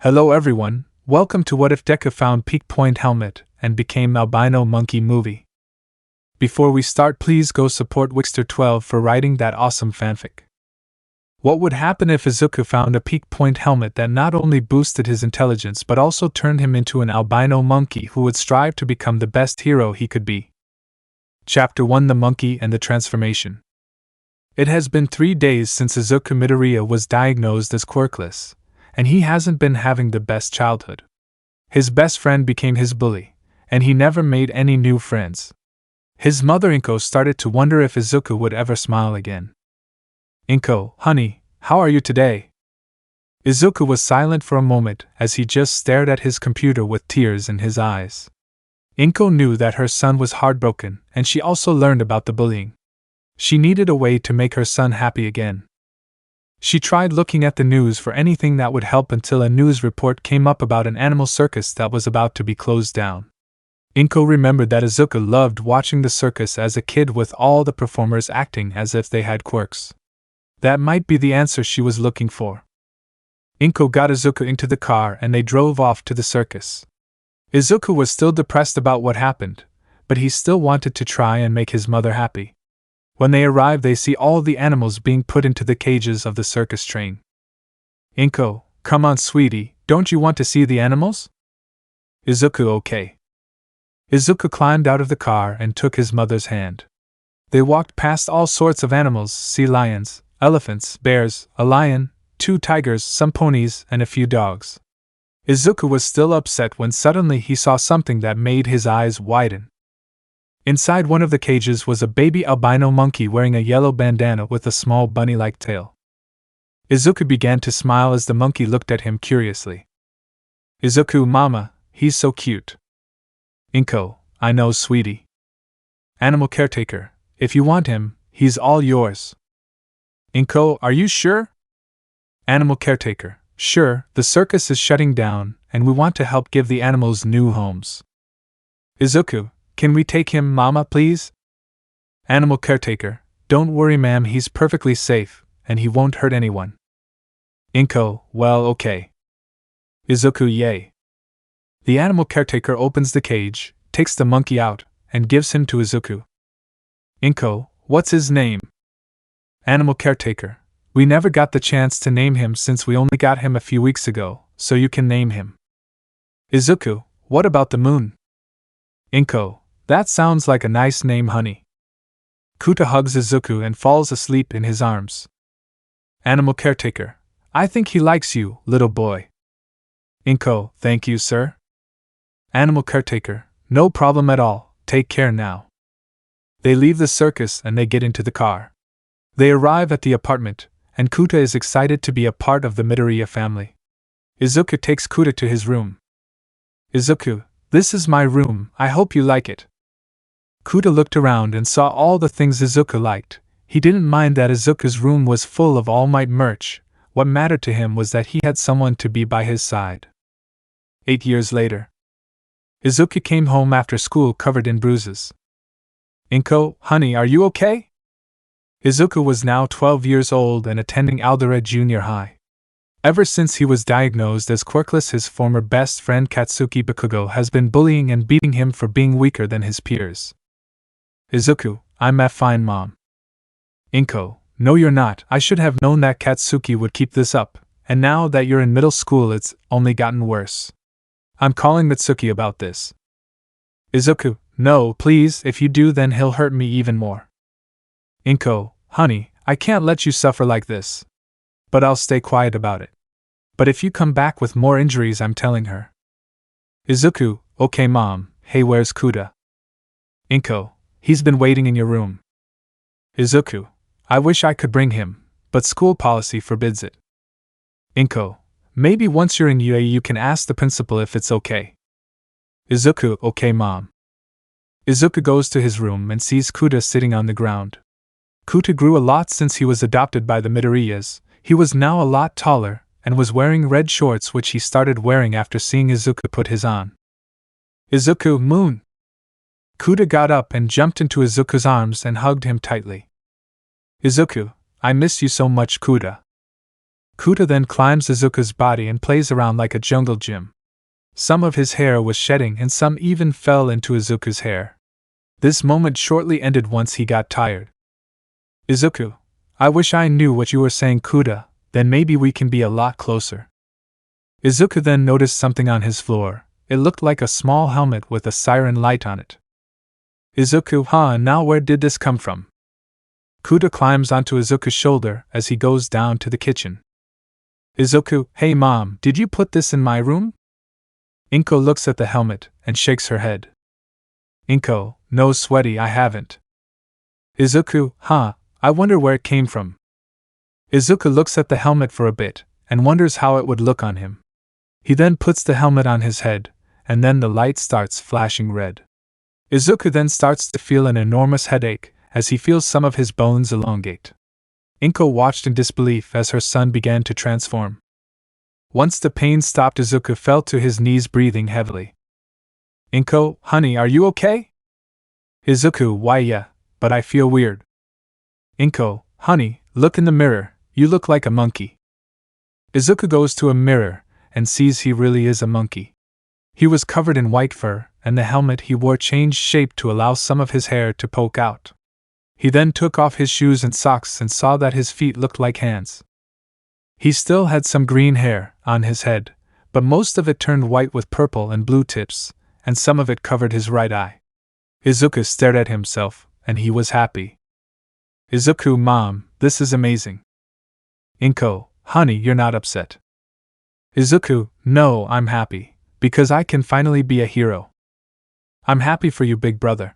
Hello everyone, welcome to What If Deku Found Peak Point Helmet and Became Albino Monkey movie. Before we start, please go support Wixter12 for writing that awesome fanfic. What would happen if Izuku found a Peak Point helmet that not only boosted his intelligence but also turned him into an albino monkey who would strive to become the best hero he could be? Chapter 1: The Monkey and the Transformation. It has been 3 days since Izuku Midoriya was diagnosed as Quirkless, and he hasn't been having the best childhood. His best friend became his bully, and he never made any new friends. His mother Inko started to wonder if Izuku would ever smile again. "Inko, honey, how are you today?" Izuku was silent for a moment as he just stared at his computer with tears in his eyes. Inko knew that her son was heartbroken, and she also learned about the bullying. She needed a way to make her son happy again. She tried looking at the news for anything that would help until a news report came up about an animal circus that was about to be closed down. Inko remembered that Izuku loved watching the circus as a kid with all the performers acting as if they had quirks. That might be the answer she was looking for. Inko got Izuku into the car and they drove off to the circus. Izuku was still depressed about what happened, but he still wanted to try and make his mother happy. When they arrive, they see all the animals being put into the cages of the circus train. "Inko, come on sweetie, don't you want to see the animals?" Izuku, okay. Izuku climbed out of the car and took his mother's hand. They walked past all sorts of animals: sea lions, elephants, bears, a lion, 2 tigers, some ponies, and a few dogs. Izuku was still upset when suddenly he saw something that made his eyes widen. Inside one of the cages was a baby albino monkey wearing a yellow bandana with a small bunny-like tail. Izuku began to smile as the monkey looked at him curiously. "Izuku, mama, he's so cute." "Inko, I know sweetie." "Animal caretaker, if you want him, he's all yours." "Inko, are you sure?" "Animal caretaker, sure, the circus is shutting down, and we want to help give the animals new homes." "Izuku, can we take him, mama, please?" "Animal caretaker, don't worry ma'am, he's perfectly safe, and he won't hurt anyone." "Inko, well, okay." "Izuku, yay." The animal caretaker opens the cage, takes the monkey out, and gives him to Izuku. "Inko, what's his name?" "Animal caretaker, we never got the chance to name him since we only got him a few weeks ago, so you can name him." "Izuku, what about the moon?" "Inko, that sounds like a nice name, honey." Kuta hugs Izuku and falls asleep in his arms. "Animal caretaker, I think he likes you, little boy." "Inko, thank you, sir." "Animal caretaker, no problem at all, take care now." They leave the circus and they get into the car. They arrive at the apartment, and Kuta is excited to be a part of the Midoriya family. Izuku takes Kuta to his room. "Izuku, this is my room, I hope you like it." Kuta looked around and saw all the things Izuku liked. He didn't mind that Izuku's room was full of Almight merch. What mattered to him was that he had someone to be by his side. 8 years later. Izuku came home after school covered in bruises. "Inko, honey, are you okay?" Izuku was now 12 years old and attending Aldera Junior High. Ever since he was diagnosed as Quirkless, his former best friend Katsuki Bakugo has been bullying and beating him for being weaker than his peers. "Izuku, I'm fine, mom." "Inko, no you're not, I should have known that Katsuki would keep this up, and now that you're in middle school it's only gotten worse. I'm calling Mitsuki about this." "Izuku, no, please, if you do then he'll hurt me even more." "Inko, honey, I can't let you suffer like this. But I'll stay quiet about it. But if you come back with more injuries I'm telling her." "Izuku, okay mom, hey where's Kuta?" "Inko, he's been waiting in your room." "Izuku, I wish I could bring him, but school policy forbids it." "Inko, maybe once you're in UA you can ask the principal if it's okay." "Izuku, okay mom." Izuku goes to his room and sees Kuta sitting on the ground. Kuta grew a lot since he was adopted by the Midoriyas. He was now a lot taller, and was wearing red shorts which he started wearing after seeing Izuku put his on. "Izuku, moon!" Kuta got up and jumped into Izuku's arms and hugged him tightly. "Izuku, I miss you so much, Kuta." Kuta then climbs Izuku's body and plays around like a jungle gym. Some of his hair was shedding and some even fell into Izuku's hair. This moment shortly ended once he got tired. Izuku, I wish I knew what you were saying, Kuta, then maybe we can be a lot closer. Izuku then noticed something on his floor. It looked like a small helmet with a siren light on it. Izuku, now where did this come from? Kuta climbs onto Izuku's shoulder as he goes down to the kitchen. Izuku, hey mom, did you put this in my room? Inko looks at the helmet and shakes her head. Inko, no sweaty, I haven't. Izuku, I wonder where it came from. Izuku looks at the helmet for a bit and wonders how it would look on him. He then puts the helmet on his head, and then the light starts flashing red. Izuku then starts to feel an enormous headache as he feels some of his bones elongate. Inko watched in disbelief as her son began to transform. Once the pain stopped, Izuku fell to his knees breathing heavily. Inko, honey, are you okay? Izuku, why yeah, but I feel weird. Inko, honey, look in the mirror, you look like a monkey. Izuku goes to a mirror and sees he really is a monkey. He was covered in white fur, and the helmet he wore changed shape to allow some of his hair to poke out. He then took off his shoes and socks and saw that his feet looked like hands. He still had some green hair on his head, but most of it turned white with purple and blue tips, and some of it covered his right eye. Izuku stared at himself, and he was happy. Izuku, mom, this is amazing. Inko, honey, you're not upset. Izuku, no, I'm happy, because I can finally be a hero. I'm happy for you, big brother.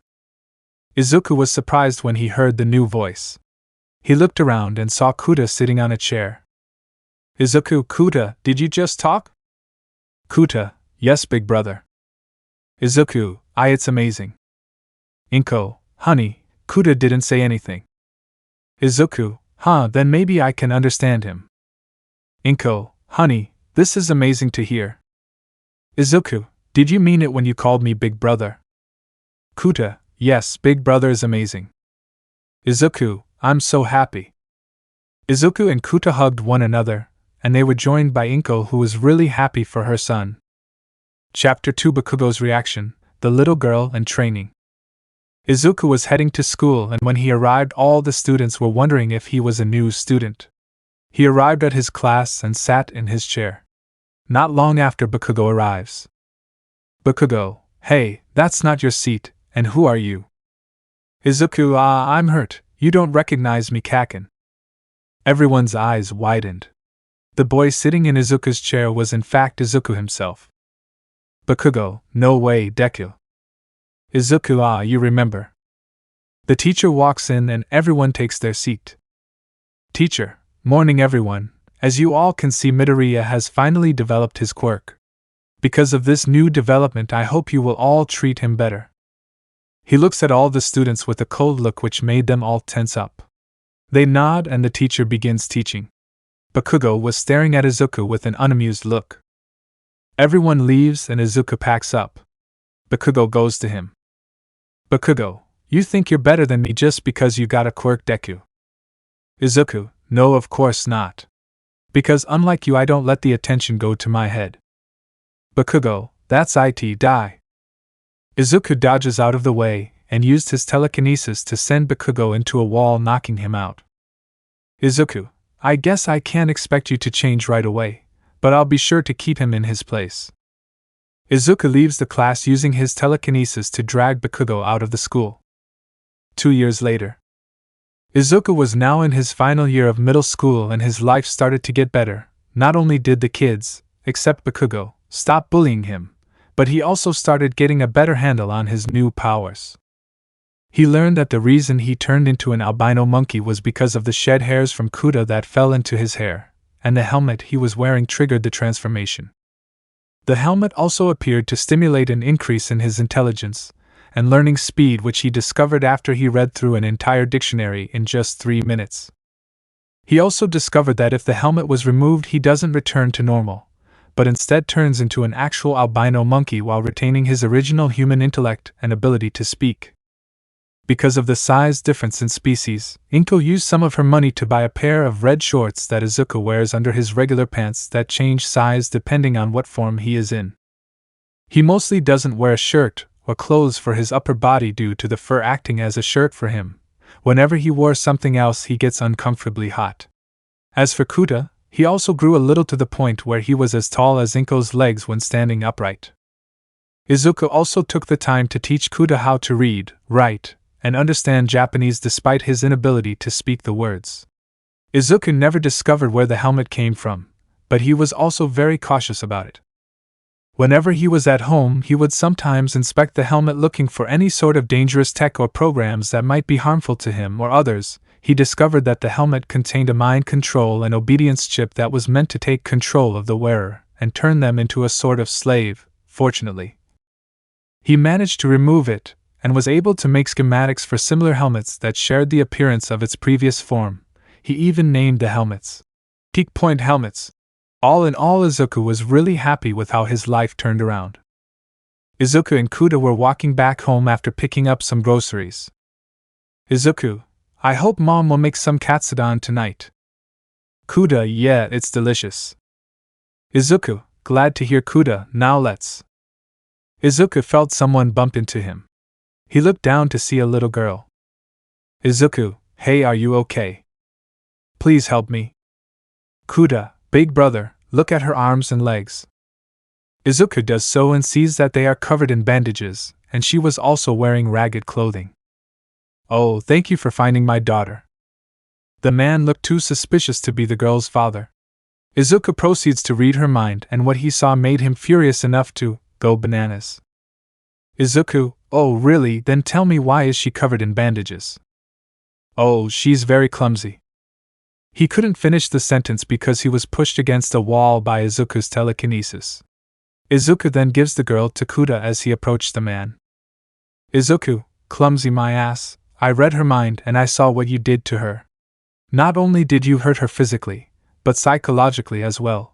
Izuku was surprised when he heard the new voice. He looked around and saw Kuta sitting on a chair. Izuku, Kuta, did you just talk? Kuta, yes, big brother. Izuku, it's amazing. Inko, honey, Kuta didn't say anything. Izuku, then maybe I can understand him. Inko, honey, this is amazing to hear. Izuku, did you mean it when you called me big brother? Kuta, yes, big brother is amazing. Izuku, I'm so happy. Izuku and Kuta hugged one another, and they were joined by Inko, who was really happy for her son. Chapter 2, Bakugo's reaction, the little girl and training. Izuku was heading to school, and when he arrived, all the students were wondering if he was a new student. He arrived at his class and sat in his chair. Not long after, Bakugo arrives. Bakugo, hey, that's not your seat, and who are you? Izuku, I'm hurt, you don't recognize me, Kaken. Everyone's eyes widened. The boy sitting in Izuku's chair was in fact Izuku himself. Bakugo, no way, Deku. Izuku, you remember. The teacher walks in and everyone takes their seat. Teacher, morning everyone. As you all can see, Midoriya has finally developed his quirk. Because of this new development, I hope you will all treat him better. He looks at all the students with a cold look which made them all tense up. They nod and the teacher begins teaching. Bakugo was staring at Izuku with an unamused look. Everyone leaves and Izuku packs up. Bakugo goes to him. Bakugo, you think you're better than me just because you got a quirk, Deku? Izuku, no, of course not. Because unlike you, I don't let the attention go to my head. Bakugo, that's it, die. Izuku dodges out of the way and used his telekinesis to send Bakugo into a wall, knocking him out. Izuku, I guess I can't expect you to change right away, but I'll be sure to keep him in his place. Izuku leaves the class using his telekinesis to drag Bakugo out of the school. 2 years later. Izuku was now in his final year of middle school and his life started to get better. Not only did the kids, except Bakugo, stop bullying him, but he also started getting a better handle on his new powers. He learned that the reason he turned into an albino monkey was because of the shed hairs from Kuta that fell into his hair, and the helmet he was wearing triggered the transformation. The helmet also appeared to stimulate an increase in his intelligence and learning speed, which he discovered after he read through an entire dictionary in just 3 minutes. He also discovered that if the helmet was removed, he doesn't return to normal, but instead turns into an actual albino monkey while retaining his original human intellect and ability to speak. Because of the size difference in species, Inko used some of her money to buy a pair of red shorts that Izuku wears under his regular pants that change size depending on what form he is in. He mostly doesn't wear a shirt or clothes for his upper body due to the fur acting as a shirt for him. Whenever he wore something else, he gets uncomfortably hot. As for Kuta, he also grew a little to the point where he was as tall as Inko's legs when standing upright. Izuku also took the time to teach Kuta how to read, write, and understand Japanese despite his inability to speak the words. Izuku never discovered where the helmet came from, but he was also very cautious about it. Whenever he was at home, he would sometimes inspect the helmet looking for any sort of dangerous tech or programs that might be harmful to him or others. He discovered that the helmet contained a mind control and obedience chip that was meant to take control of the wearer and turn them into a sort of slave. Fortunately, he managed to remove it and was able to make schematics for similar helmets that shared the appearance of its previous form. He even named the helmets Peak Point helmets. All in all, Izuku was really happy with how his life turned around. Izuku and Kuta were walking back home after picking up some groceries. Izuku, I hope Mom will make some katsudon tonight. Kuta, yeah, it's delicious. Izuku, glad to hear Kuta, now let's. Izuku felt someone bump into him. He looked down to see a little girl. Izuku, hey, are you okay? Please help me. Kuta, big brother, look at her arms and legs. Izuku does so and sees that they are covered in bandages, and she was also wearing ragged clothing. Oh, thank you for finding my daughter. The man looked too suspicious to be the girl's father. Izuku proceeds to read her mind, and what he saw made him furious enough to go bananas. Izuku, oh really, then tell me, why is she covered in bandages? Oh, she's very clumsy. He couldn't finish the sentence because he was pushed against a wall by Izuku's telekinesis. Izuku then gives the girl to Kuta as he approached the man. Izuku, clumsy my ass, I read her mind and I saw what you did to her. Not only did you hurt her physically, but psychologically as well.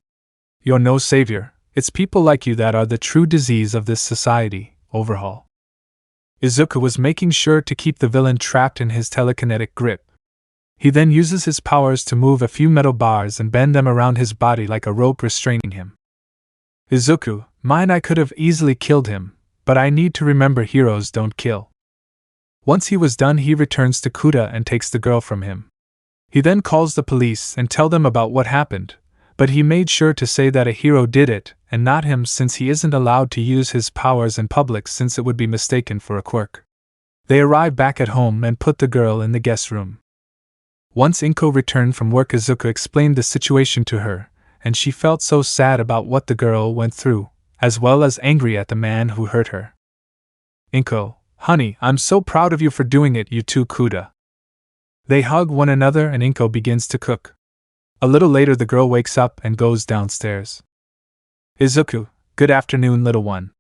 You're no savior, it's people like you that are the true disease of this society. Overhaul. Izuku was making sure to keep the villain trapped in his telekinetic grip. He then uses his powers to move a few metal bars and bend them around his body like a rope restraining him. Izuku, mine, I could have easily killed him, but I need to remember heroes don't kill. Once he was done, he returns to Kuta and takes the girl from him. He then calls the police and tell them about what happened, but he made sure to say that a hero did it, and not him, since he isn't allowed to use his powers in public since it would be mistaken for a quirk. They arrive back at home and put the girl in the guest room. Once Inko returned from work, Izuku explained the situation to her, and she felt so sad about what the girl went through, as well as angry at the man who hurt her. Inko, honey, I'm so proud of you for doing it, you too, Kuta. They hug one another and Inko begins to cook. A little later, the girl wakes up and goes downstairs. Izuku, good afternoon, little one.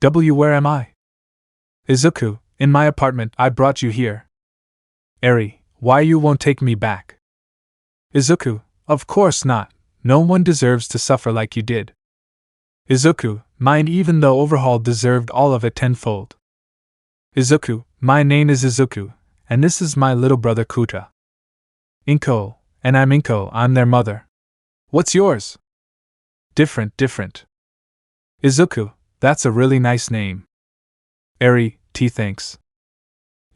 Where am I? Izuku, in my apartment, I brought you here. Eri, why you won't take me back? Izuku, of course not, no one deserves to suffer like you did. Izuku, mine, even though Overhaul deserved all of it tenfold. Izuku, my name is Izuku, and this is my little brother Kuta. Inko, and I'm Inko, I'm their mother. What's yours? Different. Izuku, that's a really nice name. Eri, thanks.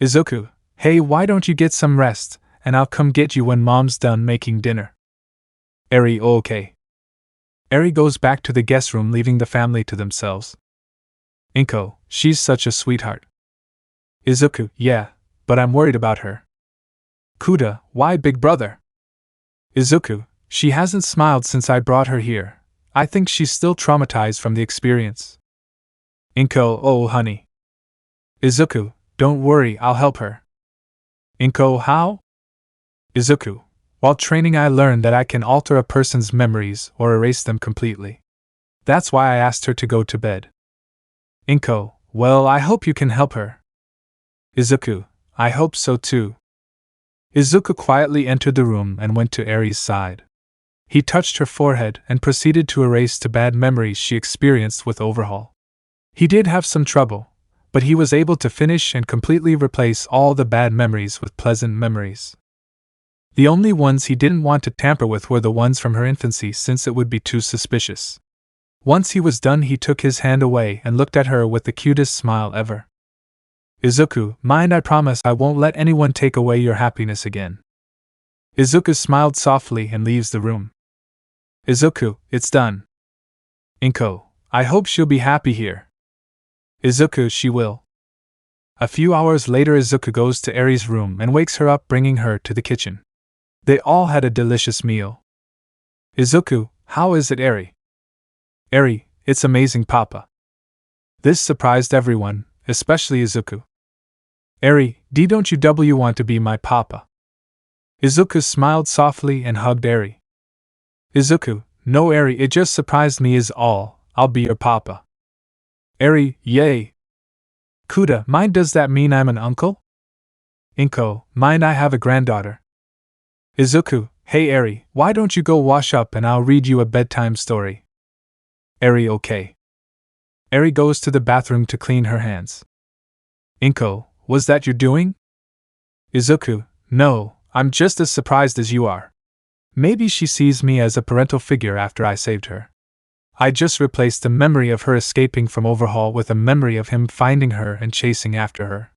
Izuku, hey, why don't you get some rest, and I'll come get you when Mom's done making dinner. Eri, okay. Eri goes back to the guest room, leaving the family to themselves. Inko, she's such a sweetheart. Izuku, yeah, but I'm worried about her. Kuta, why, big brother? Izuku, she hasn't smiled since I brought her here. I think she's still traumatized from the experience. Inko, oh honey. Izuku, don't worry, I'll help her. Inko, how? Izuku, while training I learned that I can alter a person's memories or erase them completely. That's why I asked her to go to bed. Inko, well, I hope you can help her. Izuku, I hope so too. Izuku quietly entered the room and went to Eri's side. He touched her forehead and proceeded to erase the bad memories she experienced with Overhaul. He did have some trouble, But he was able to finish and completely replace all the bad memories with pleasant memories. The only ones he didn't want to tamper with were the ones from her infancy, since it would be too suspicious. Once he was done, he took his hand away and looked at her with the cutest smile ever. Izuku, mind, I promise I won't let anyone take away your happiness again. Izuku smiled softly and leaves the room. Izuku, it's done. Inko, I hope she'll be happy here. Izuku, she will. A few hours later, Izuku goes to Eri's room and wakes her up, bringing her to the kitchen. They all had a delicious meal. Izuku, how is it, Eri? Eri, it's amazing, Papa. This surprised everyone, especially Izuku. Eri, don't you want to be my papa? Izuku smiled softly and hugged Eri. Izuku, no Eri, it just surprised me is all, I'll be your papa. Eri, yay. Kuda, mind, does that mean I'm an uncle? Inko, mind, I have a granddaughter. Izuku, hey Eri, why don't you go wash up and I'll read you a bedtime story. Eri, okay. Eri goes to the bathroom to clean her hands. Inko, was that you doing? Izuku, no, I'm just as surprised as you are. Maybe she sees me as a parental figure after I saved her. I just replaced the memory of her escaping from Overhaul with a memory of him finding her and chasing after her.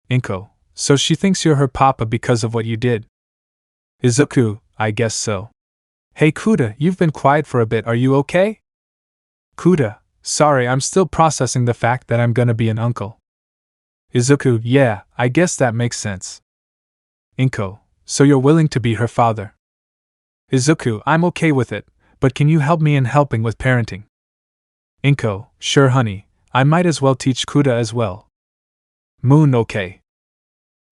Inko, so she thinks you're her papa because of what you did? Izuku, I guess so. Hey Kuda, you've been quiet for a bit, are you okay? Kuda, sorry, I'm still processing the fact that I'm gonna be an uncle. Izuku, yeah, I guess that makes sense. Inko, so you're willing to be her father? Izuku, I'm okay with it, but can you help me in helping with parenting? Inko, sure honey, I might as well teach Kuda as well. Moon, okay.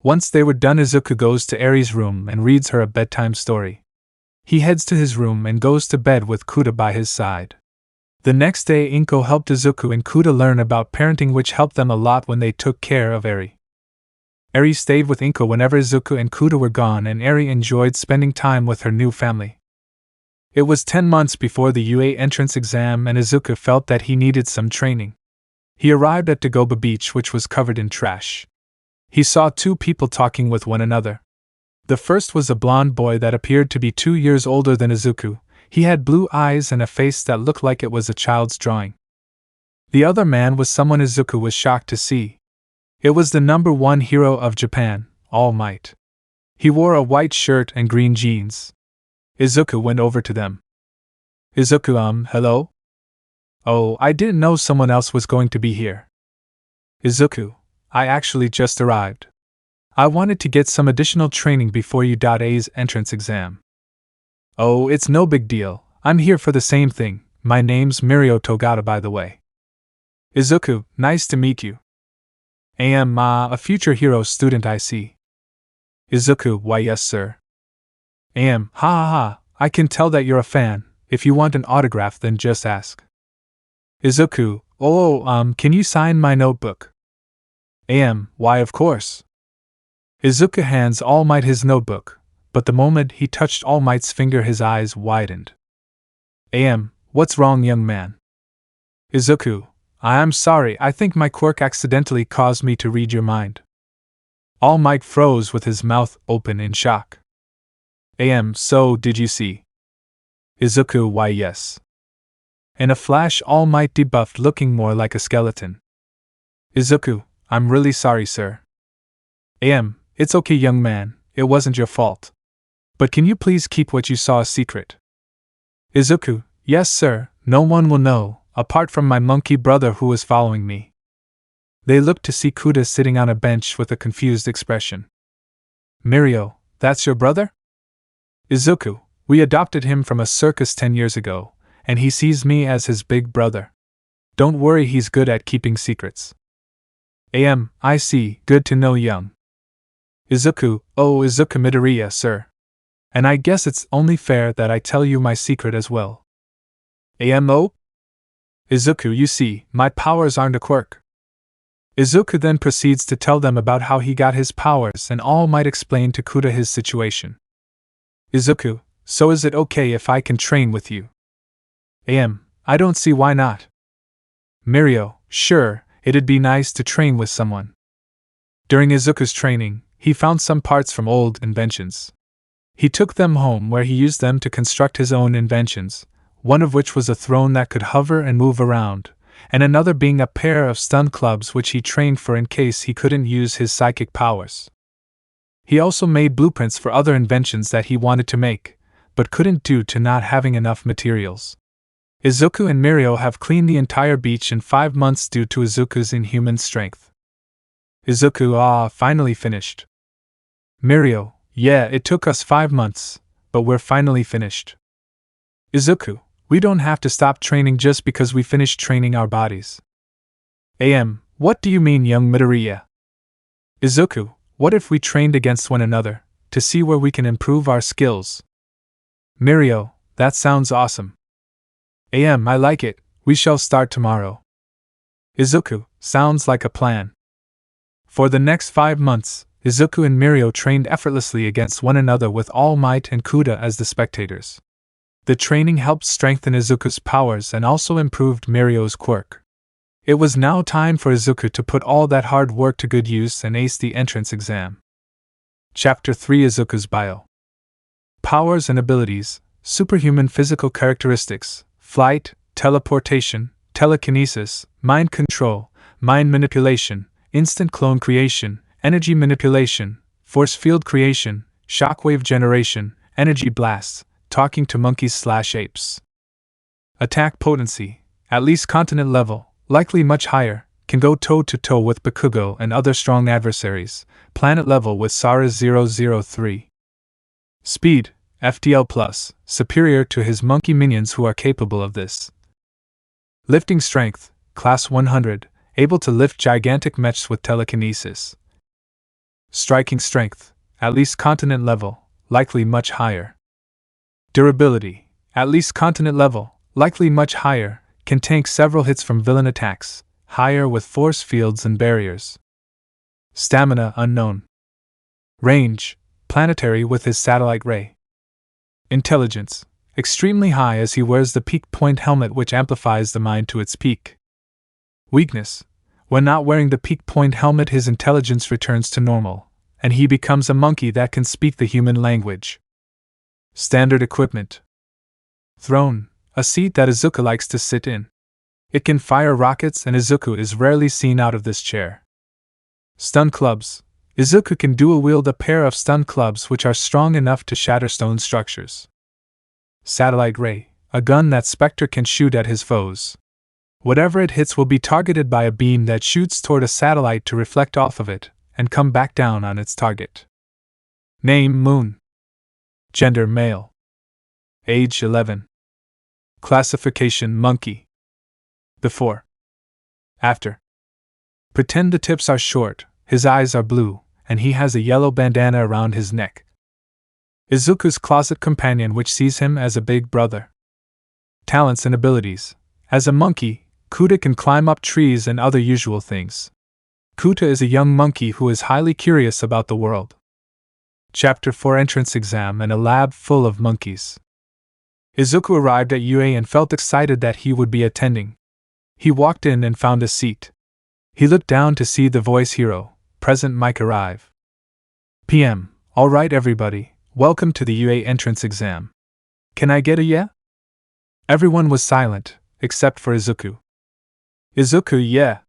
Once they were done, Izuku goes to Eri's room and reads her a bedtime story. He heads to his room and goes to bed with Kuda by his side. The next day, Inko helped Izuku and Kuda learn about parenting, which helped them a lot when they took care of Eri. Eri stayed with Inko whenever Izuku and Kuda were gone, and Eri enjoyed spending time with her new family. It was 10 months before the UA entrance exam, and Izuku felt that he needed some training. He arrived at Dagoba Beach, which was covered in trash. He saw two people talking with one another. The first was a blonde boy that appeared to be 2 years older than Izuku. He had blue eyes and a face that looked like it was a child's drawing. The other man was someone Izuku was shocked to see. It was the #1 hero of Japan, Almight. He wore a white shirt and green jeans. Izuku went over to them. Izuku, hello? Oh, I didn't know someone else was going to be here. Izuku, I actually just arrived. I wanted to get some additional training before UA's entrance exam. Oh, it's no big deal, I'm here for the same thing. My name's Mirio Togata, by the way. Izuku, nice to meet you. Am a future hero student, I see. Izuku, why yes sir. Ha ha ha, I can tell that you're a fan. If you want an autograph, then just ask. Izuku, can you sign my notebook? Why of course. Izuku hands All Might his notebook, but the moment he touched All Might's finger his eyes widened. What's wrong, young man? Izuku, I'm sorry, I think my quirk accidentally caused me to read your mind. All Might froze with his mouth open in shock. So did you see? Izuku, why yes. In a flash, All Might debuffed, looking more like a skeleton. Izuku, I'm really sorry, sir. It's okay, young man, it wasn't your fault. But can you please keep what you saw a secret? Izuku, yes sir, no one will know, apart from my monkey brother who is following me. They looked to see Kuda sitting on a bench with a confused expression. Mirio, that's your brother? Izuku, we adopted him from a circus 10 years ago, and he sees me as his big brother. Don't worry, he's good at keeping secrets. I see, good to know, young. Izuku, Izuku Midoriya, sir. And I guess it's only fair that I tell you my secret as well. Izuku, you see, my powers aren't a quirk. Izuku then proceeds to tell them about how he got his powers, and All Might explain to Kuda his situation. Izuku, so is it okay if I can train with you? I don't see why not. Mirio, sure, It'd be nice to train with someone. During Izuku's training, he found some parts from old inventions. He took them home where he used them to construct his own inventions, one of which was a throne that could hover and move around, and another being a pair of stun clubs which he trained for in case he couldn't use his psychic powers. He also made blueprints for other inventions that he wanted to make, but couldn't due to not having enough materials. Izuku and Mirio have cleaned the entire beach in 5 months due to Izuku's inhuman strength. Izuku, finally finished. Mirio, yeah, it took us 5 months, but we're finally finished. Izuku, we don't have to stop training just because we finished training our bodies. What do you mean, young Midoriya? Izuku, what if we trained against one another, to see where we can improve our skills? Mirio, that sounds awesome. I like it, we shall start tomorrow. Izuku, sounds like a plan. For the next 5 months, Izuku and Mirio trained effortlessly against one another with Almight and Kuda as the spectators. The training helped strengthen Izuku's powers and also improved Mirio's quirk. It was now time for Izuku to put all that hard work to good use and ace the entrance exam. Chapter 3: Izuku's Bio. Powers and abilities: superhuman physical characteristics, flight, teleportation, telekinesis, mind control, mind manipulation, instant clone creation, energy manipulation, force field creation, shockwave generation, energy blasts, talking to monkeys/apes. Attack potency: at least continent level, likely much higher, can go toe-to-toe with Bakugo and other strong adversaries, planet level with Sara 003. Speed: FTL+, superior to his monkey minions who are capable of this. Lifting strength: class 100, able to lift gigantic mechs with telekinesis. Striking strength: at least continent level, likely much higher. Durability: at least continent level, likely much higher, can tank several hits from villain attacks, higher with force fields and barriers. Stamina unknown. Range: planetary with his satellite ray. Intelligence: extremely high as he wears the peak point helmet which amplifies the mind to its peak. Weakness: when not wearing the peak point helmet his intelligence returns to normal, and he becomes a monkey that can speak the human language. Standard equipment. Throne: a seat that Izuku likes to sit in. It can fire rockets and Izuku is rarely seen out of this chair. Stun clubs: Izuku can dual-wield a pair of stun clubs which are strong enough to shatter stone structures. Satellite ray: a gun that Specter can shoot at his foes. Whatever it hits will be targeted by a beam that shoots toward a satellite to reflect off of it, and come back down on its target. Name: Moon. Gender: male. Age: 11. Classification: monkey. Before. After. Pretend the tips are short, his eyes are blue, and he has a yellow bandana around his neck. Izuku's closet companion which sees him as a big brother. Talents and abilities: as a monkey, Kuda can climb up trees and other usual things. Kuta is a young monkey who is highly curious about the world. Chapter 4: Entrance Exam and a lab full of monkeys. Izuku arrived at UA and felt excited that he would be attending. He walked in and found a seat. He looked down to see the voice hero, Present Mike, arrive. PM: Alright everybody, welcome to the UA entrance exam. Can I get a yeah? Everyone was silent, except for Izuku. Izuku: yeah.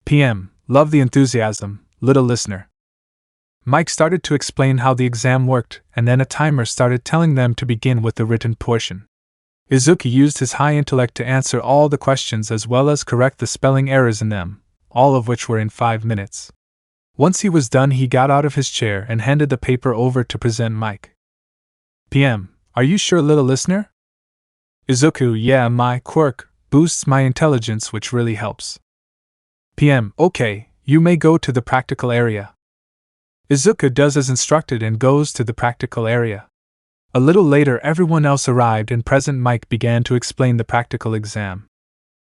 PM: Love the enthusiasm, little listener. Mike started to explain how the exam worked, and then a timer started telling them to begin with the written portion. Izuku used his high intellect to answer all the questions as well as correct the spelling errors in them, all of which were in 5 minutes. Once he was done, he got out of his chair and handed the paper over to Present Mike. PM: Are you sure, little listener? Izuku: Yeah, my quirk boosts my intelligence, which really helps. PM: Okay, you may go to the practical area. Izuku does as instructed and goes to the practical area. A little later, everyone else arrived and Present Mike began to explain the practical exam.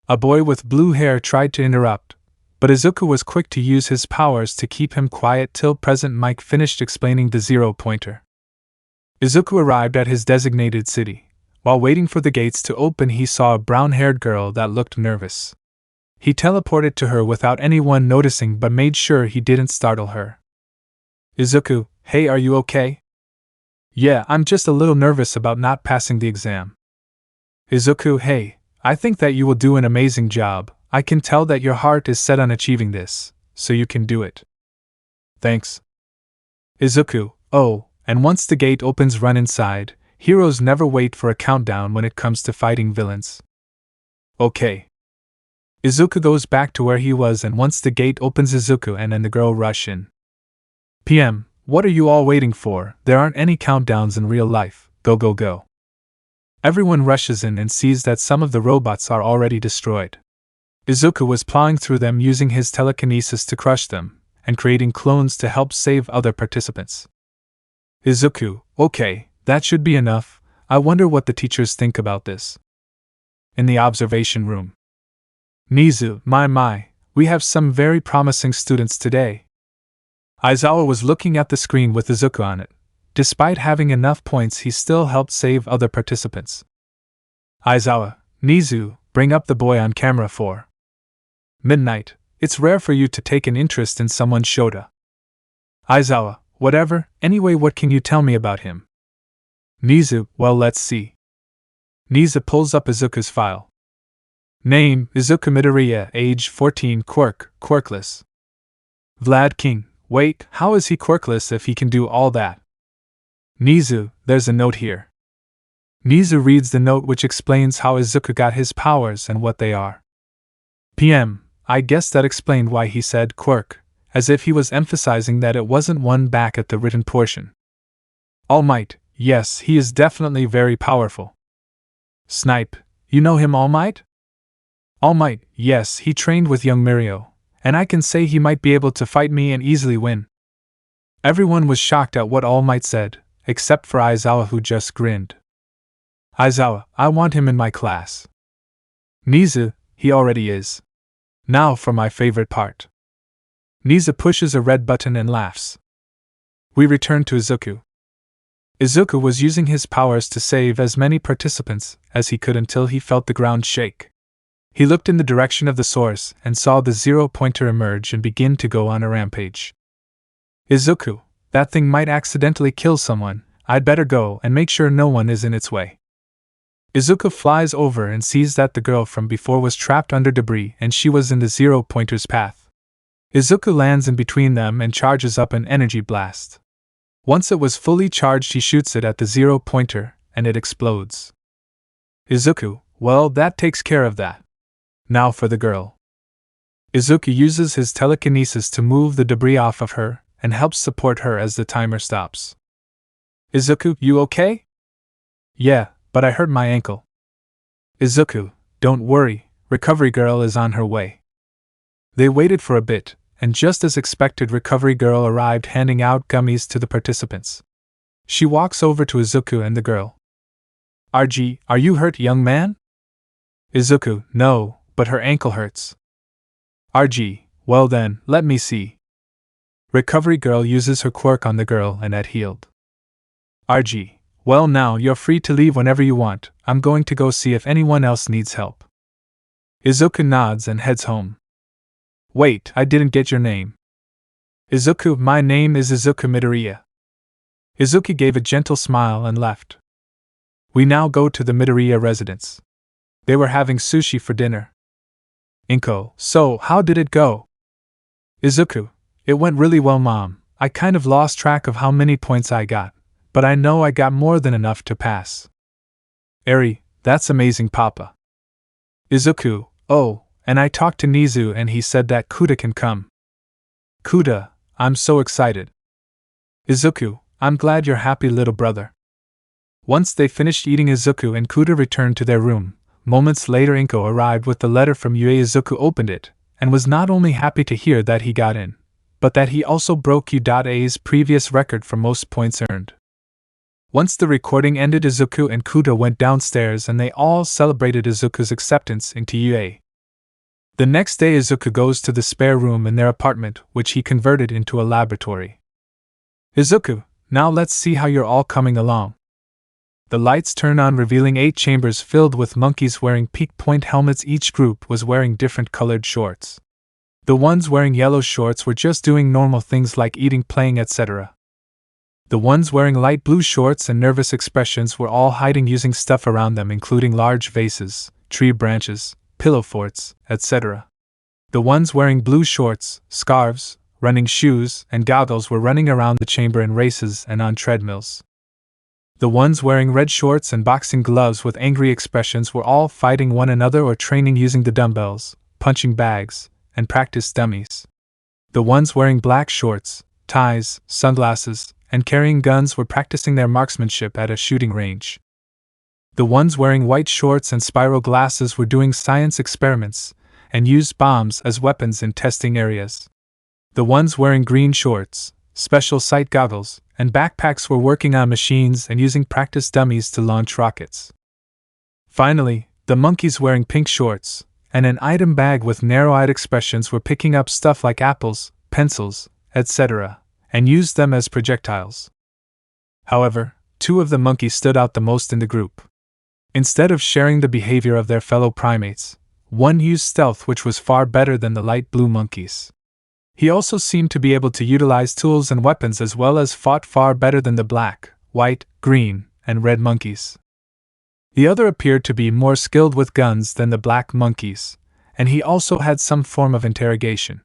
A boy with blue hair tried to interrupt, but Izuku was quick to use his powers to keep him quiet till Present Mike finished explaining the 0-pointer. Izuku arrived at his designated city. While waiting for the gates to open, he saw a brown-haired girl that looked nervous. He teleported to her without anyone noticing but made sure he didn't startle her. Izuku, hey, are you okay? Yeah, I'm just a little nervous about not passing the exam. Izuku, hey, I think that you will do an amazing job. I can tell that your heart is set on achieving this, so you can do it. Thanks. Izuku, oh, and once the gate opens, run inside. Heroes never wait for a countdown when it comes to fighting villains. Okay. Izuku goes back to where he was, and once the gate opens, Izuku and the girl rush in. PM, what are you all waiting for? There aren't any countdowns in real life. Go, go, go. Everyone rushes in and sees that some of the robots are already destroyed. Izuku was plowing through them using his telekinesis to crush them, and creating clones to help save other participants. Izuku, okay, that should be enough. I wonder what the teachers think about this. In the observation room. Nizu, my, we have some very promising students today. Aizawa was looking at the screen with Izuku on it. Despite having enough points, he still helped save other participants. Aizawa, Nizu, bring up the boy on camera for midnight. It's rare for you to take an interest in someone's shota. Aizawa, whatever, anyway, what can you tell me about him? Nizu, well, let's see. Nizu pulls up Izuku's file. Name, Izuku Midoriya, age 14, Quirk, Quirkless. Vlad King, wait, how is he Quirkless if he can do all that? Nizu, there's a note here. Nizu reads the note, which explains how Izuku got his powers and what they are. PM, I guess that explained why he said Quirk, as if he was emphasizing that it wasn't one back at the written portion. Almight, yes, he is definitely very powerful. Snipe, you know him, Almight? Almight, yes, he trained with young Mirio, and I can say he might be able to fight me and easily win. Everyone was shocked at what Almight said, except for Aizawa, who just grinned. Aizawa, I want him in my class. Nizu, he already is. Now for my favorite part. Nizu pushes a red button and laughs. We return to Izuku. Izuku was using his powers to save as many participants as he could until he felt the ground shake. He looked in the direction of the source and saw the zero-pointer emerge and begin to go on a rampage. Izuku, that thing might accidentally kill someone. I'd better go and make sure no one is in its way. Izuku flies over and sees that the girl from before was trapped under debris and she was in the zero-pointer's path. Izuku lands in between them and charges up an energy blast. Once it was fully charged, he shoots it at the zero-pointer, and it explodes. Izuku, well, that takes care of that. Now for the girl. Izuku uses his telekinesis to move the debris off of her, and helps support her as the timer stops. Izuku, you okay? Yeah, but I hurt my ankle. Izuku, don't worry, Recovery Girl is on her way. They waited for a bit, and just as expected, Recovery Girl arrived handing out gummies to the participants. She walks over to Izuku and the girl. RG, are you hurt, young man? Izuku, no, but her ankle hurts. RG, well then, let me see. Recovery Girl uses her quirk on the girl and that healed. RG, well now you're free to leave whenever you want. I'm going to go see if anyone else needs help. Izuku nods and heads home. Wait, I didn't get your name. Izuku, my name is Izuku Midoriya. Izuku gave a gentle smile and left. We now go to the Midoriya residence. They were having sushi for dinner. Inko, so how did it go? Izuku, it went really well, Mom. I kind of lost track of how many points I got, but I know I got more than enough to pass. Eri, that's amazing, Papa. Izuku, oh, and I talked to Nizu and he said that Kuda can come. Kuda, I'm so excited. Izuku, I'm glad you're happy, little brother. Once they finished eating, Izuku and Kuda returned to their room. Moments later, Inko arrived with the letter from Yue. Izuku opened it, and was not only happy to hear that he got in, but that he also broke Uda's previous record for most points earned. Once the recording ended, Izuku and Kuda went downstairs and they all celebrated Izuku's acceptance into UA. The next day, Izuku goes to the spare room in their apartment, which he converted into a laboratory. Izuku, now let's see how you're all coming along. The lights turn on, revealing 8 chambers filled with monkeys wearing peak point helmets. Each group was wearing different colored shorts. The ones wearing yellow shorts were just doing normal things like eating, playing, etc. The ones wearing light blue shorts and nervous expressions were all hiding using stuff around them, including large vases, tree branches, pillow forts, etc. The ones wearing blue shorts, scarves, running shoes, and goggles were running around the chamber in races and on treadmills. The ones wearing red shorts and boxing gloves with angry expressions were all fighting one another or training using the dumbbells, punching bags, and practice dummies. The ones wearing black shorts, ties, sunglasses, and carrying guns were practicing their marksmanship at a shooting range. The ones wearing white shorts and spiral glasses were doing science experiments and used bombs as weapons in testing areas. The ones wearing green shorts, special sight goggles, and backpacks were working on machines and using practice dummies to launch rockets. Finally, the monkeys wearing pink shorts and an item bag with narrow-eyed expressions were picking up stuff like apples, pencils, etc., and used them as projectiles. However, 2 of the monkeys stood out the most in the group. Instead of sharing the behavior of their fellow primates, one used stealth, which was far better than the light blue monkeys. He also seemed to be able to utilize tools and weapons as well as fought far better than the black, white, green, and red monkeys. The other appeared to be more skilled with guns than the black monkeys, and he also had some form of interrogation.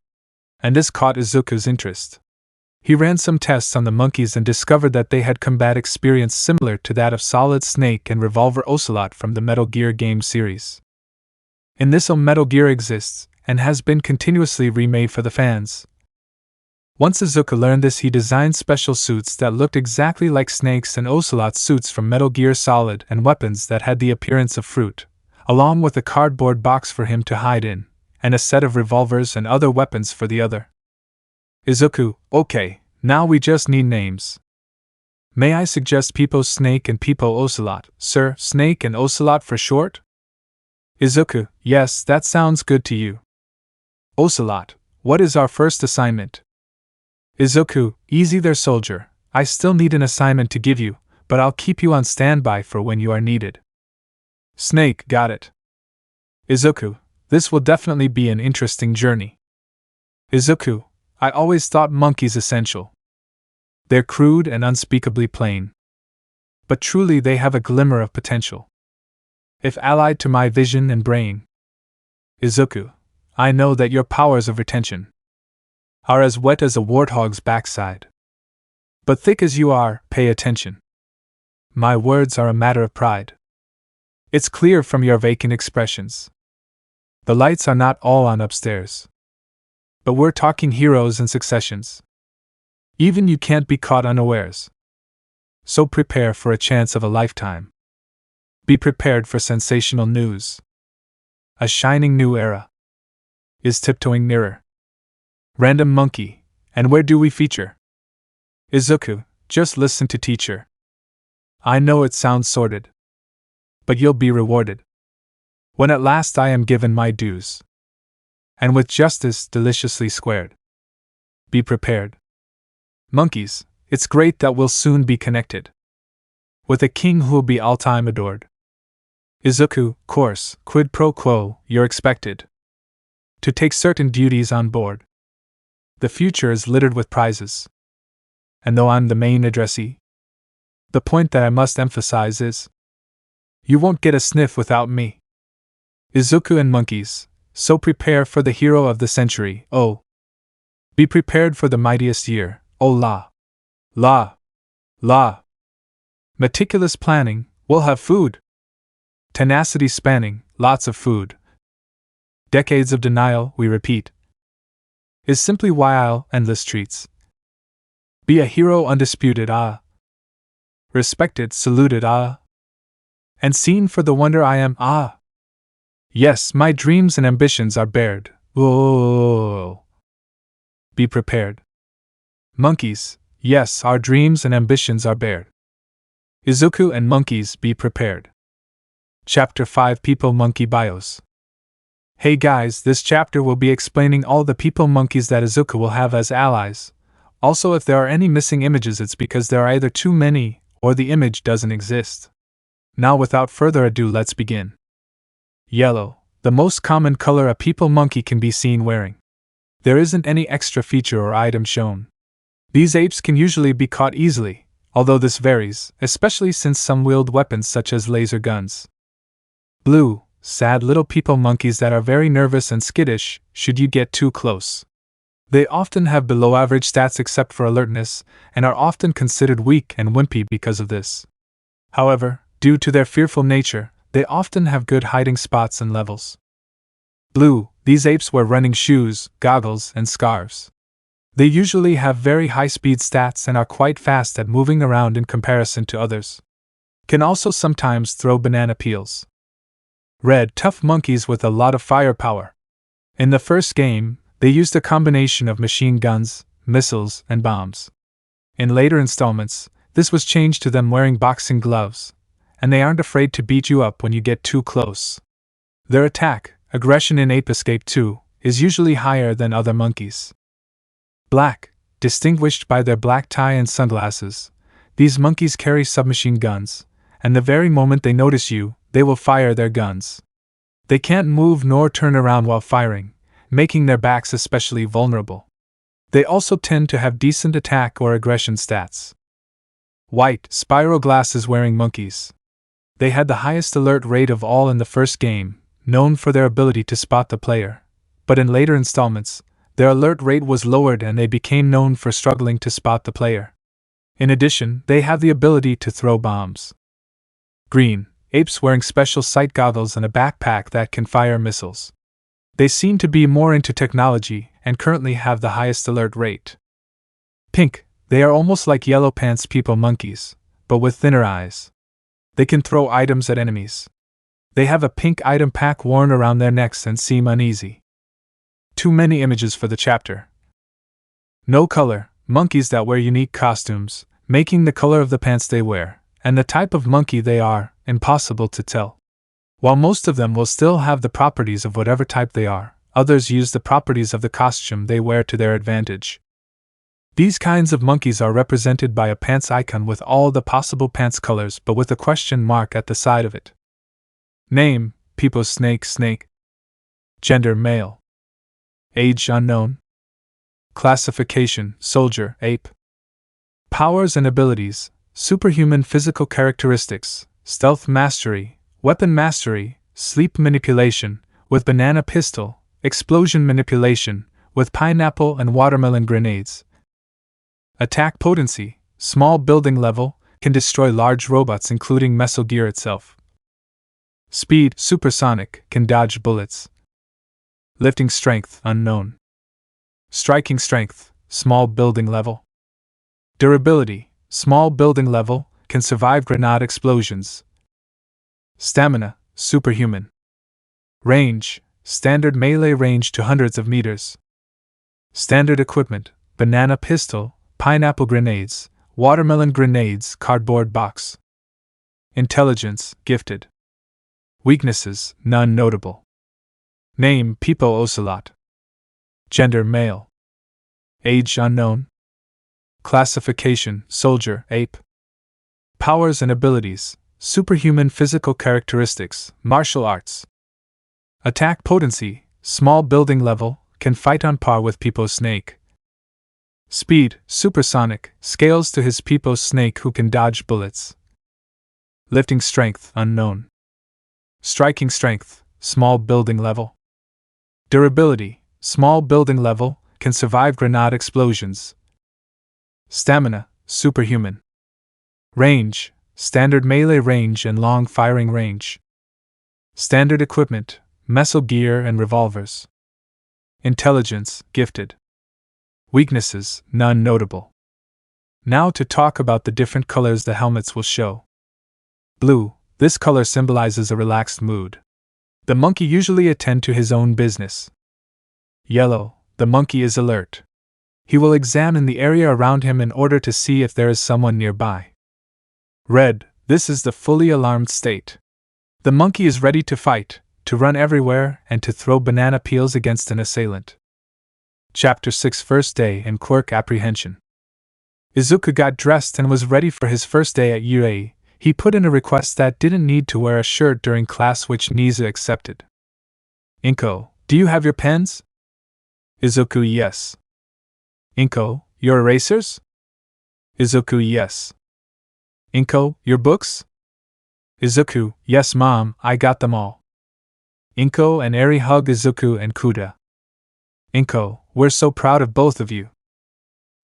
And this caught Izuku's interest. He ran some tests on the monkeys and discovered that they had combat experience similar to that of Solid Snake and Revolver Ocelot from the Metal Gear game series. In this, Metal Gear exists and has been continuously remade for the fans. Once Izuku learned this, he designed special suits that looked exactly like Snake's and Ocelot's suits from Metal Gear Solid and weapons that had the appearance of fruit, along with a cardboard box for him to hide in, and a set of revolvers and other weapons for the other. Izuku, okay, now we just need names. May I suggest Peepo Snake and Peepo Ocelot, sir, Snake and Ocelot for short? Izuku, yes, that sounds good to you. Ocelot, what is our first assignment? Izuku, easy there, soldier. I still need an assignment to give you, but I'll keep you on standby for when you are needed. Snake, got it. Izuku, this will definitely be an interesting journey. Izuku, I always thought monkeys essential. They're crude and unspeakably plain. But truly they have a glimmer of potential. If allied to my vision and brain. Izuku, I know that your powers of retention are as wet as a warthog's backside. But thick as you are, pay attention. My words are a matter of pride. It's clear from your vacant expressions. The lights are not all on upstairs. But we're talking heroes and successions. Even you can't be caught unawares. So prepare for a chance of a lifetime. Be prepared for sensational news. A shining new era is tiptoeing nearer. Random monkey, and where do we feature? Izuku, just listen to teacher. I know it sounds sordid, but you'll be rewarded when at last I am given my dues, and with justice deliciously squared. Be prepared. Monkeys, it's great that we'll soon be connected with a king who'll be all-time adored. Izuku, course, quid pro quo, you're expected to take certain duties on board. The future is littered with prizes. And though I'm the main addressee, the point that I must emphasize is, you won't get a sniff without me. Izuku and monkeys, so prepare for the hero of the century, oh. Be prepared for the mightiest year, oh la. La. La. Meticulous planning, we'll have food. Tenacity spanning, lots of food. Decades of denial, we repeat, is simply why I'll endless treats. Be a hero undisputed, ah. Respected, saluted, ah. And seen for the wonder I am, ah. Yes, my dreams and ambitions are bared, oh. Be prepared. Monkeys, yes, our dreams and ambitions are bared. Izuku and monkeys, be prepared. Chapter 5 People Monkey Bios. Hey guys, this chapter will be explaining all the people monkeys that Izuku will have as allies. Also, if there are any missing images, it's because there are either too many, or the image doesn't exist. Now without further ado, let's begin. Yellow, the most common color a people monkey can be seen wearing. There isn't any extra feature or item shown. These apes can usually be caught easily, although this varies, especially since some wield weapons such as laser guns. Blue, sad little people monkeys that are very nervous and skittish should you get too close. They often have below average stats except for alertness, and are often considered weak and wimpy because of this. However, due to their fearful nature, they often have good hiding spots and levels. Blue, these apes wear running shoes, goggles, and scarves. They usually have very high speed stats and are quite fast at moving around in comparison to others. Can also sometimes throw banana peels. Red, tough monkeys with a lot of firepower. In the first game, they used a combination of machine guns, missiles, and bombs. In later installments, this was changed to them wearing boxing gloves, and they aren't afraid to beat you up when you get too close. Their attack, aggression in Ape Escape 2, is usually higher than other monkeys. Black, distinguished by their black tie and sunglasses, these monkeys carry submachine guns, and the very moment they notice you, they will fire their guns. They can't move nor turn around while firing, making their backs especially vulnerable. They also tend to have decent attack or aggression stats. White, spiral glasses wearing monkeys. They had the highest alert rate of all in the first game, known for their ability to spot the player, but in later installments, their alert rate was lowered and they became known for struggling to spot the player. In addition, they have the ability to throw bombs. Green, apes wearing special sight goggles and a backpack that can fire missiles. They seem to be more into technology and currently have the highest alert rate. Pink, they are almost like yellow pants people monkeys, but with thinner eyes. They can throw items at enemies. They have a pink item pack worn around their necks and seem uneasy. Too many images for the chapter. No color, monkeys that wear unique costumes, making the color of the pants they wear, and the type of monkey they are, impossible to tell. While most of them will still have the properties of whatever type they are, others use the properties of the costume they wear to their advantage. These kinds of monkeys are represented by a pants icon with all the possible pants colors but with a question mark at the side of it. Name, Peepo Snake. Gender, male. Age, unknown. Classification, soldier, ape. Powers and abilities, superhuman physical characteristics, stealth mastery, weapon mastery, sleep manipulation, with banana pistol, explosion manipulation, with pineapple and watermelon grenades. Attack potency, small building level, can destroy large robots including Metal Gear itself. Speed, supersonic, can dodge bullets. Lifting strength, unknown. Striking strength, small building level. Durability, small building level, can survive grenade explosions. Stamina, superhuman. Range, standard melee range to hundreds of meters. Standard equipment, banana pistol, pineapple grenades, watermelon grenades, cardboard box. Intelligence, gifted. Weaknesses, none notable. Name, Peepo Ocelot. Gender, male. Age, unknown. Classification, soldier, ape. Powers and abilities, superhuman physical characteristics, martial arts. Attack potency, small building level, can fight on par with Peepo Snake. Speed, supersonic, scales to his Peepo Snake who can dodge bullets. Lifting strength, unknown. Striking strength, small building level. Durability, small building level, can survive grenade explosions. Stamina, superhuman. Range, standard melee range and long firing range. Standard equipment, Metal Gear and revolvers. Intelligence, gifted. Weaknesses, none notable. Now to talk about the different colors the helmets will show. Blue, this color symbolizes a relaxed mood. The monkey usually attend to his own business. Yellow, the monkey is alert. He will examine the area around him in order to see if there is someone nearby. Red, this is the fully alarmed state. The monkey is ready to fight, to run everywhere, and to throw banana peels against an assailant. Chapter 6 First Day and Quirk Apprehension. Izuku got dressed and was ready for his first day at UA. he put in a request that didn't need to wear a shirt during class, which Niza accepted. Inko, do you have your pens? Izuku, yes. Inko, your erasers? Izuku, yes. Inko, your books? Izuku, yes mom, I got them all. Inko and Eri hug Izuku and Kuda. Inko, we're so proud of both of you.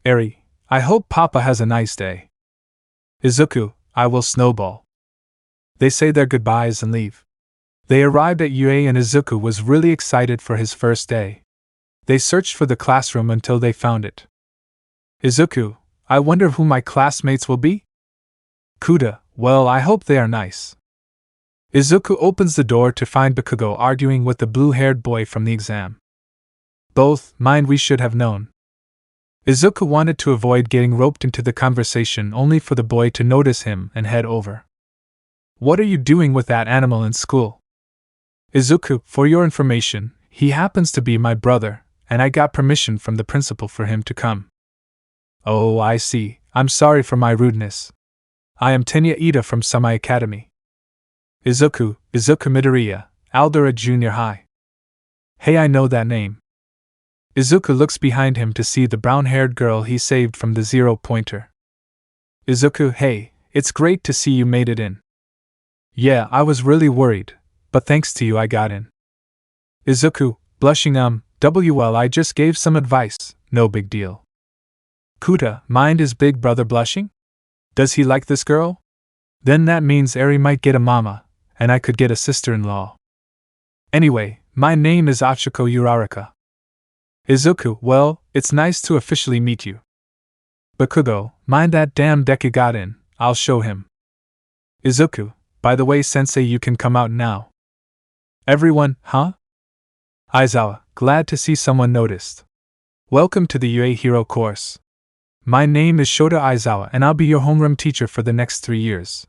Eri, I hope Papa has a nice day. Izuku, I will snowball. They say their goodbyes and leave. They arrived at UA and Izuku was really excited for his first day. They searched for the classroom until they found it. Izuku, I wonder who my classmates will be? Kuda, well, I hope they are nice. Izuku opens the door to find Bakugo arguing with the blue-haired boy from the exam. Both, mind we should have known. Izuku wanted to avoid getting roped into the conversation only for the boy to notice him and head over. What are you doing with that animal in school? Izuku, for your information, he happens to be my brother, and I got permission from the principal for him to come. Oh, I see. I'm sorry for my rudeness. I am Tenya Ida from Sumai Academy. Izuku Midoriya, Aldera Junior High. Hey, I know that name. Izuku looks behind him to see the brown-haired girl he saved from the zero-pointer. Izuku, hey, it's great to see you made it in. Yeah, I was really worried, but thanks to you I got in. Izuku, blushing, well, I just gave some advice, no big deal. Kuda, mind is big brother blushing? Does he like this girl? Then that means Eri might get a mama, and I could get a sister-in-law. Anyway, my name is Achiko Uraraka. Izuku, well, it's nice to officially meet you. Bakugo, mind that damn Deku got in, I'll show him. Izuku, by the way sensei, you can come out now. Everyone, huh? Aizawa, glad to see someone noticed. Welcome to the UA Hero course. My name is Shota Aizawa and I'll be your homeroom teacher for the next 3 years.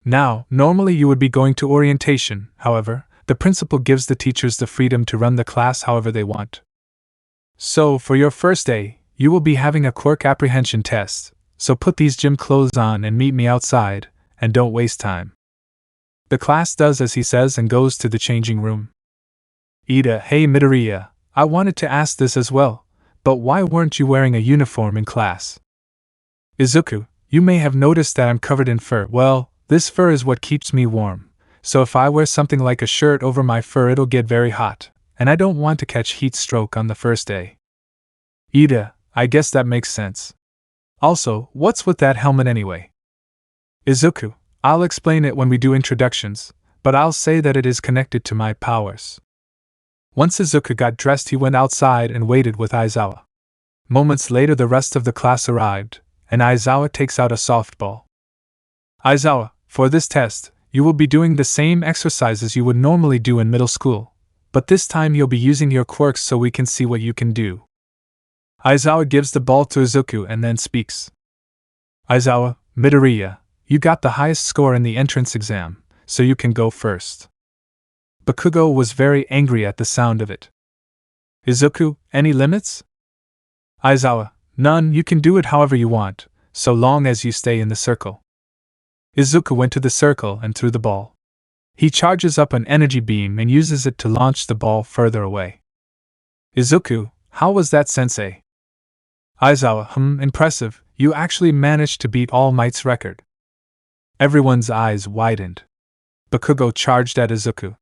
Now, normally you would be going to orientation, however, the principal gives the teachers the freedom to run the class however they want. So, for your first day, you will be having a quirk apprehension test, so put these gym clothes on and meet me outside, and don't waste time. The class does as he says and goes to the changing room. Ida, hey Midoriya, I wanted to ask this as well, but why weren't you wearing a uniform in class? Izuku, you may have noticed that I'm covered in fur. Well, this fur is what keeps me warm, so if I wear something like a shirt over my fur it'll get very hot, and I don't want to catch heat stroke on the first day. Ida, I guess that makes sense. Also, what's with that helmet anyway? Izuku, I'll explain it when we do introductions, but I'll say that it is connected to my powers. Once Izuku got dressed he went outside and waited with Aizawa. Moments later the rest of the class arrived, and Aizawa takes out a softball. Aizawa, for this test, you will be doing the same exercises you would normally do in middle school, but this time you'll be using your quirks so we can see what you can do. Aizawa gives the ball to Izuku and then speaks. Aizawa, Midoriya, you got the highest score in the entrance exam, so you can go first. Bakugo was very angry at the sound of it. Izuku, any limits? Aizawa, none, you can do it however you want, so long as you stay in the circle. Izuku went to the circle and threw the ball. He charges up an energy beam and uses it to launch the ball further away. Izuku, how was that sensei? Aizawa, impressive, you actually managed to beat Almight's record. Everyone's eyes widened. Bakugo charged at Izuku.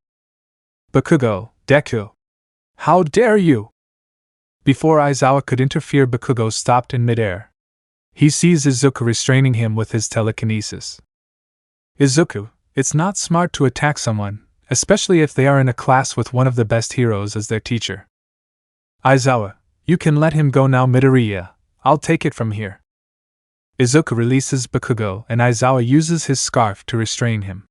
Bakugo, Deku! How dare you! Before Aizawa could interfere, Bakugo stopped in midair. He sees Izuku restraining him with his telekinesis. Izuku, it's not smart to attack someone, especially if they are in a class with one of the best heroes as their teacher. Aizawa, you can let him go now Midoriya, I'll take it from here. Izuku releases Bakugo and Aizawa uses his scarf to restrain him.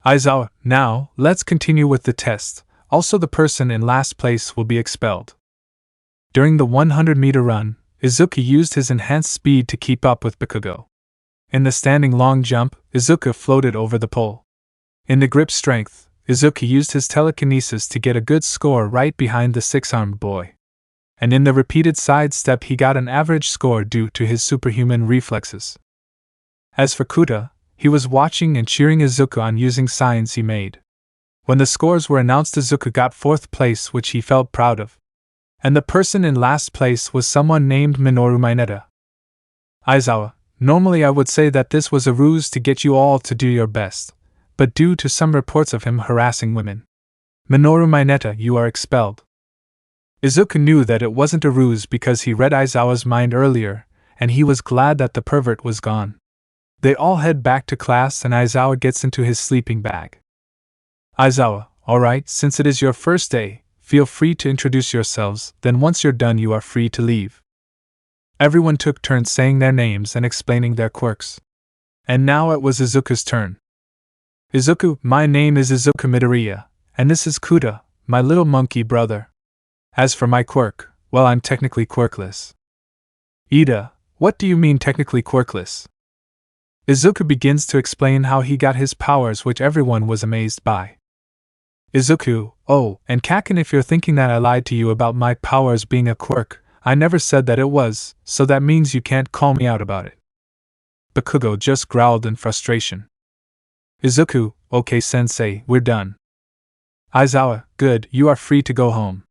Aizawa, now, let's continue with the test, also the person in last place will be expelled. During the 100-meter run, Izuku used his enhanced speed to keep up with Bakugo. In the standing long jump, Izuku floated over the pole. In the grip strength, Izuku used his telekinesis to get a good score right behind the six-armed boy. And in the repeated side step he got an average score due to his superhuman reflexes. As for Kuda, He was watching and cheering Izuku on using signs he made. When the scores were announced, Izuku got 4th place, which he felt proud of. And the person in last place was someone named Minoru Mineta. Aizawa, normally I would say that this was a ruse to get you all to do your best, but due to some reports of him harassing women. Minoru Mineta, you are expelled. Izuku knew that it wasn't a ruse because he read Aizawa's mind earlier, and he was glad that the pervert was gone. They all head back to class and Aizawa gets into his sleeping bag. Aizawa, alright, since it is your first day, feel free to introduce yourselves, then once you're done you are free to leave. Everyone took turns saying their names and explaining their quirks. And now it was Izuku's turn. Izuku, my name is Izuku Midoriya, and this is Kuta, my little monkey brother. As for my quirk, well, I'm technically quirkless. Ida, what do you mean technically quirkless? Izuku begins to explain how he got his powers, which everyone was amazed by. Izuku, oh, and Kaken, if you're thinking that I lied to you about my powers being a quirk, I never said that it was, so that means you can't call me out about it. Bakugo just growled in frustration. Izuku, okay sensei, we're done. Aizawa, good, you are free to go home.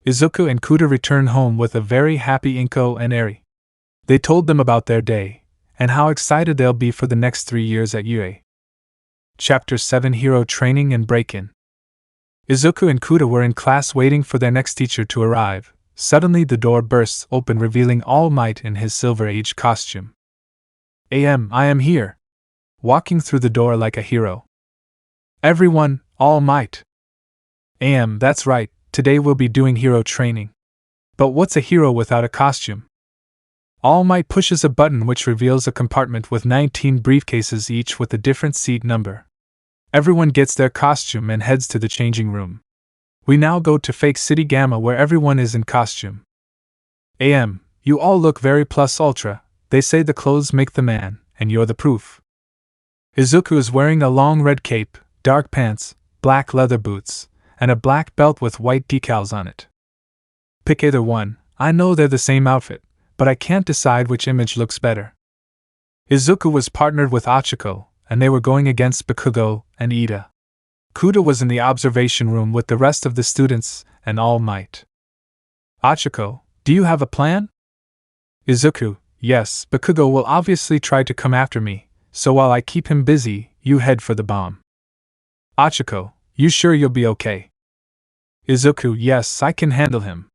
Izuku and Kuta return home with a very happy Inko and Eri. They told them about their day, and how excited they'll be for the next 3 years at UA. Chapter 7 Hero Training and Break-In. Izuku and Kuta were in class waiting for their next teacher to arrive. Suddenly the door bursts open, revealing All Might in his Silver Age costume. I am here. Walking through the door like a hero. Everyone, All Might. That's right, today we'll be doing hero training. But what's a hero without a costume? All Might pushes a button which reveals a compartment with 19 briefcases, each with a different seat number. Everyone gets their costume and heads to the changing room. We now go to Fake City Gamma where everyone is in costume. You all look very plus ultra. They say the clothes make the man, and you're the proof. Izuku is wearing a long red cape, dark pants, black leather boots, and a black belt with white decals on it. Pick either one, I know they're the same outfit, but I can't decide which image looks better. Izuku was partnered with Achiko, and they were going against Bakugo and Ida. Kuta was in the observation room with the rest of the students and All Might. Achiko, do you have a plan? Izuku, yes, Bakugo will obviously try to come after me, so while I keep him busy, you head for the bomb. Achiko, you sure you'll be okay? Izuku, yes, I can handle him.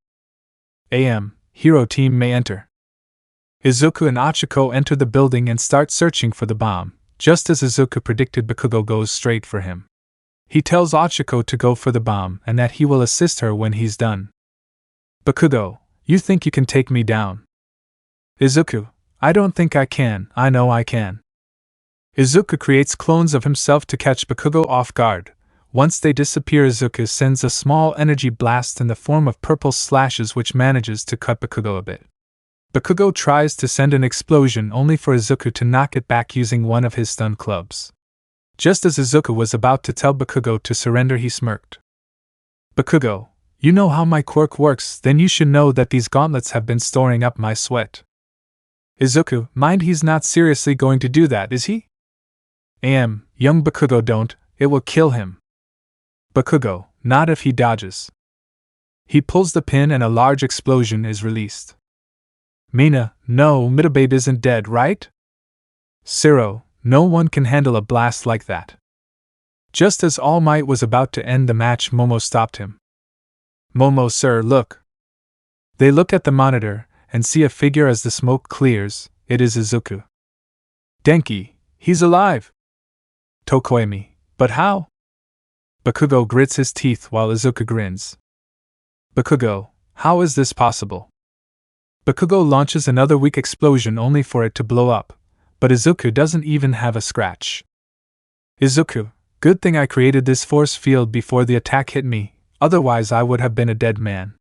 Hero team may enter. Izuku and Achiko enter the building and start searching for the bomb. Just as Izuku predicted, Bakugo goes straight for him. He tells Achiko to go for the bomb and that he will assist her when he's done. Bakugo, you think you can take me down? Izuku, I don't think I can, I know I can. Izuku creates clones of himself to catch Bakugo off guard. Once they disappear, Izuku sends a small energy blast in the form of purple slashes which manages to cut Bakugo a bit. Bakugo tries to send an explosion only for Izuku to knock it back using one of his stun clubs. Just as Izuku was about to tell Bakugo to surrender, he smirked. Bakugo, you know how my quirk works, then you should know that these gauntlets have been storing up my sweat. Izuku, mind he's not seriously going to do that, is he? Young Bakugo, don't, it will kill him. Bakugo, not if he dodges. He pulls the pin and a large explosion is released. Mina, no, Midoriya isn't dead, right? Zero, no one can handle a blast like that. Just as All Might was about to end the match, Momo stopped him. Momo, sir, look. They look at the monitor and see a figure as the smoke clears. It is Izuku. Denki, he's alive. Tokoemi, but how? Bakugo grits his teeth while Izuku grins. Bakugo, how is this possible? Bakugo launches another weak explosion only for it to blow up, but Izuku doesn't even have a scratch. Izuku, good thing I created this force field before the attack hit me, otherwise I would have been a dead man.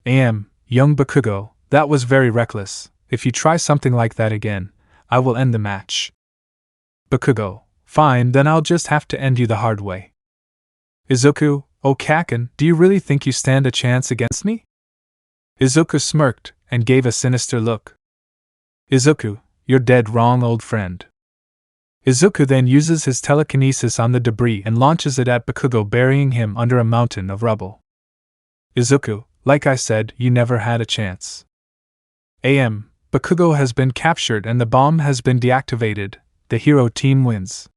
Young Bakugo, that was very reckless. If you try something like that again, I will end the match. Bakugo, fine, then I'll just have to end you the hard way. Izuku, oh Kaken, do you really think you stand a chance against me? Izuku smirked and gave a sinister look. Izuku, you're dead wrong, old friend. Izuku then uses his telekinesis on the debris and launches it at Bakugo, burying him under a mountain of rubble. Izuku, like I said, you never had a chance. Bakugo has been captured and the bomb has been deactivated. The hero team wins.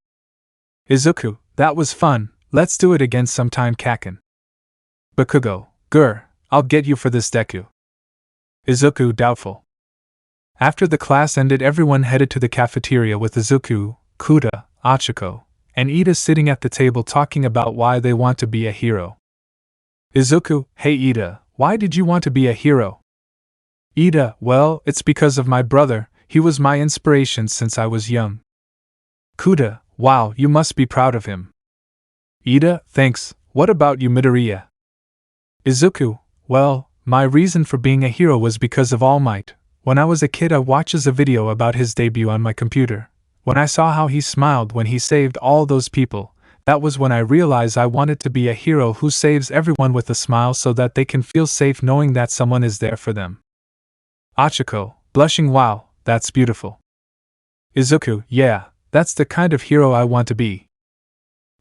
Izuku, that was fun, let's do it again sometime, Kaken. Bakugo, grr, I'll get you for this, Deku. Izuku, doubtful. After the class ended, everyone headed to the cafeteria with Izuku, Kuta, Achiko, and Ida sitting at the table talking about why they want to be a hero. Izuku, hey Ida, why did you want to be a hero? Ida, well, it's because of my brother, he was my inspiration since I was young. Kuta, wow, you must be proud of him. Ida, thanks, what about you, Midoriya? Izuku, well, my reason for being a hero was because of Almight. When I was a kid, I watched a video about his debut on my computer. When I saw how he smiled when he saved all those people, that was when I realized I wanted to be a hero who saves everyone with a smile so that they can feel safe knowing that someone is there for them. Achiko, blushing, wow, that's beautiful. Izuku, yeah, that's the kind of hero I want to be.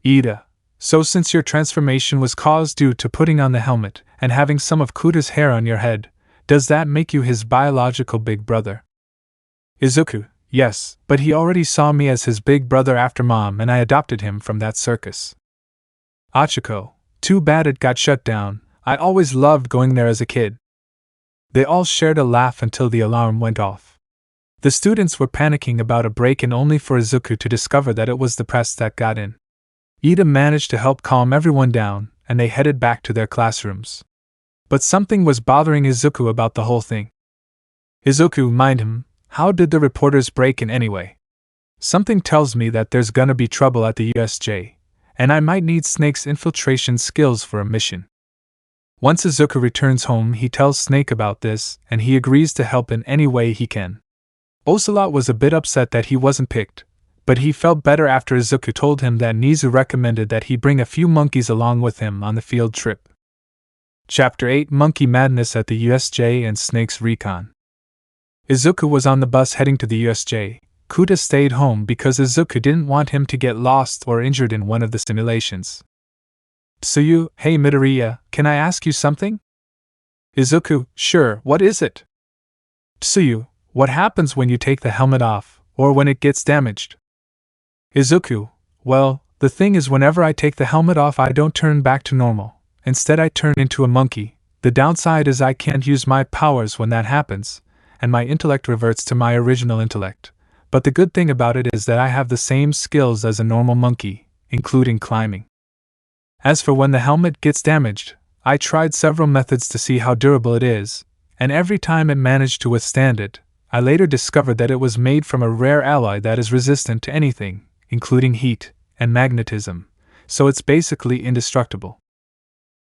Ida, so since your transformation was caused due to putting on the helmet and having some of Kuta's hair on your head, does that make you his biological big brother? Izuku, yes, but he already saw me as his big brother after Mom and I adopted him from that circus. Achiko, too bad it got shut down, I always loved going there as a kid. They all shared a laugh until the alarm went off. The students were panicking about a break and only for Izuku to discover that it was the press that got in. Ida managed to help calm everyone down, and they headed back to their classrooms. But something was bothering Izuku about the whole thing. Izuku, mind him, how did the reporters break in anyway? Something tells me that there's gonna be trouble at the USJ, and I might need Snake's infiltration skills for a mission. Once Izuku returns home, he tells Snake about this, and he agrees to help in any way he can. Ocelot was a bit upset that he wasn't picked, but he felt better after Izuku told him that Nizu recommended that he bring a few monkeys along with him on the field trip. Chapter 8: Monkey Madness at the USJ and Snake's Recon. Izuku was on the bus heading to the USJ. Kuta stayed home because Izuku didn't want him to get lost or injured in one of the simulations. Tsuyu, hey Midoriya, can I ask you something? Izuku, sure, what is it? Tsuyu, what happens when you take the helmet off, or when it gets damaged? Izuku, well, the thing is whenever I take the helmet off I don't turn back to normal, instead I turn into a monkey. The downside is I can't use my powers when that happens, and my intellect reverts to my original intellect, but the good thing about it is that I have the same skills as a normal monkey, including climbing. As for when the helmet gets damaged, I tried several methods to see how durable it is, and every time it managed to withstand it. I later discovered that it was made from a rare alloy that is resistant to anything, including heat and magnetism, so it's basically indestructible.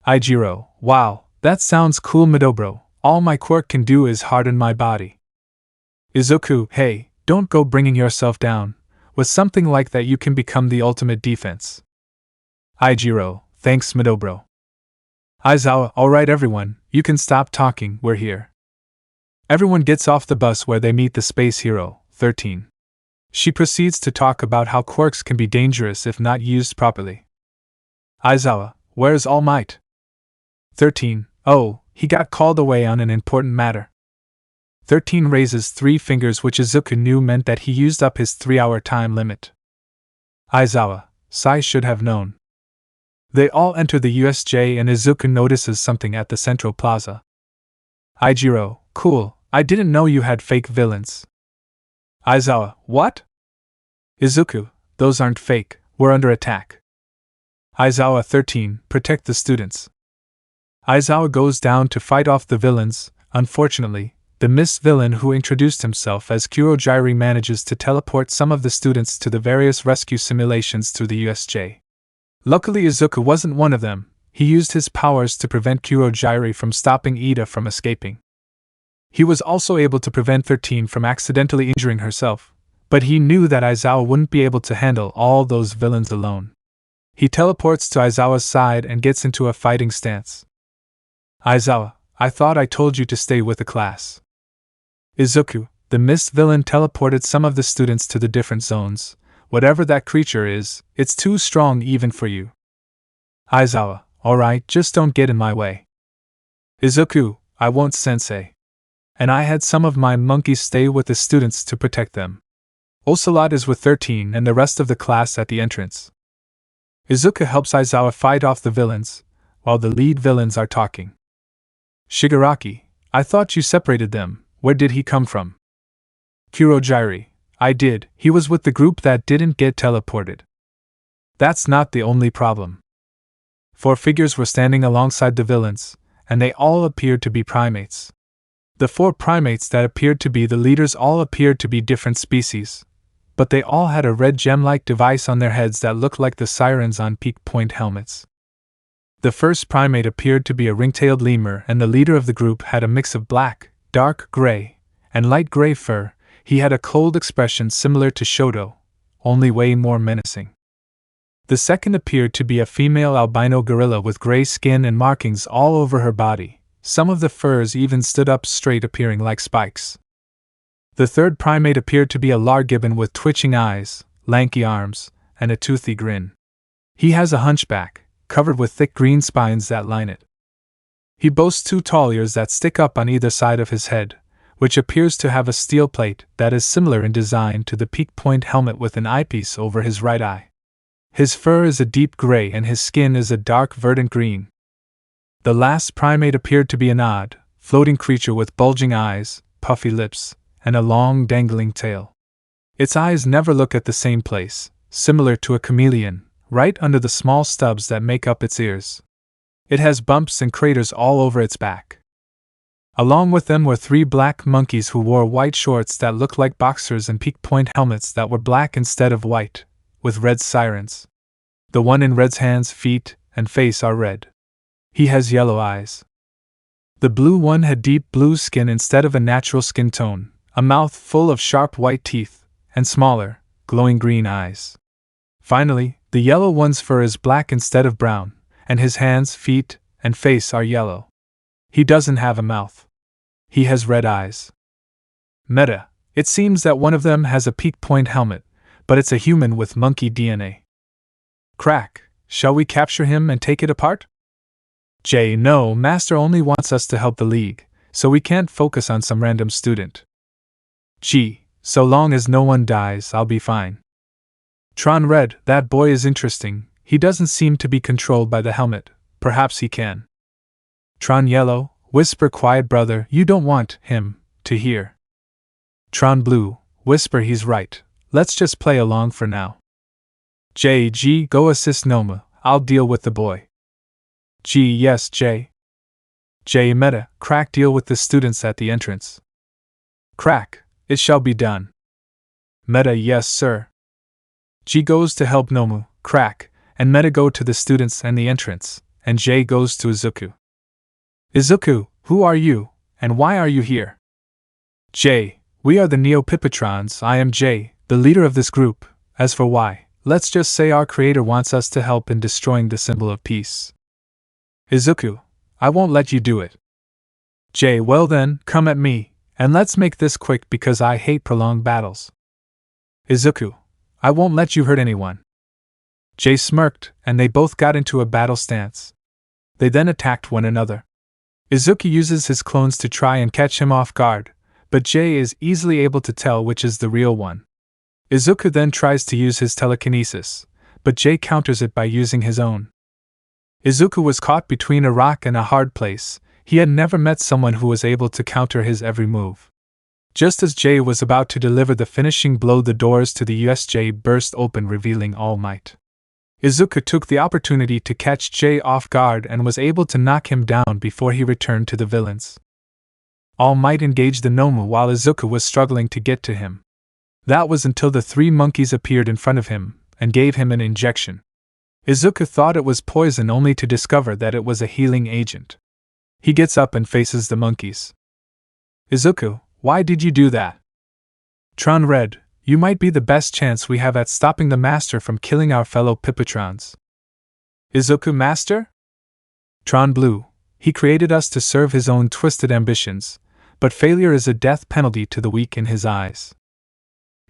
Ijiro, wow, that sounds cool Midobro, all my quirk can do is harden my body. Izuku, hey, don't go bringing yourself down, with something like that you can become the ultimate defense. Ijiro, thanks Midobro. Aizawa, alright everyone, you can stop talking, we're here. Everyone gets off the bus where they meet the space hero, 13. She proceeds to talk about how quirks can be dangerous if not used properly. Aizawa, where's Almight? 13. Oh, he got called away on an important matter. 13 raises 3 fingers, which Izuku knew meant that he used up his 3-hour time limit. Aizawa, Sai should have known. They all enter the USJ and Izuku notices something at the central plaza. Ijiro, cool, I didn't know you had fake villains. Aizawa, what? Izuku, those aren't fake, we're under attack. Aizawa 13, protect the students. Aizawa goes down to fight off the villains. Unfortunately, the mist villain who introduced himself as Kurogyri manages to teleport some of the students to the various rescue simulations through the USJ. Luckily Izuku wasn't one of them. He used his powers to prevent Kurogyri from stopping Ida from escaping. He was also able to prevent 13 from accidentally injuring herself, but he knew that Aizawa wouldn't be able to handle all those villains alone. He teleports to Aizawa's side and gets into a fighting stance. Aizawa, I thought I told you to stay with the class. Izuku, the mist villain teleported some of the students to the different zones, Whatever that creature is, it's too strong even for you. Aizawa, alright, just don't get in my way. Izuku, I won't, sensei. And I had some of my monkeys stay with the students to protect them. Ocelot is with 13 and the rest of the class at the entrance. Izuku helps Aizawa fight off the villains, while the lead villains are talking. Shigaraki, I thought you separated them, where did he come from? Kurojairi, I did, he was with the group that didn't get teleported. That's not the only problem. 4 figures were standing alongside the villains, and they all appeared to be primates. The 4 primates that appeared to be the leaders all appeared to be different species, but they all had a red gem-like device on their heads that looked like the sirens on peak point helmets. The first primate appeared to be a ring-tailed lemur, and the leader of the group had a mix of black, dark gray, and light gray fur. He had a cold expression similar to Shoto, only way more menacing. The second appeared to be a female albino gorilla with gray skin and markings all over her body. Some of the furs even stood up straight, appearing like spikes. The third primate appeared to be a largibbon with twitching eyes, lanky arms, and a toothy grin. He has a hunchback, covered with thick green spines that line it. He boasts 2 tall ears that stick up on either side of his head, which appears to have a steel plate that is similar in design to the peak point helmet with an eyepiece over his right eye. His fur is a deep gray and his skin is a dark verdant green. The last primate appeared to be an odd, floating creature with bulging eyes, puffy lips, and a long dangling tail. Its eyes never look at the same place, similar to a chameleon, right under the small stubs that make up its ears. It has bumps and craters all over its back. Along with them were 3 black monkeys who wore white shorts that looked like boxers and peak point helmets that were black instead of white, with red sirens. The one in red's hands, feet, and face are red. He has yellow eyes. The blue one had deep blue skin instead of a natural skin tone, a mouth full of sharp white teeth, and smaller, glowing green eyes. Finally, the yellow one's fur is black instead of brown, and his hands, feet, and face are yellow. He doesn't have a mouth. He has red eyes. Meta, it seems that one of them has a peak point helmet, but it's a human with monkey DNA. Crack, shall we capture him and take it apart? J. No, Master only wants us to help the League, so we can't focus on some random student. G. So long as no one dies, I'll be fine. Tron Red, that boy is interesting, he doesn't seem to be controlled by the helmet, perhaps he can. Tron Yellow, whisper quiet brother, you don't want him to hear. Tron Blue, whisper he's right, let's just play along for now. J. G. Go assist Noma, I'll deal with the boy. G. Yes, J. J. Meta, Crack deal with the students at the entrance. Crack, it shall be done. Meta, yes, sir. G goes to help Nomu, Crack, and Meta go to the students and the entrance, and J goes to Izuku. Izuku, who are you, and why are you here? J. We are the Neopipitrons, I am J, the leader of this group. As for why, let's just say our creator wants us to help in destroying the symbol of peace. Izuku, I won't let you do it. J. Well then, come at me, and let's make this quick because I hate prolonged battles. Izuku, I won't let you hurt anyone. J smirked, and they both got into a battle stance. They then attacked one another. Izuku uses his clones to try and catch him off guard, but J is easily able to tell which is the real one. Izuku then tries to use his telekinesis, but J counters it by using his own. Izuku was caught between a rock and a hard place. He had never met someone who was able to counter his every move. Just as J was about to deliver the finishing blow, the doors to the USJ burst open, revealing Almight. Izuku took the opportunity to catch J off guard and was able to knock him down before he returned to the villains. Almight engaged the Nomu while Izuku was struggling to get to him. That was until the 3 monkeys appeared in front of him and gave him an injection. Izuku thought it was poison only to discover that it was a healing agent. He gets up and faces the monkeys. Izuku, why did you do that? Tron Red, you might be the best chance we have at stopping the Master from killing our fellow Pipitrons. Izuku Master? Tron Blue, he created us to serve his own twisted ambitions, but failure is a death penalty to the weak in his eyes.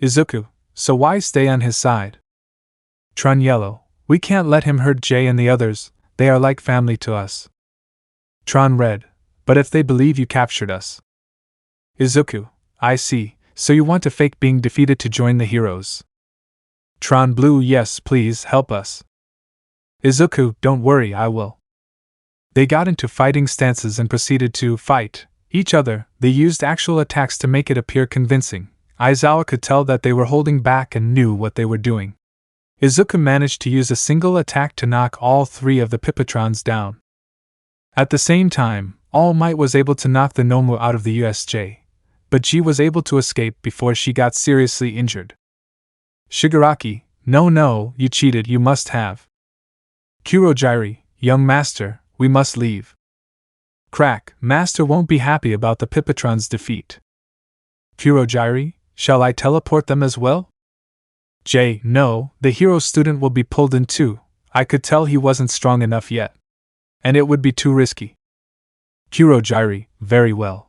Izuku, so why stay on his side? Tron Yellow, we can't let him hurt Jay and the others, they are like family to us. Tron Red, but if they believe you captured us. Izuku, I see, so you want to fake being defeated to join the heroes. Tron Blue, yes, please help us. Izuku, don't worry, I will. They got into fighting stances and proceeded to fight each other. They used actual attacks to make it appear convincing. Aizawa could tell that they were holding back and knew what they were doing. Izuku managed to use a single attack to knock all three of the Pipitrons down. At the same time, Almight was able to knock the Nomu out of the USJ, but G was able to escape before she got seriously injured. Shigaraki, no, you cheated, you must have. Kurojairi, young master, we must leave. Crack, master won't be happy about the Pipitron's defeat. Kurojairi, shall I teleport them as well? J, no, the hero student will be pulled in too. I could tell he wasn't strong enough yet. And it would be too risky. Kurojairi, very well.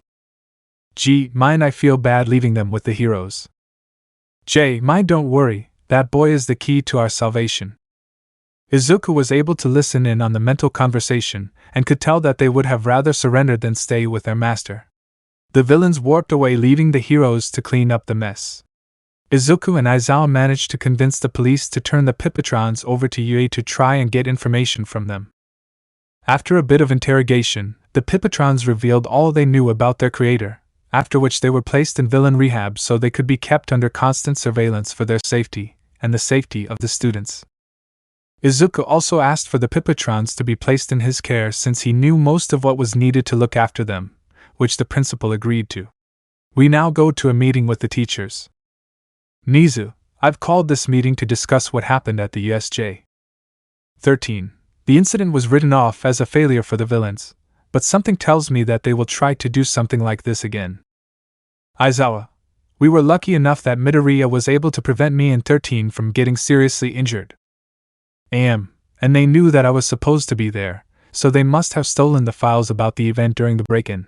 G, mine, I feel bad leaving them with the heroes. J, mine, don't worry, that boy is the key to our salvation. Izuku was able to listen in on the mental conversation, and could tell that they would have rather surrendered than stay with their master. The villains warped away, leaving the heroes to clean up the mess. Izuku and Aizawa managed to convince the police to turn the Pipitrons over to UA to try and get information from them. After a bit of interrogation, the Pipitrons revealed all they knew about their creator, after which they were placed in villain rehab so they could be kept under constant surveillance for their safety, and the safety of the students. Izuku also asked for the Pipitrons to be placed in his care since he knew most of what was needed to look after them, which the principal agreed to. We now go to a meeting with the teachers. Nizu, I've called this meeting to discuss what happened at the USJ. 13. The incident was written off as a failure for the villains, but something tells me that they will try to do something like this again. Aizawa, we were lucky enough that Midoriya was able to prevent me and 13 from getting seriously injured. And they knew that I was supposed to be there, so they must have stolen the files about the event during the break-in.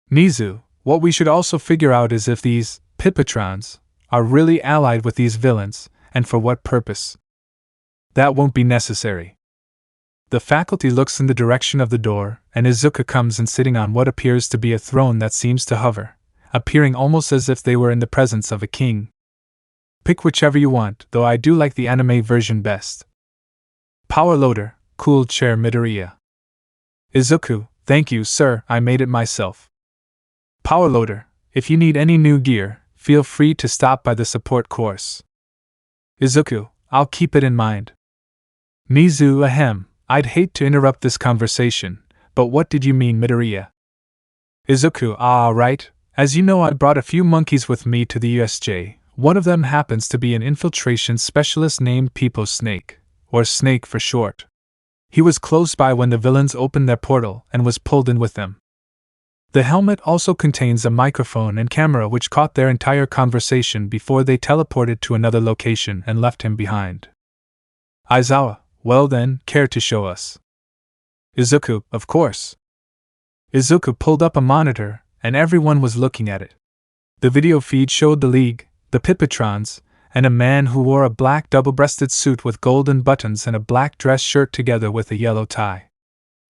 Nizu, what we should also figure out is if these Pipitrons are really allied with these villains, and for what purpose. That won't be necessary. The faculty looks in the direction of the door, and Izuku comes in sitting on what appears to be a throne that seems to hover, appearing almost as if they were in the presence of a king. Pick whichever you want, though I do like the anime version best. Power loader, cool chair Midoriya. Izuku, thank you, sir, I made it myself. Power loader, if you need any new gear, feel free to stop by the support course. Izuku, I'll keep it in mind. Nizu, ahem, I'd hate to interrupt this conversation, but what did you mean, Midoriya? Izuku, right, as you know I brought a few monkeys with me to the USJ. One of them happens to be an infiltration specialist named Peepo Snake, or Snake for short. He was close by when the villains opened their portal and was pulled in with them. The helmet also contains a microphone and camera which caught their entire conversation before they teleported to another location and left him behind. Aizawa, well then, care to show us? Izuku, of course. Izuku pulled up a monitor, and everyone was looking at it. The video feed showed the League, the Pipitrons, and a man who wore a black double-breasted suit with golden buttons and a black dress shirt together with a yellow tie.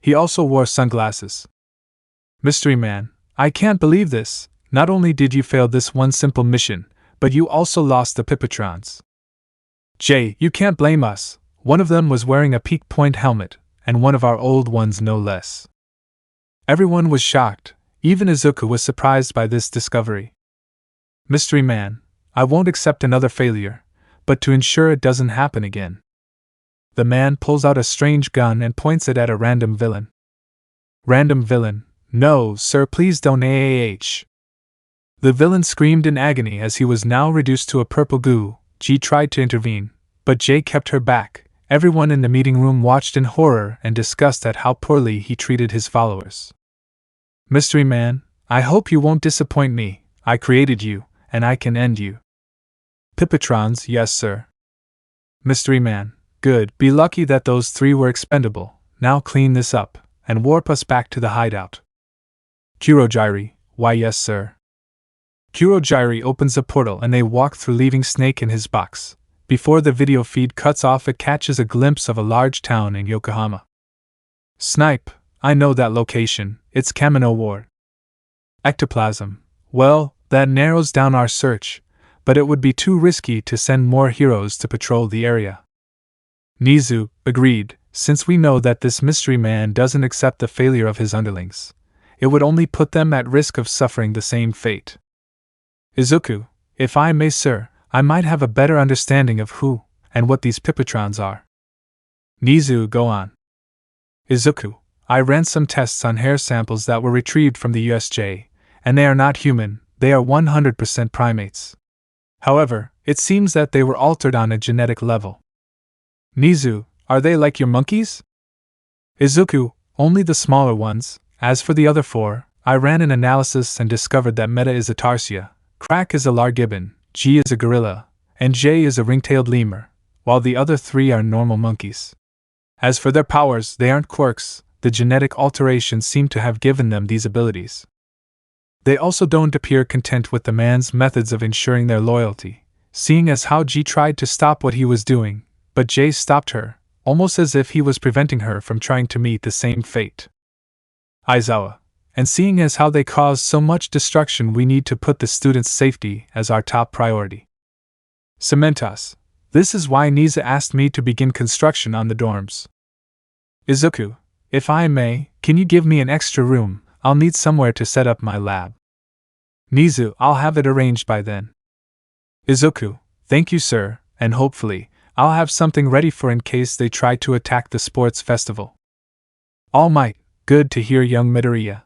He also wore sunglasses. Mystery Man, I can't believe this. Not only did you fail this one simple mission, but you also lost the Pipitrons. Jay, you can't blame us. One of them was wearing a peak point helmet, and one of our old ones no less. Everyone was shocked. Even Izuku was surprised by this discovery. Mystery Man, I won't accept another failure, but to ensure it doesn't happen again. The man pulls out a strange gun and points it at a random villain. Random villain, no, sir, please don't The villain screamed in agony as he was now reduced to a purple goo. G tried to intervene, but J kept her back. Everyone in the meeting room watched in horror and disgust at how poorly he treated his followers. Mystery Man, I hope you won't disappoint me. I created you, and I can end you. Pipitrons, yes sir. Mystery Man, good, be lucky that those three were expendable. Now clean this up, and warp us back to the hideout. Kurojairi, why yes sir. Kurojiri opens a portal and they walk through, leaving Snake in his box. Before the video feed cuts off, it catches a glimpse of a large town in Yokohama. Snipe, I know that location, it's Kamino Ward. Ectoplasm, well, that narrows down our search, but it would be too risky to send more heroes to patrol the area. Nizu, agreed, since we know that this mystery man doesn't accept the failure of his underlings. It would only put them at risk of suffering the same fate. Izuku, if I may, sir, I might have a better understanding of who and what these Pipitrons are. Nizu, go on. Izuku, I ran some tests on hair samples that were retrieved from the USJ, and they are not human, they are 100% primates. However, it seems that they were altered on a genetic level. Nizu, are they like your monkeys? Izuku, only the smaller ones. As for the other 4, I ran an analysis and discovered that Meta is a tarsia, Crack is a largibbon, G is a gorilla, and J is a ring-tailed lemur, while the other 3 are normal monkeys. As for their powers, they aren't quirks, the genetic alterations seem to have given them these abilities. They also don't appear content with the man's methods of ensuring their loyalty, seeing as how G tried to stop what he was doing, but J stopped her, almost as if he was preventing her from trying to meet the same fate. Aizawa, and seeing as how they cause so much destruction, we need to put the students' safety as our top priority. Cementas, this is why Nisa asked me to begin construction on the dorms. Izuku, if I may, can you give me an extra room? I'll need somewhere to set up my lab. Nizu, I'll have it arranged by then. Izuku, thank you, sir, and hopefully, I'll have something ready for in case they try to attack the sports festival. Almight, good to hear, young Midoriya.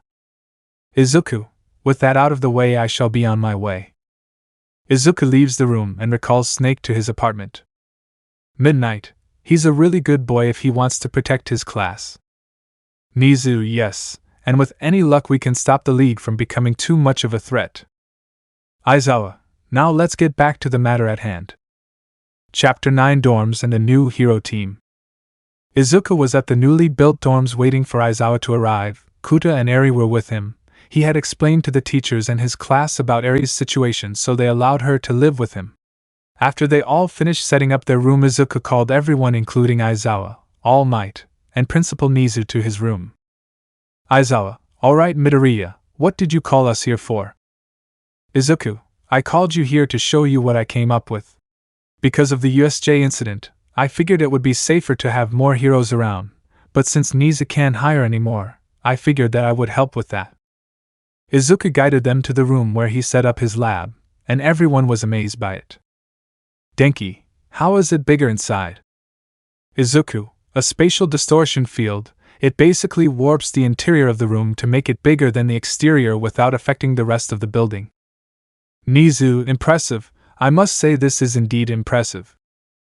Izuku, with that out of the way, I shall be on my way. Izuku leaves the room and recalls Snake to his apartment. Midnight, he's a really good boy if he wants to protect his class. Nizu, yes, and with any luck we can stop the League from becoming too much of a threat. Aizawa, now let's get back to the matter at hand. Chapter 9, Dorms and a New Hero Team. Izuku was at the newly built dorms waiting for Aizawa to arrive. Kuta and Eri were with him. He had explained to the teachers and his class about Eri's situation, so they allowed her to live with him. After they all finished setting up their room, Izuku called everyone, including Aizawa, All Might, and Principal Nizu, to his room. Aizawa, alright Midoriya, what did you call us here for? Izuku, I called you here to show you what I came up with. Because of the USJ incident, I figured it would be safer to have more heroes around, but since Nizu can't hire anymore, I figured that I would help with that. Izuku guided them to the room where he set up his lab, and everyone was amazed by it. Denki, how is it bigger inside? Izuku, a spatial distortion field. It basically warps the interior of the room to make it bigger than the exterior without affecting the rest of the building. Nizu, impressive. I must say this is indeed impressive.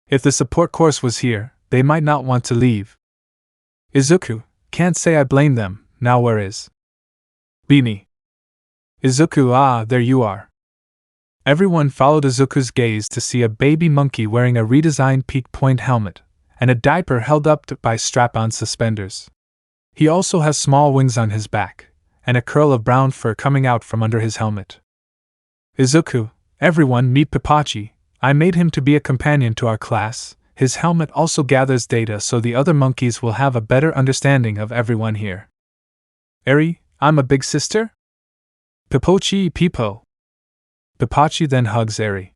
If the support course was here, they might not want to leave. Izuku, can't say I blame them. Now where is Beanie? Izuku, ah, there you are. Everyone followed Izuku's gaze to see a baby monkey wearing a redesigned peak point helmet, and a diaper held up by strap-on suspenders. He also has small wings on his back, and a curl of brown fur coming out from under his helmet. Izuku, everyone meet Papachi. I made him to be a companion to our class. His helmet also gathers data so the other monkeys will have a better understanding of everyone here. Eri, I'm a big sister? Papochi Pipo. Papachi then hugs Eri.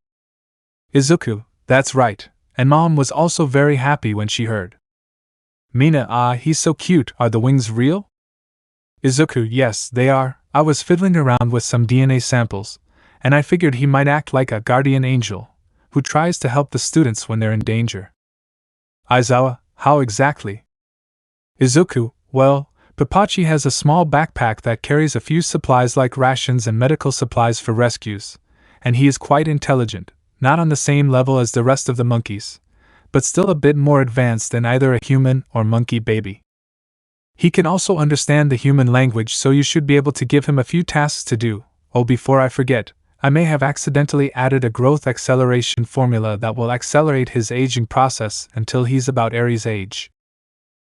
Izuku, that's right, and Mom was also very happy when she heard. Mina, ah, he's so cute. Are the wings real? Izuku, yes, they are. I was fiddling around with some DNA samples, and I figured he might act like a guardian angel, who tries to help the students when they're in danger. Aizawa, how exactly? Izuku, well, Papachi has a small backpack that carries a few supplies like rations and medical supplies for rescues, and he is quite intelligent, not on the same level as the rest of the monkeys, but still a bit more advanced than either a human or monkey baby. He can also understand the human language, so you should be able to give him a few tasks to do. Oh, before I forget, I may have accidentally added a growth acceleration formula that will accelerate his aging process until he's about Eri's age.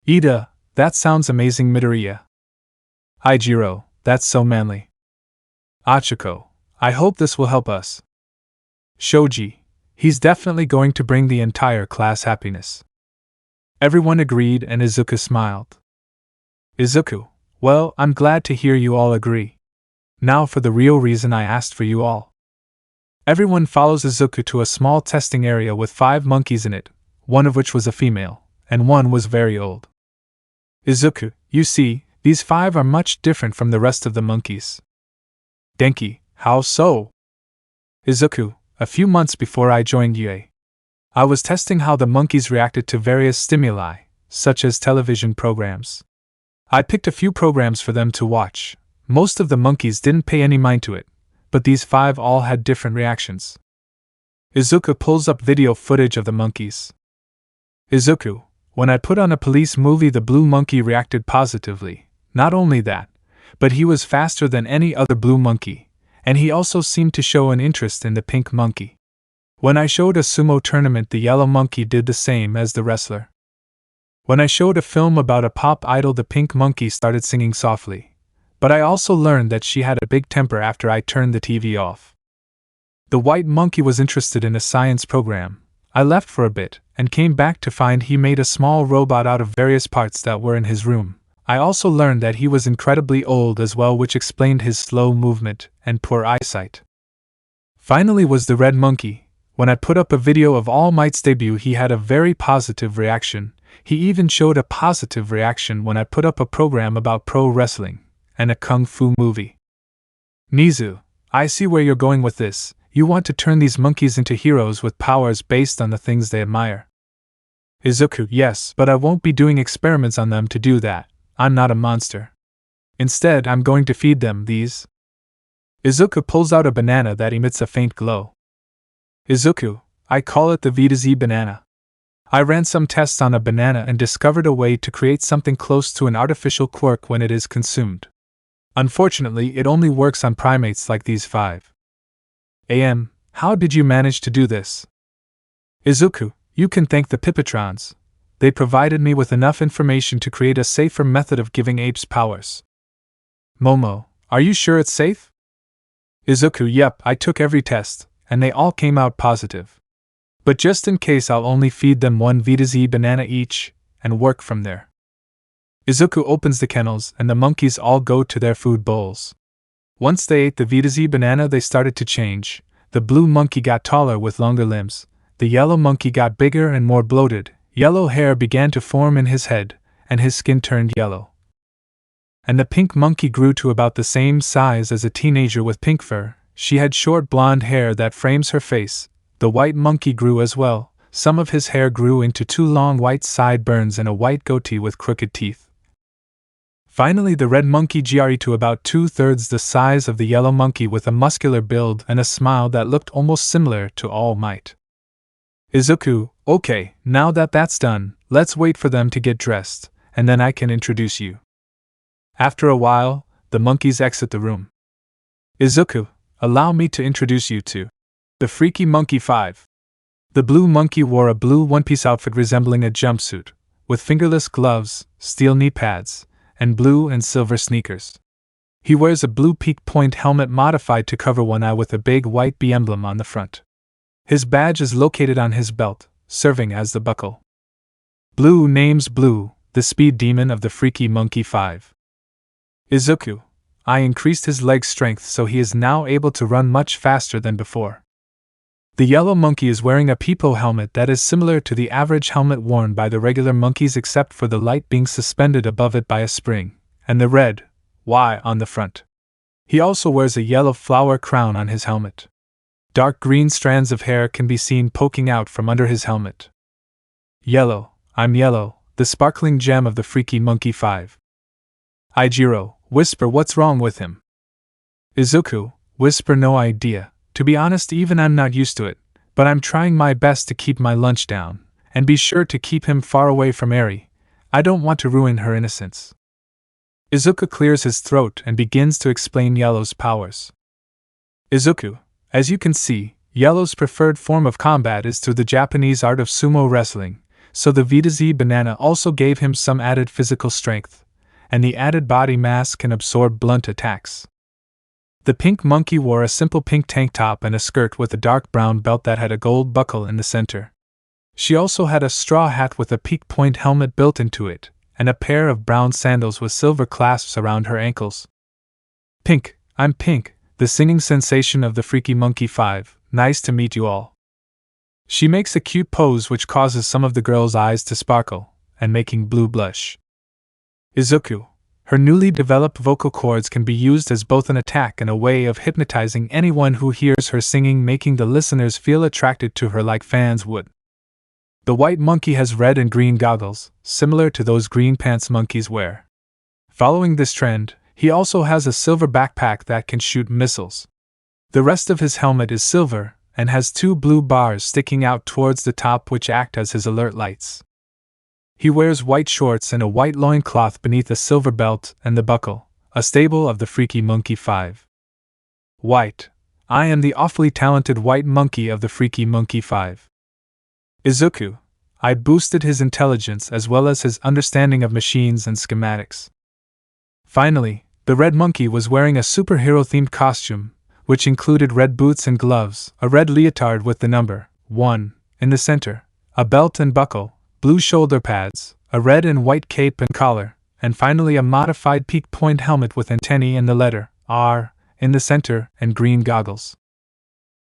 Ida, that sounds amazing. Midoriya. Aijiro, that's so manly. Achiko, I hope this will help us. Shoji, he's definitely going to bring the entire class happiness. Everyone agreed and Izuku smiled. Izuku, well, I'm glad to hear you all agree. Now for the real reason I asked for you all. Everyone follows Izuku to a small testing area with 5 monkeys in it, one of which was a female, and one was very old. Izuku, you see, these 5 are much different from the rest of the monkeys. Denki, how so? Izuku, a few months before I joined UA, I was testing how the monkeys reacted to various stimuli, such as television programs. I picked a few programs for them to watch. Most of the monkeys didn't pay any mind to it, but these 5 all had different reactions. Izuku pulls up video footage of the monkeys. Izuku, when I put on a police movie, the blue monkey reacted positively. Not only that, but he was faster than any other blue monkey, and he also seemed to show an interest in the pink monkey. When I showed a sumo tournament, the yellow monkey did the same as the wrestler. When I showed a film about a pop idol, the pink monkey started singing softly. But I also learned that she had a big temper after I turned the TV off. The white monkey was interested in a science program. I left for a bit, and came back to find he made a small robot out of various parts that were in his room. I also learned that he was incredibly old as well, which explained his slow movement and poor eyesight. Finally was the red monkey. When I put up a video of Almight's debut, he had a very positive reaction. He even showed a positive reaction when I put up a program about pro wrestling and a kung fu movie. Nizu, I see where you're going with this. You want to turn these monkeys into heroes with powers based on the things they admire. Izuku, yes, but I won't be doing experiments on them to do that. I'm not a monster. Instead, I'm going to feed them these. Izuku pulls out a banana that emits a faint glow. Izuku, I call it the VZ banana. I ran some tests on a banana and discovered a way to create something close to an artificial quirk when it is consumed. Unfortunately, it only works on primates like these 5. How did you manage to do this? Izuku, you can thank the Pipitrons. They provided me with enough information to create a safer method of giving apes powers. Momo, are you sure it's safe? Izuku, yep, I took every test, and they all came out positive. But just in case, I'll only feed them 1 VZ banana each, and work from there. Izuku opens the kennels, and the monkeys all go to their food bowls. Once they ate the VZ banana, they started to change. The blue monkey got taller with longer limbs. The yellow monkey got bigger and more bloated. Yellow hair began to form in his head, and his skin turned yellow. And the pink monkey grew to about the same size as a teenager with pink fur. She had short blonde hair that frames her face. The white monkey grew as well. Some of his hair grew into 2 long white sideburns and a white goatee with crooked teeth. Finally, the red monkey grew to about 2/3 the size of the yellow monkey with a muscular build and a smile that looked almost similar to All Might. Izuku, okay, now that that's done, let's wait for them to get dressed, and then I can introduce you. After a while, the monkeys exit the room. Izuku, allow me to introduce you to the Freaky Monkey 5. The blue monkey wore a blue one-piece outfit resembling a jumpsuit, with fingerless gloves, steel knee pads, and blue and silver sneakers. He wears a blue peak point helmet modified to cover one eye with a big white bee emblem on the front. His badge is located on his belt, serving as the buckle. Blue names Blue, the speed demon of the Freaky Monkey 5. Izuku, I increased his leg strength so he is now able to run much faster than before. The yellow monkey is wearing a peepo helmet that is similar to the average helmet worn by the regular monkeys except for the light being suspended above it by a spring, and the red Y on the front. He also wears a yellow flower crown on his helmet. Dark green strands of hair can be seen poking out from under his helmet. Yellow, I'm Yellow, the sparkling gem of the Freaky Monkey 5. Ijiro, whisper what's wrong with him. Izuku, whisper no idea. To be honest, even I'm not used to it, but I'm trying my best to keep my lunch down, and be sure to keep him far away from Eri. I don't want to ruin her innocence. Izuku clears his throat and begins to explain Yellow's powers. Izuku, as you can see, Yellow's preferred form of combat is through the Japanese art of sumo wrestling, so the VZ banana also gave him some added physical strength, and the added body mass can absorb blunt attacks. The pink monkey wore a simple pink tank top and a skirt with a dark brown belt that had a gold buckle in the center. She also had a straw hat with a peak point helmet built into it, and a pair of brown sandals with silver clasps around her ankles. Pink, I'm Pink, the singing sensation of the Freaky Monkey 5, nice to meet you all. She makes a cute pose which causes some of the girls' eyes to sparkle, and making Blue blush. Izuku. Her newly developed vocal cords can be used as both an attack and a way of hypnotizing anyone who hears her singing, making the listeners feel attracted to her like fans would. The white monkey has red and green goggles, similar to those green pants monkeys wear. Following this trend, he also has a silver backpack that can shoot missiles. The rest of his helmet is silver, and has 2 blue bars sticking out towards the top which act as his alert lights. He wears white shorts and a white loincloth beneath a silver belt and the buckle, a staple of the Freaky Monkey 5. White. I am the awfully talented white monkey of the Freaky Monkey 5. Izuku. I boosted his intelligence as well as his understanding of machines and schematics. Finally, the red monkey was wearing a superhero-themed costume, which included red boots and gloves, a red leotard with the number 1 in the center, a belt and buckle, blue shoulder pads, a red and white cape and collar, and finally a modified peak point helmet with antennae and the letter R in the center and green goggles.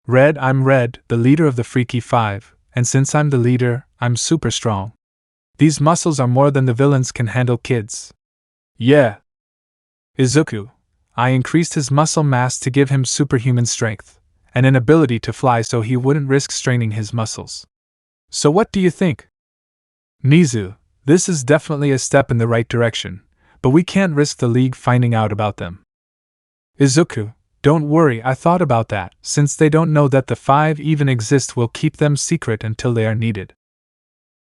Red, I'm Red, the leader of the Freaky 5, and since I'm the leader, I'm super strong. These muscles are more than the villains can handle, kids. Yeah. Izuku. I increased his muscle mass to give him superhuman strength, and an ability to fly so he wouldn't risk straining his muscles. So what do you think? Nizu. This is definitely a step in the right direction, but we can't risk the League finding out about them. Izuku. Don't worry, I thought about that. Since they don't know that the 5 even exist, we'll keep them secret until they are needed.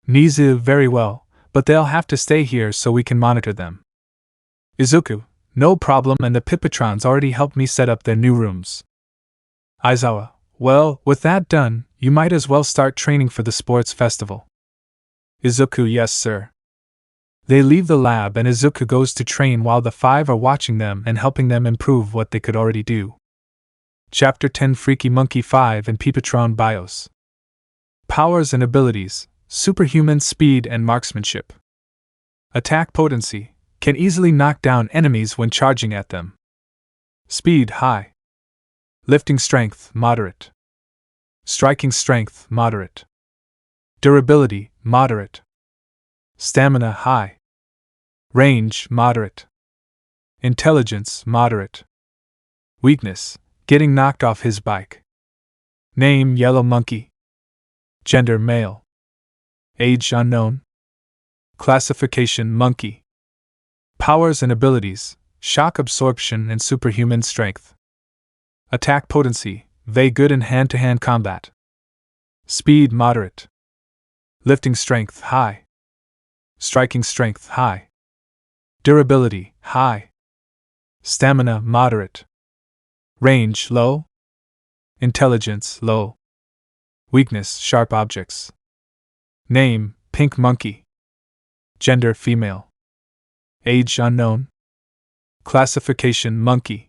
Nizu. Very well, but they'll have to stay here so we can monitor them. Izuku. No problem, and the Pipitrons already helped me set up their new rooms. Aizawa. Well, with that done, you might as well start training for the sports festival. Izuku. Yes, sir. They leave the lab and Izuku goes to train while the 5 are watching them and helping them improve what they could already do. Chapter 10 Freaky Monkey 5 and Pipitron Bios. Powers and abilities: superhuman speed and marksmanship. Attack potency: can easily knock down enemies when charging at them. Speed high. Lifting strength moderate. Striking strength moderate. Durability moderate. Stamina high. Range moderate. Intelligence moderate. Weakness: getting knocked off his bike. Name: Yellow Monkey. Gender: male. Age: unknown. Classification: monkey. Powers and abilities: shock absorption and superhuman strength. Attack potency: very good in hand-to-hand combat. Speed moderate. Lifting strength high. Striking strength high. Durability high. Stamina moderate. Range low. Intelligence low. Weakness: sharp objects. Name: Pink Monkey. Gender: female. Age: unknown. Classification: monkey.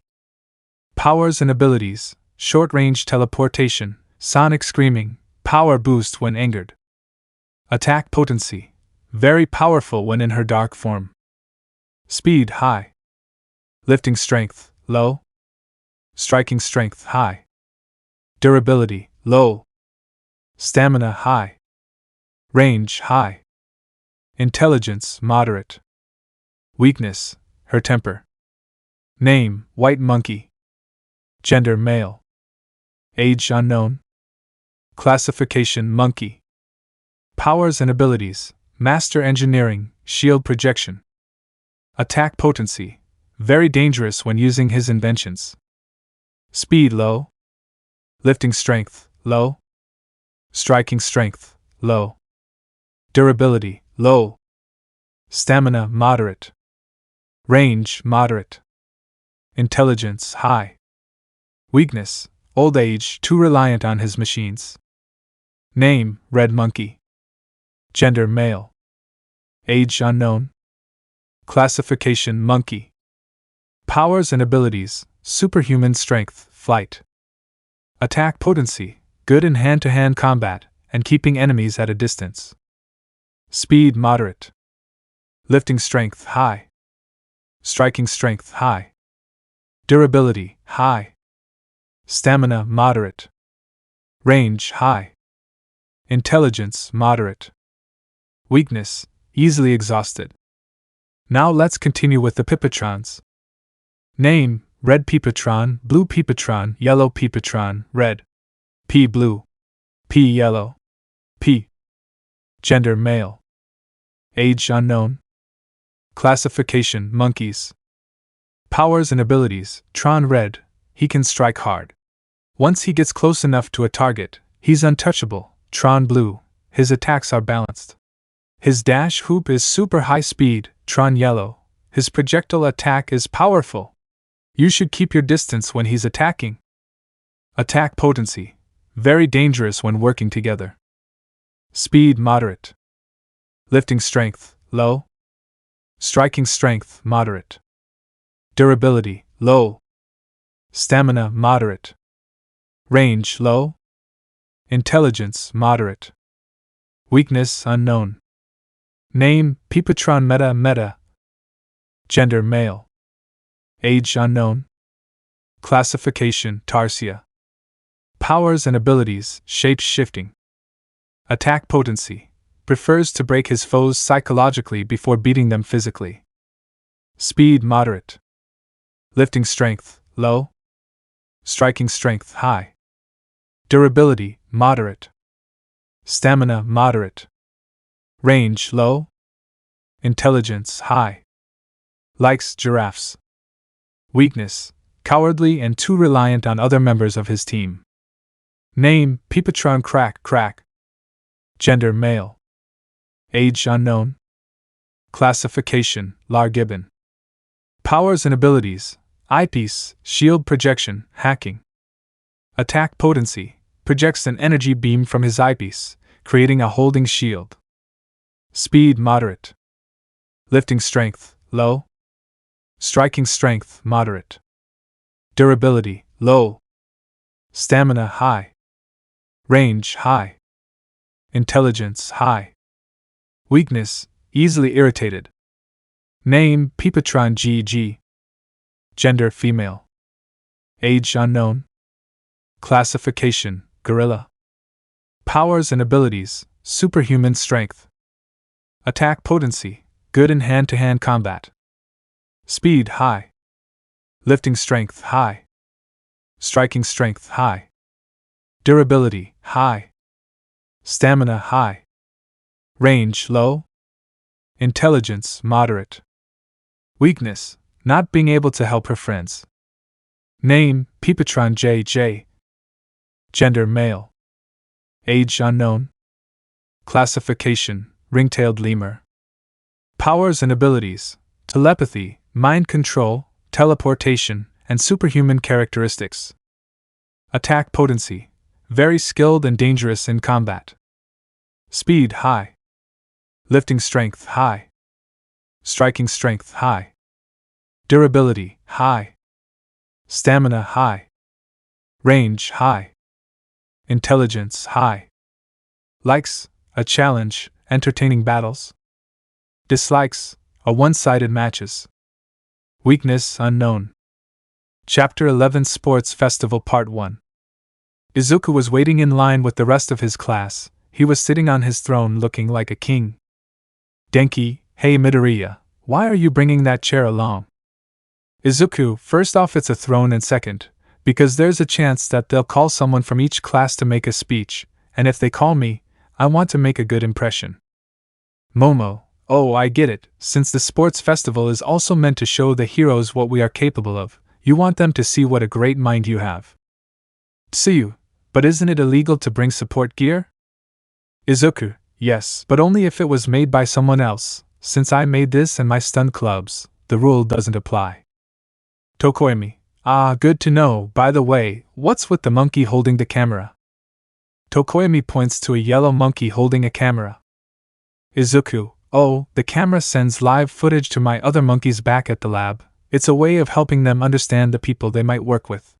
Powers and abilities: short-range teleportation, sonic screaming, power boost when angered. Attack potency: very powerful when in her dark form. Speed high. Lifting strength low. Striking strength high. Durability low. Stamina high. Range high. Intelligence moderate. Weakness: her temper. Name: White Monkey. Gender: male. Age: unknown. Classification: monkey. Powers and abilities: master engineering, shield projection. Attack potency: very dangerous when using his inventions. Speed low. Lifting strength low. Striking strength low. Durability low. Stamina moderate. Range moderate. Intelligence high. Weakness: old age, too reliant on his machines. Name: Red Monkey. Gender: male. Age: unknown. Classification: monkey. Powers and abilities: superhuman strength, flight. Attack potency, good in hand-to-hand combat, and keeping enemies at a distance. Speed moderate. Lifting strength high. Striking strength high. Durability high. Stamina moderate. Range high. Intelligence moderate. Weakness easily exhausted. Now let's continue with the Pipitrons. Name: Red Pipitron, Blue Pipitron, Yellow Pipitron, Red. P blue. P yellow. P. Gender male. Age unknown. Classification monkeys. Powers and abilities: Tron Red, he can strike hard. Once he gets close enough to a target, he's untouchable. Tron Blue, his attacks are balanced. His dash hoop is super high speed. Tron Yellow, his projectile attack is powerful. You should keep your distance when he's attacking. Attack potency, very dangerous when working together. Speed moderate. Lifting strength, low. Striking strength, moderate. Durability, low. Stamina, moderate. Range, low. Intelligence, moderate. Weakness, unknown. Name: Pipitron Meta. Gender male. Age unknown. Classification: Tarsia. Powers and abilities: shape-shifting. Attack potency: prefers to break his foes psychologically before beating them physically. Speed moderate. Lifting strength low. Striking strength high. Durability moderate. Stamina moderate. Range low. Intelligence high. Likes giraffes. Weakness: cowardly and too reliant on other members of his team. Name: Pipitron Crack. Gender male. Age unknown. Classification: Largibbon. Powers and abilities: eyepiece, shield projection, hacking. Attack potency: projects an energy beam from his eyepiece, creating a holding shield. Speed moderate. Lifting strength low. Striking strength moderate. Durability low. Stamina high. Range high. Intelligence high. Weakness: easily irritated. Name: Pipitron GG. Gender female. Age unknown. Classification: gorilla. Powers and abilities: superhuman strength. Attack potency: good in hand-to-hand combat. Speed high. Lifting strength high. Striking strength high. Durability high. Stamina high. Range low. Intelligence moderate. Weakness: not being able to help her friends. Name: Pipitron JJ. Gender male. Age unknown. Classification: ring-tailed lemur. Powers and abilities: telepathy, mind control, teleportation, and superhuman characteristics. Attack potency: very skilled and dangerous in combat. Speed high. Lifting strength high. Striking strength high. Durability high. Stamina high. Range high. Intelligence high. Likes: a challenge, entertaining battles. Dislikes: a one-sided matches. Weakness unknown. Chapter 11: Sports Festival Part 1. Izuku was waiting in line with the rest of his class. He was sitting on his throne looking like a king. Denki: hey Midoriya, why are you bringing that chair along? Izuku: first off, it's a throne, and second, because there's a chance that they'll call someone from each class to make a speech, and if they call me, I want to make a good impression. Momo: oh, I get it, since the sports festival is also meant to show the heroes what we are capable of, you want them to see what a great mind you have. Tsuyu: but isn't it illegal to bring support gear? Izuku: yes, but only if it was made by someone else. Since I made this and my stunt clubs, the rule doesn't apply. Tokoemi: ah, good to know. By the way, what's with the monkey holding the camera? Tokoemi points to a yellow monkey holding a camera. Izuku: oh, the camera sends live footage to my other monkeys back at the lab. It's a way of helping them understand the people they might work with.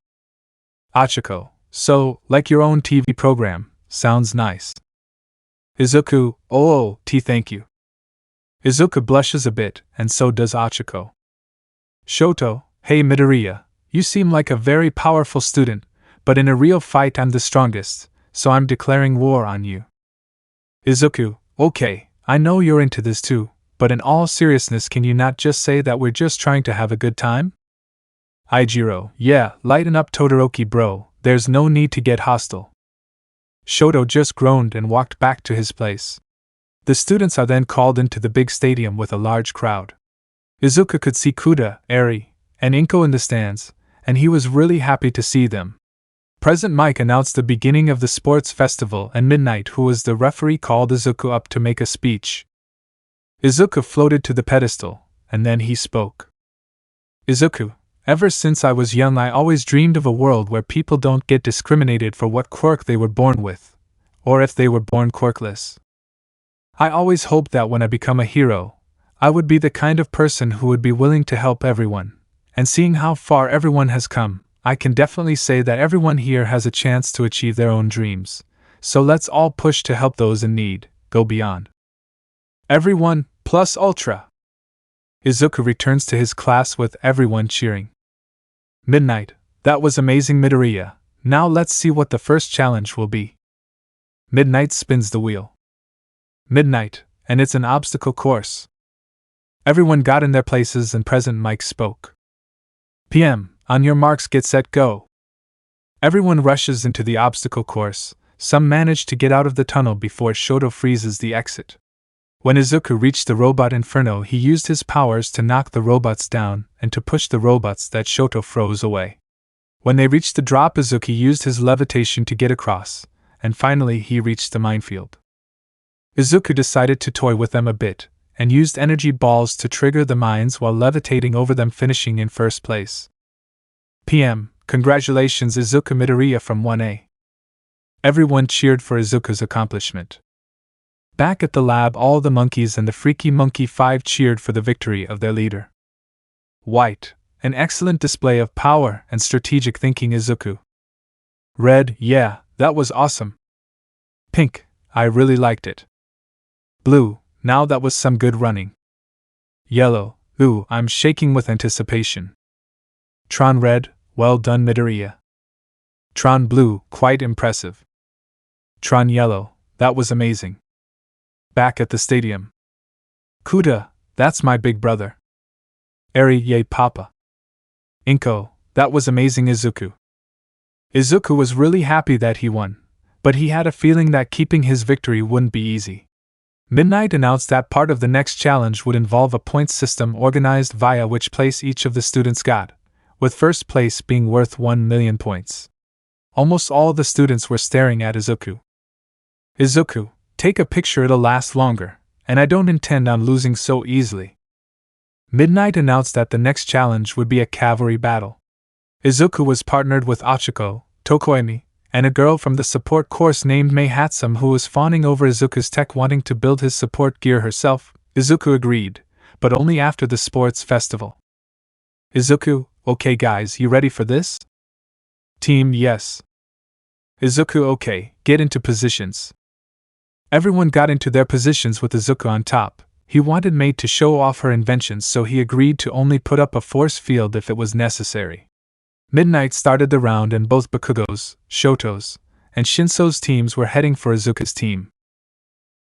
Achiko, so, like your own TV program, sounds nice. Izuku, oh, thank you. Izuku blushes a bit, and so does Achiko. Shoto, hey Midoriya, you seem like a very powerful student, but in a real fight I'm the strongest, so I'm declaring war on you. Izuku, okay, I know you're into this too, but in all seriousness can you not just say that we're just trying to have a good time? Aijiro, yeah, lighten up Todoroki bro, there's no need to get hostile. Shoto just groaned and walked back to his place. The students are then called into the big stadium with a large crowd. Izuku could see Kuda, Eri, and Inko in the stands, and he was really happy to see them. President Mike announced the beginning of the sports festival, and Midnight, who was the referee, called Izuku up to make a speech. Izuku floated to the pedestal, and then he spoke. Izuku, ever since I was young I always dreamed of a world where people don't get discriminated for what quirk they were born with, or if they were born quirkless. I always hoped that when I become a hero, I would be the kind of person who would be willing to help everyone, and seeing how far everyone has come, I can definitely say that everyone here has a chance to achieve their own dreams, so let's all push to help those in need, go beyond. Everyone, plus ultra! Izuku returns to his class with everyone cheering. Midnight, that was amazing Midoriya, now let's see what the first challenge will be. Midnight spins the wheel. Midnight, and it's an obstacle course. Everyone got in their places and President Mike spoke. PM, on your marks get set go. Everyone rushes into the obstacle course, some manage to get out of the tunnel before Shoto freezes the exit. When Izuku reached the robot inferno he used his powers to knock the robots down and to push the robots that Shoto froze away. When they reached the drop Izuku used his levitation to get across, and finally he reached the minefield. Izuku decided to toy with them a bit, and used energy balls to trigger the mines while levitating over them, finishing in first place. PM, congratulations Izuku Midoriya from 1A. Everyone cheered for Izuku's accomplishment. Back at the lab all the monkeys and the Freaky Monkey 5 cheered for the victory of their leader. White, an excellent display of power and strategic thinking Izuku. Red, yeah, that was awesome. Pink, I really liked it. Blue, now that was some good running. Yellow, ooh, I'm shaking with anticipation. Tron Red, well done Midoriya. Tron Blue, quite impressive. Tron Yellow, that was amazing. Back at the stadium. Kuda, that's my big brother. Eri, yay papa. Inko, that was amazing Izuku. Izuku was really happy that he won, but he had a feeling that keeping his victory wouldn't be easy. Midnight announced that part of the next challenge would involve a points system organized via which place each of the students got, with first place being worth 1 million points. Almost all the students were staring at Izuku. Izuku, take a picture, it'll last longer, and I don't intend on losing so easily. Midnight announced that the next challenge would be a cavalry battle. Izuku was partnered with Achiko, Tokoemi, and a girl from the support course named Mei Hatsum who was fawning over Izuku's tech, wanting to build his support gear herself. Izuku agreed, but only after the sports festival. Izuku, okay guys, you ready for this? Team, yes. Izuku, okay, get into positions. Everyone got into their positions with Izuku on top. He wanted Mei to show off her inventions, so he agreed to only put up a force field if it was necessary. Midnight started the round and both Bakugo's, Shoto's, and Shinso's teams were heading for Izuku's team.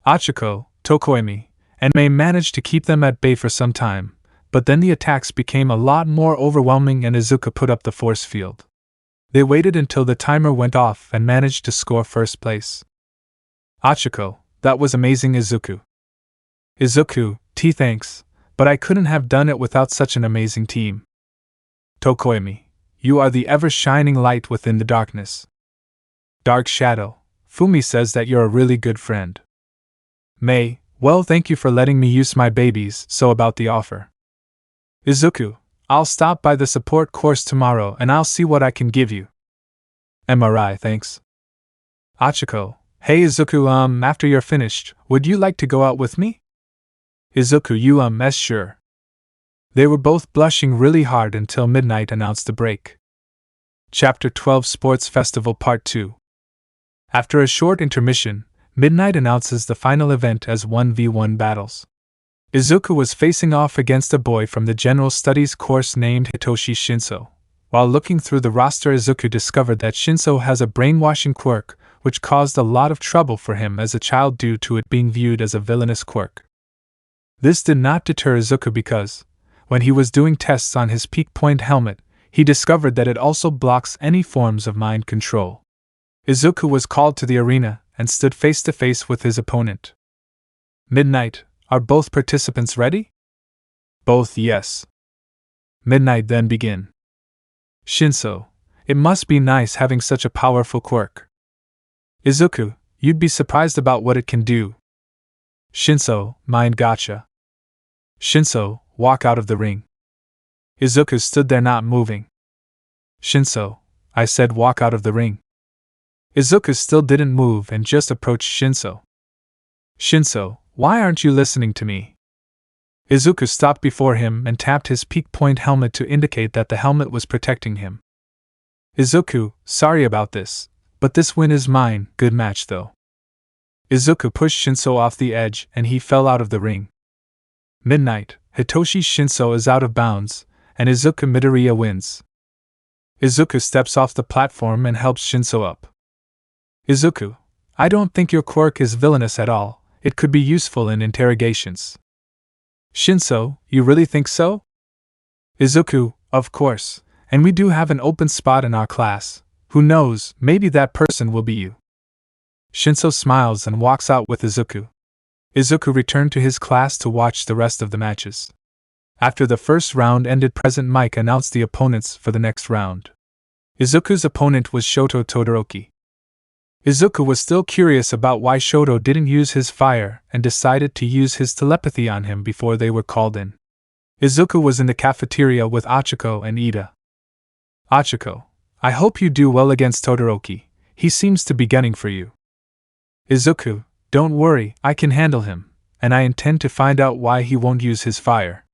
Achiko, Tokoemi, and Mei managed to keep them at bay for some time, but then the attacks became a lot more overwhelming and Izuku put up the force field. They waited until the timer went off and managed to score first place. Achiko, that was amazing Izuku. Izuku, thanks, but I couldn't have done it without such an amazing team. Tokoemi, you are the ever-shining light within the darkness. Dark Shadow, Fumi says that you're a really good friend. Mei, well thank you for letting me use my babies, so about the offer. Izuku, I'll stop by the support course tomorrow and I'll see what I can give you. MRI, thanks. Achiko, hey Izuku, after you're finished, would you like to go out with me? Izuku, you sure. They were both blushing really hard until Midnight announced a break. Chapter 12 Sports Festival Part 2. After a short intermission, Midnight announces the final event as 1v1 battles. Izuku was facing off against a boy from the General Studies course named Hitoshi Shinso. While looking through the roster, Izuku discovered that Shinso has a brainwashing quirk, which caused a lot of trouble for him as a child due to it being viewed as a villainous quirk. This did not deter Izuku because, when he was doing tests on his peak point helmet, he discovered that it also blocks any forms of mind control. Izuku was called to the arena and stood face to face with his opponent. Midnight, are both participants ready? Both, yes. Midnight, then begin. Shinso, it must be nice having such a powerful quirk. Izuku, you'd be surprised about what it can do. Shinso, mind gotcha. Shinso, walk out of the ring. Izuku stood there not moving. Shinso, I said walk out of the ring. Izuku still didn't move and just approached Shinso. Shinso, why aren't you listening to me? Izuku stopped before him and tapped his peak point helmet to indicate that the helmet was protecting him. Izuku, sorry about this, but this win is mine, good match though. Izuku pushed Shinso off the edge and he fell out of the ring. Midnight, Hitoshi Shinso is out of bounds, and Izuku Midoriya wins. Izuku steps off the platform and helps Shinso up. Izuku, I don't think your quirk is villainous at all, it could be useful in interrogations. Shinso, you really think so? Izuku, of course, and we do have an open spot in our class. Who knows, maybe that person will be you. Shinso smiles and walks out with Izuku. Izuku returned to his class to watch the rest of the matches. After the first round ended, President Mike announced the opponents for the next round. Izuku's opponent was Shoto Todoroki. Izuku was still curious about why Shoto didn't use his fire and decided to use his telepathy on him before they were called in. Izuku was in the cafeteria with Achiko and Ida. Achiko, I hope you do well against Todoroki, he seems to be gunning for you. Izuku, don't worry, I can handle him, and I intend to find out why he won't use his fire.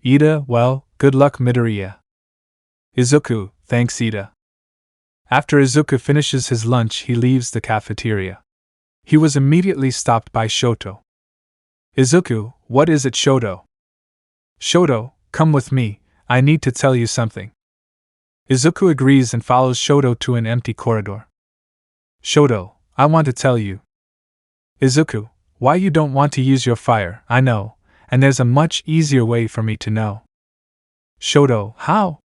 Ida, well, good luck Midoriya. Izuku, thanks Ida. After Izuku finishes his lunch, he leaves the cafeteria. He was immediately stopped by Shoto. Izuku, what is it, Shoto? Shoto, come with me, I need to tell you something. Izuku agrees and follows Shoto to an empty corridor. Shoto, I want to tell you. Izuku, why you don't want to use your fire, I know, and there's a much easier way for me to know. Shoto, how?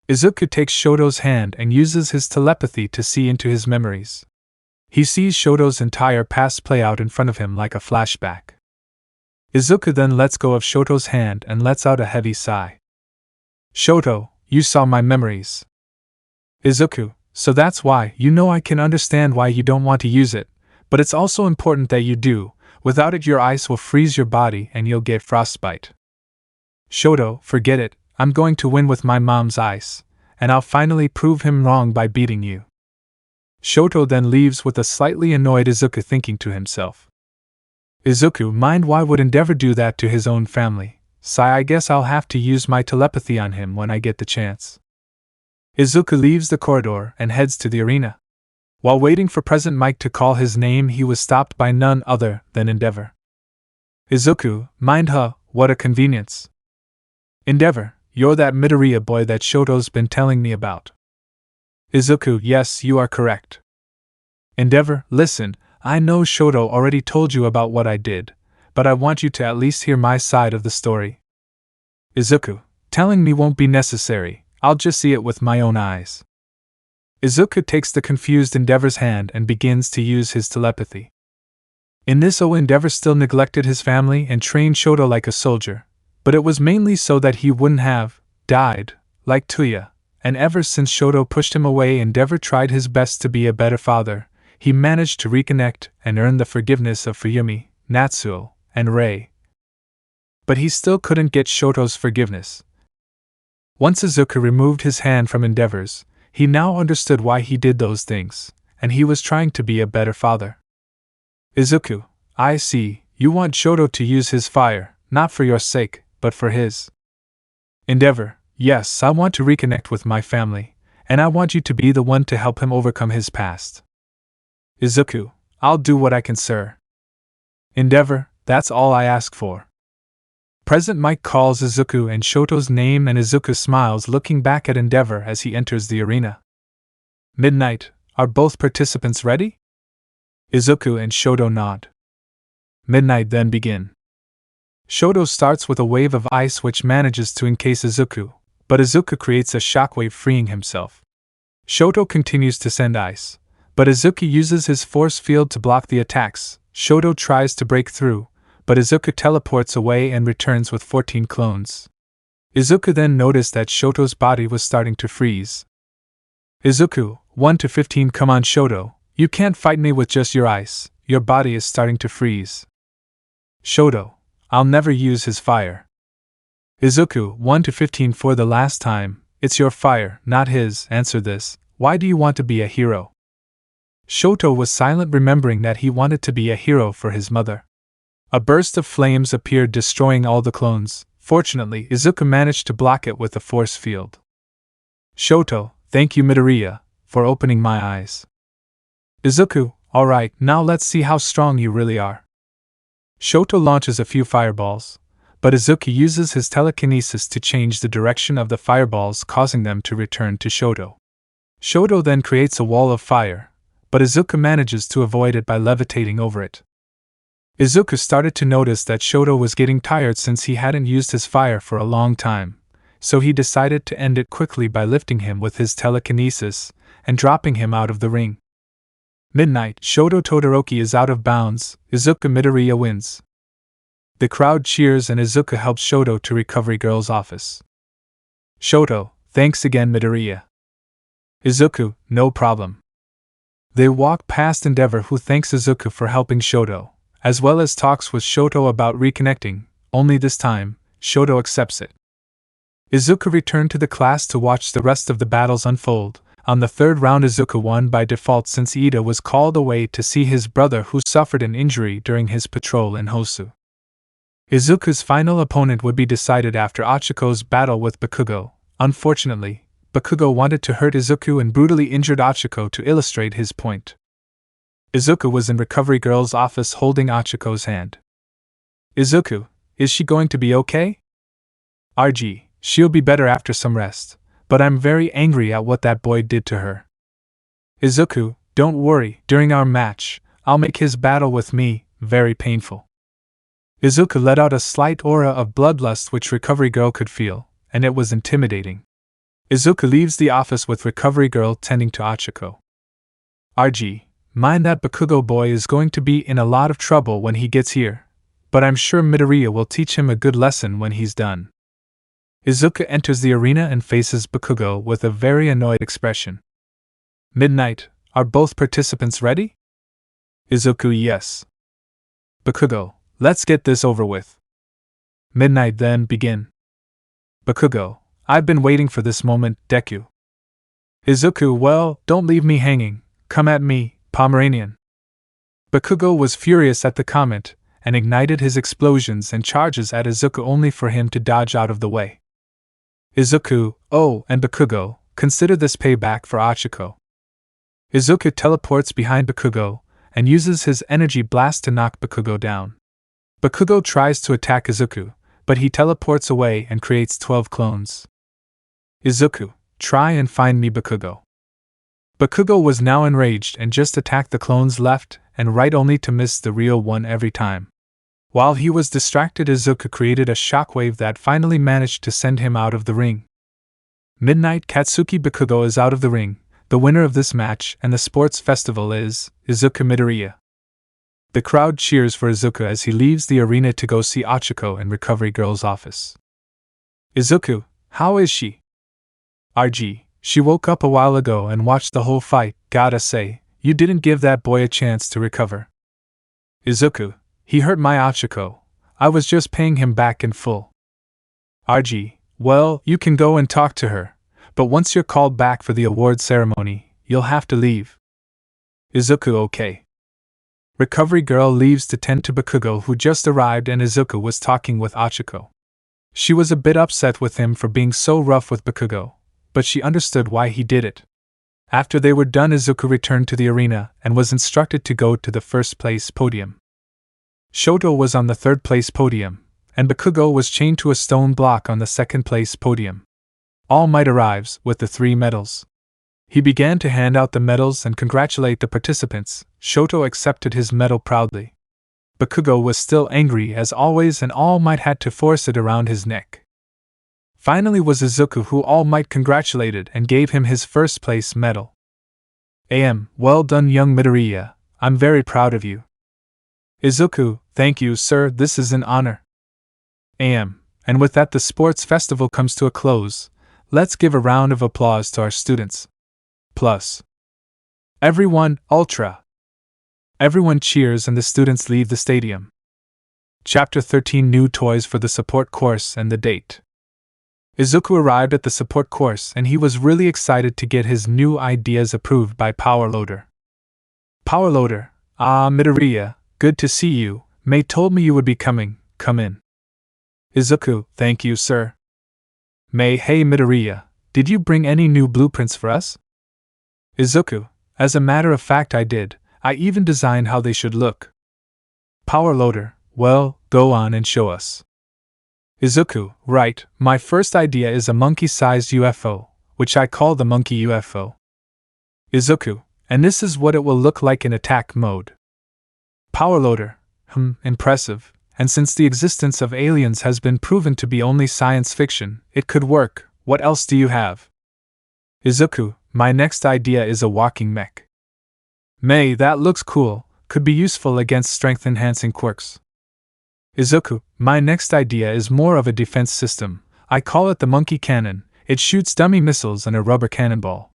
Izuku takes Shoto's hand and uses his telepathy to see into his memories. He sees Shoto's entire past play out in front of him like a flashback. Izuku then lets go of Shoto's hand and lets out a heavy sigh. Shoto, you saw my memories. Izuku, so that's why, you know I can understand why you don't want to use it, but it's also important that you do, without it your ice will freeze your body and you'll get frostbite. Shoto, forget it, I'm going to win with my mom's ice, and I'll finally prove him wrong by beating you. Shoto then leaves with a slightly annoyed Izuku thinking to himself. Izuku, mind why would Endeavor do that to his own family? Sigh, I guess I'll have to use my telepathy on him when I get the chance. Izuku leaves the corridor and heads to the arena. While waiting for President Mike to call his name, he was stopped by none other than Endeavor. Izuku, mind what a convenience. Endeavor, you're that Midoriya boy that Shoto's been telling me about. Izuku, yes, you are correct. Endeavor, listen, I know Shoto already told you about what I did, but I want you to at least hear my side of the story. Izuku, telling me won't be necessary, I'll just see it with my own eyes. Izuku takes the confused Endeavor's hand and begins to use his telepathy. In this, Endeavor still neglected his family and trained Shoto like a soldier, but it was mainly so that he wouldn't have died, like Tuya, and ever since Shoto pushed him away, Endeavor tried his best to be a better father. He managed to reconnect and earn the forgiveness of Fuyumi, Natsuo, and Rei. But he still couldn't get Shoto's forgiveness. Once Izuku removed his hand from Endeavor's, he now understood why he did those things, and he was trying to be a better father. Izuku, I see, you want Shoto to use his fire, not for your sake, but for his. Endeavor, yes, I want to reconnect with my family, and I want you to be the one to help him overcome his past. Izuku, I'll do what I can, sir. Endeavor, that's all I ask for. President Mike calls Izuku and Shoto's name, and Izuku smiles, looking back at Endeavor as he enters the arena. Midnight, are both participants ready? Izuku and Shoto nod. Midnight then begin. Shoto starts with a wave of ice which manages to encase Izuku, but Izuku creates a shockwave, freeing himself. Shoto continues to send ice, but Izuku uses his force field to block the attacks. Shoto tries to break through, but Izuku teleports away and returns with 14 clones. Izuku then noticed that Shoto's body was starting to freeze. Izuku, 1 to 15, come on Shoto, you can't fight me with just your ice, your body is starting to freeze. Shoto, I'll never use his fire. Izuku, 1 to 15, for the last time, it's your fire, not his, answer this, why do you want to be a hero? Shoto was silent, remembering that he wanted to be a hero for his mother. A burst of flames appeared, destroying all the clones. Fortunately, Izuku managed to block it with a force field. Shoto, thank you Midoriya, for opening my eyes. Izuku, alright, now let's see how strong you really are. Shoto launches a few fireballs, but Izuku uses his telekinesis to change the direction of the fireballs, causing them to return to Shoto. Shoto then creates a wall of fire, but Izuku manages to avoid it by levitating over it. Izuku started to notice that Shoto was getting tired since he hadn't used his fire for a long time, so he decided to end it quickly by lifting him with his telekinesis and dropping him out of the ring. Midnight, Shoto Todoroki is out of bounds, Izuku Midoriya wins. The crowd cheers and Izuku helps Shoto to Recovery Girl's office. Shoto, thanks again Midoriya. Izuku, no problem. They walk past Endeavor, who thanks Izuku for helping Shoto, as well as talks with Shoto about reconnecting, only this time, Shoto accepts it. Izuku returned to the class to watch the rest of the battles unfold. On the third round, Izuku won by default since Ida was called away to see his brother, who suffered an injury during his patrol in Hosu. Izuku's final opponent would be decided after Ochiko's battle with Bakugo. Unfortunately, Bakugo wanted to hurt Izuku and brutally injured Ochiko to illustrate his point. Izuku was in Recovery Girl's office holding Ochiko's hand. Izuku, is she going to be okay? RG, she'll be better after some rest, but I'm very angry at what that boy did to her. Izuku, don't worry, during our match, I'll make his battle with me very painful. Izuku let out a slight aura of bloodlust which Recovery Girl could feel, and it was intimidating. Izuku leaves the office with Recovery Girl tending to Ochiko. RG, mind that Bakugo boy is going to be in a lot of trouble when he gets here, but I'm sure Midoriya will teach him a good lesson when he's done. Izuku enters the arena and faces Bakugo with a very annoyed expression. Midnight, are both participants ready? Izuku, yes. Bakugo, let's get this over with. Midnight then begin. Bakugo, I've been waiting for this moment, Deku. Izuku, well, don't leave me hanging, come at me, Pomeranian. Bakugo was furious at the comment, and ignited his explosions and charges at Izuku only for him to dodge out of the way. Izuku, oh, and Bakugo, consider this payback for Ochiko. Izuku teleports behind Bakugo, and uses his energy blast to knock Bakugo down. Bakugo tries to attack Izuku, but he teleports away and creates 12 clones. Izuku, try and find me Bakugo. Bakugo was now enraged and just attacked the clones left and right, only to miss the real one every time. While he was distracted, Izuku created a shockwave that finally managed to send him out of the ring. Midnight, Katsuki Bakugo is out of the ring. The winner of this match and the sports festival is Izuku Midoriya. The crowd cheers for Izuku as he leaves the arena to go see Ochiko in Recovery Girl's office. Izuku, how is she? RG, she woke up a while ago and watched the whole fight. Gotta say, you didn't give that boy a chance to recover. Izuku, he hurt my Ochiko. I was just paying him back in full. RG, well, you can go and talk to her, but once you're called back for the award ceremony, you'll have to leave. Izuku, okay. Recovery Girl leaves to tend to Bakugo, who just arrived, and Izuku was talking with Ochiko. She was a bit upset with him for being so rough with Bakugo, but she understood why he did it. After they were done, Izuku returned to the arena and was instructed to go to the first place podium. Shoto was on the third place podium, and Bakugo was chained to a stone block on the second place podium. Almight arrives with the 3 medals. He began to hand out the medals and congratulate the participants. Shoto accepted his medal proudly. Bakugo was still angry as always, and Almight had to force it around his neck. Finally was Izuku, who Almight congratulated and gave him his first place medal. Well done, young Midoriya, I'm very proud of you. Izuku, thank you, sir, this is an honor. And with that the sports festival comes to a close. Let's give a round of applause to our students. Plus. Everyone, Ultra. Everyone cheers and the students leave the stadium. Chapter 13, New Toys for the Support Course and the Date. Izuku arrived at the support course and he was really excited to get his new ideas approved by Power Loader. Power Loader, Midoriya, good to see you. May told me you would be coming, come in. Izuku, thank you, sir. May, hey Midoriya, did you bring any new blueprints for us? Izuku, as a matter of fact I did, I even designed how they should look. Power Loader, well, go on and show us. Izuku, right, my first idea is a monkey-sized UFO, which I call the Monkey UFO. Izuku, and this is what it will look like in attack mode. Power Loader, impressive, and since the existence of aliens has been proven to be only science fiction, it could work. What else do you have? Izuku, my next idea is a walking mech. May, that looks cool, could be useful against strength-enhancing quirks. Izuku, my next idea is more of a defense system. I call it the monkey cannon. It shoots dummy missiles and a rubber cannonball.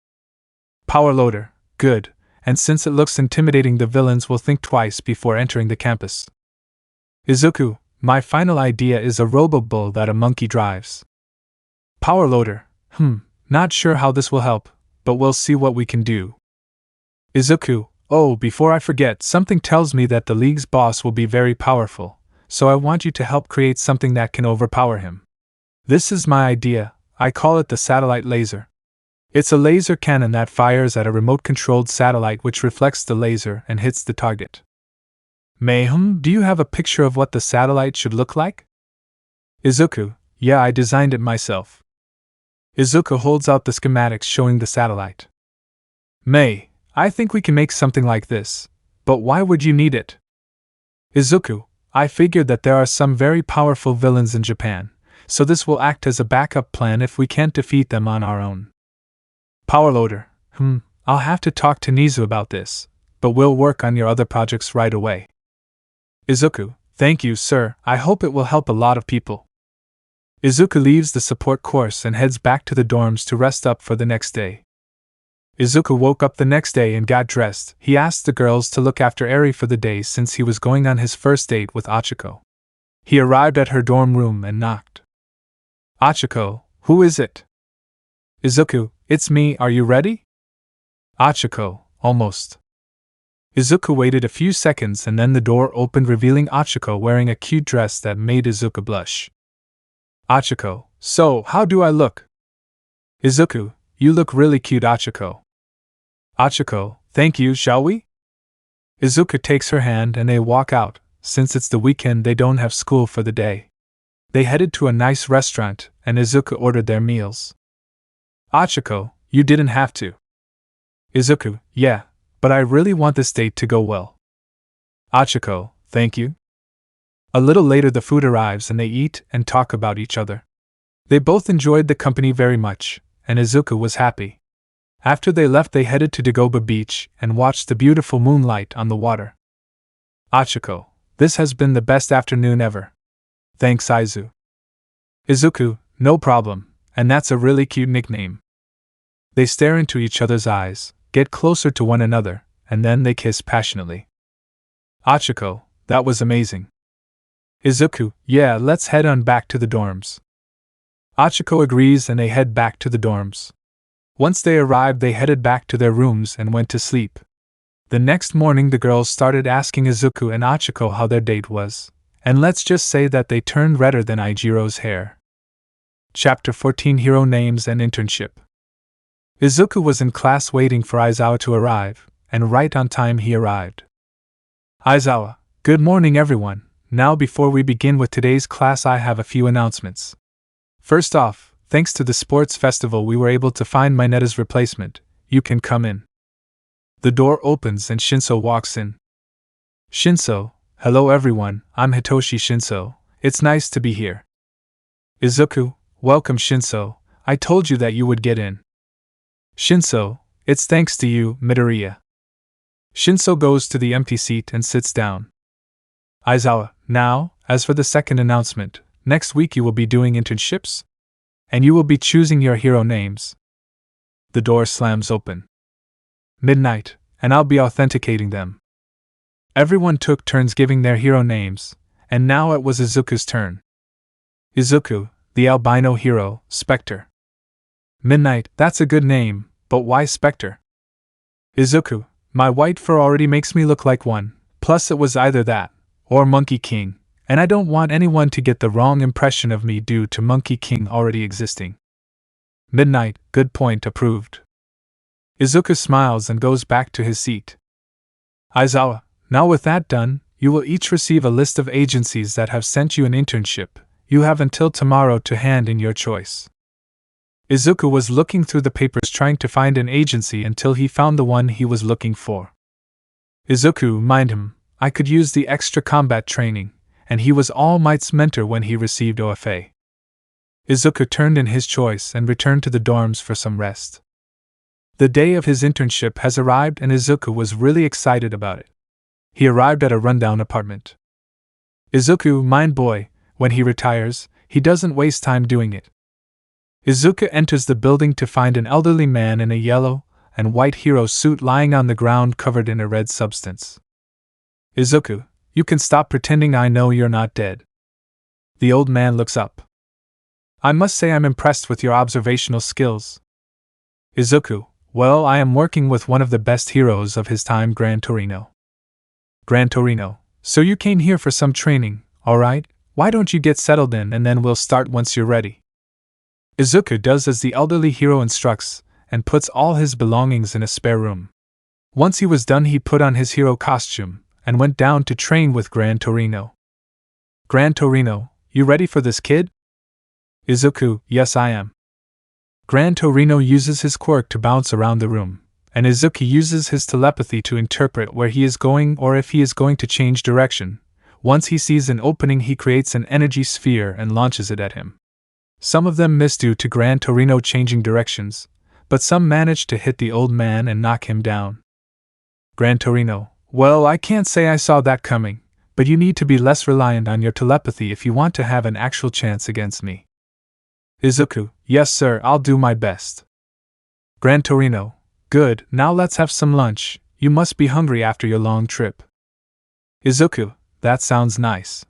Power Loader, good, and since it looks intimidating the villains will think twice before entering the campus. Izuku, my final idea is a robo-bull that a monkey drives. Power Loader, not sure how this will help, but we'll see what we can do. Izuku, oh, before I forget, something tells me that the League's boss will be very powerful, so I want you to help create something that can overpower him. This is my idea, I call it the satellite laser. It's a laser cannon that fires at a remote-controlled satellite which reflects the laser and hits the target. May, do you have a picture of what the satellite should look like? Izuku, yeah, I designed it myself. Izuku holds out the schematics showing the satellite. May, I think we can make something like this, but why would you need it? Izuku, I figured that there are some very powerful villains in Japan, so this will act as a backup plan if we can't defeat them on our own. Power Loader, I'll have to talk to Nizu about this, but we'll work on your other projects right away. Izuku, thank you, sir, I hope it will help a lot of people. Izuku leaves the support course and heads back to the dorms to rest up for the next day. Izuku woke up the next day and got dressed. He asked the girls to look after Eri for the day since he was going on his first date with Achiko. He arrived at her dorm room and knocked. Achiko, who is it? Izuku, it's me, are you ready? Achiko, almost. Izuku waited a few seconds and then the door opened revealing Achiko wearing a cute dress that made Izuku blush. Achiko, so, how do I look? Izuku, you look really cute, Achiko. Achiko, thank you, shall we? Izuku takes her hand and they walk out. Since it's the weekend they don't have school for the day. They headed to a nice restaurant and Izuku ordered their meals. Achiko, you didn't have to. Izuku, yeah, but I really want this date to go well. Achiko, thank you. A little later the food arrives and they eat and talk about each other. They both enjoyed the company very much, and Izuku was happy. After they left they headed to Dagoba Beach and watched the beautiful moonlight on the water. Achiko, this has been the best afternoon ever. Thanks, Aizu. Izuku, no problem, and that's a really cute nickname. They stare into each other's eyes, get closer to one another, and then they kiss passionately. Achiko, that was amazing. Izuku, yeah, let's head on back to the dorms. Achiko agrees and they head back to the dorms. Once they arrived they headed back to their rooms and went to sleep. The next morning the girls started asking Izuku and Achiko how their date was, and let's just say that they turned redder than Aijiro's hair. Chapter 14 Hero Names and Internship. Izuku was in class waiting for Aizawa to arrive, and right on time he arrived. Aizawa, good morning everyone. Now before we begin with today's class I have a few announcements. First off, thanks to the sports festival we were able to find Minetta's replacement. You can come in. The door opens and Shinso walks in. Shinso, hello everyone, I'm Hitoshi Shinso. It's nice to be here. Izuku, welcome Shinso, I told you that you would get in. Shinso, it's thanks to you, Midoriya. Shinso goes to the empty seat and sits down. Aizawa, now, as for the second announcement, next week you will be doing internships? And you will be choosing your hero names. The door slams open. Midnight, and I'll be authenticating them. Everyone took turns giving their hero names, and now it was Izuku's turn. Izuku, the albino hero, Specter. Midnight, that's a good name, but why Specter? Izuku, my white fur already makes me look like one, plus it was either that, or Monkey King, and I don't want anyone to get the wrong impression of me due to Monkey King already existing. Midnight, good point, approved. Izuku smiles and goes back to his seat. Aizawa, now with that done, you will each receive a list of agencies that have sent you an internship. You have until tomorrow to hand in your choice. Izuku was looking through the papers trying to find an agency until he found the one he was looking for. Izuku, mind him, I could use the extra combat training, and he was All Might's mentor when he received OFA. Izuku turned in his choice and returned to the dorms for some rest. The day of his internship has arrived and Izuku was really excited about it. He arrived at a rundown apartment. Izuku, mind boy, when he retires, he doesn't waste time doing it. Izuku enters the building to find an elderly man in a yellow and white hero suit lying on the ground covered in a red substance. Izuku, you can stop pretending I know you're not dead. The old man looks up. I must say I'm impressed with your observational skills. Izuku, well, I am working with one of the best heroes of his time, Gran Torino. Gran Torino, so you came here for some training, alright? Why don't you get settled in and then we'll start once you're ready. Izuku does as the elderly hero instructs, and puts all his belongings in a spare room. Once he was done he put on his hero costume, and went down to train with Gran Torino. Gran Torino, you ready for this, kid? Izuku, yes I am. Gran Torino uses his quirk to bounce around the room, and Izuku uses his telepathy to interpret where he is going or if he is going to change direction. Once he sees an opening he creates an energy sphere and launches it at him. Some of them miss due to Gran Torino changing directions, but some manage to hit the old man and knock him down. Gran Torino, well, I can't say I saw that coming, but you need to be less reliant on your telepathy if you want to have an actual chance against me. Izuku, yes sir, I'll do my best. Gran Torino, good, now let's have some lunch, you must be hungry after your long trip. Izuku, that sounds nice.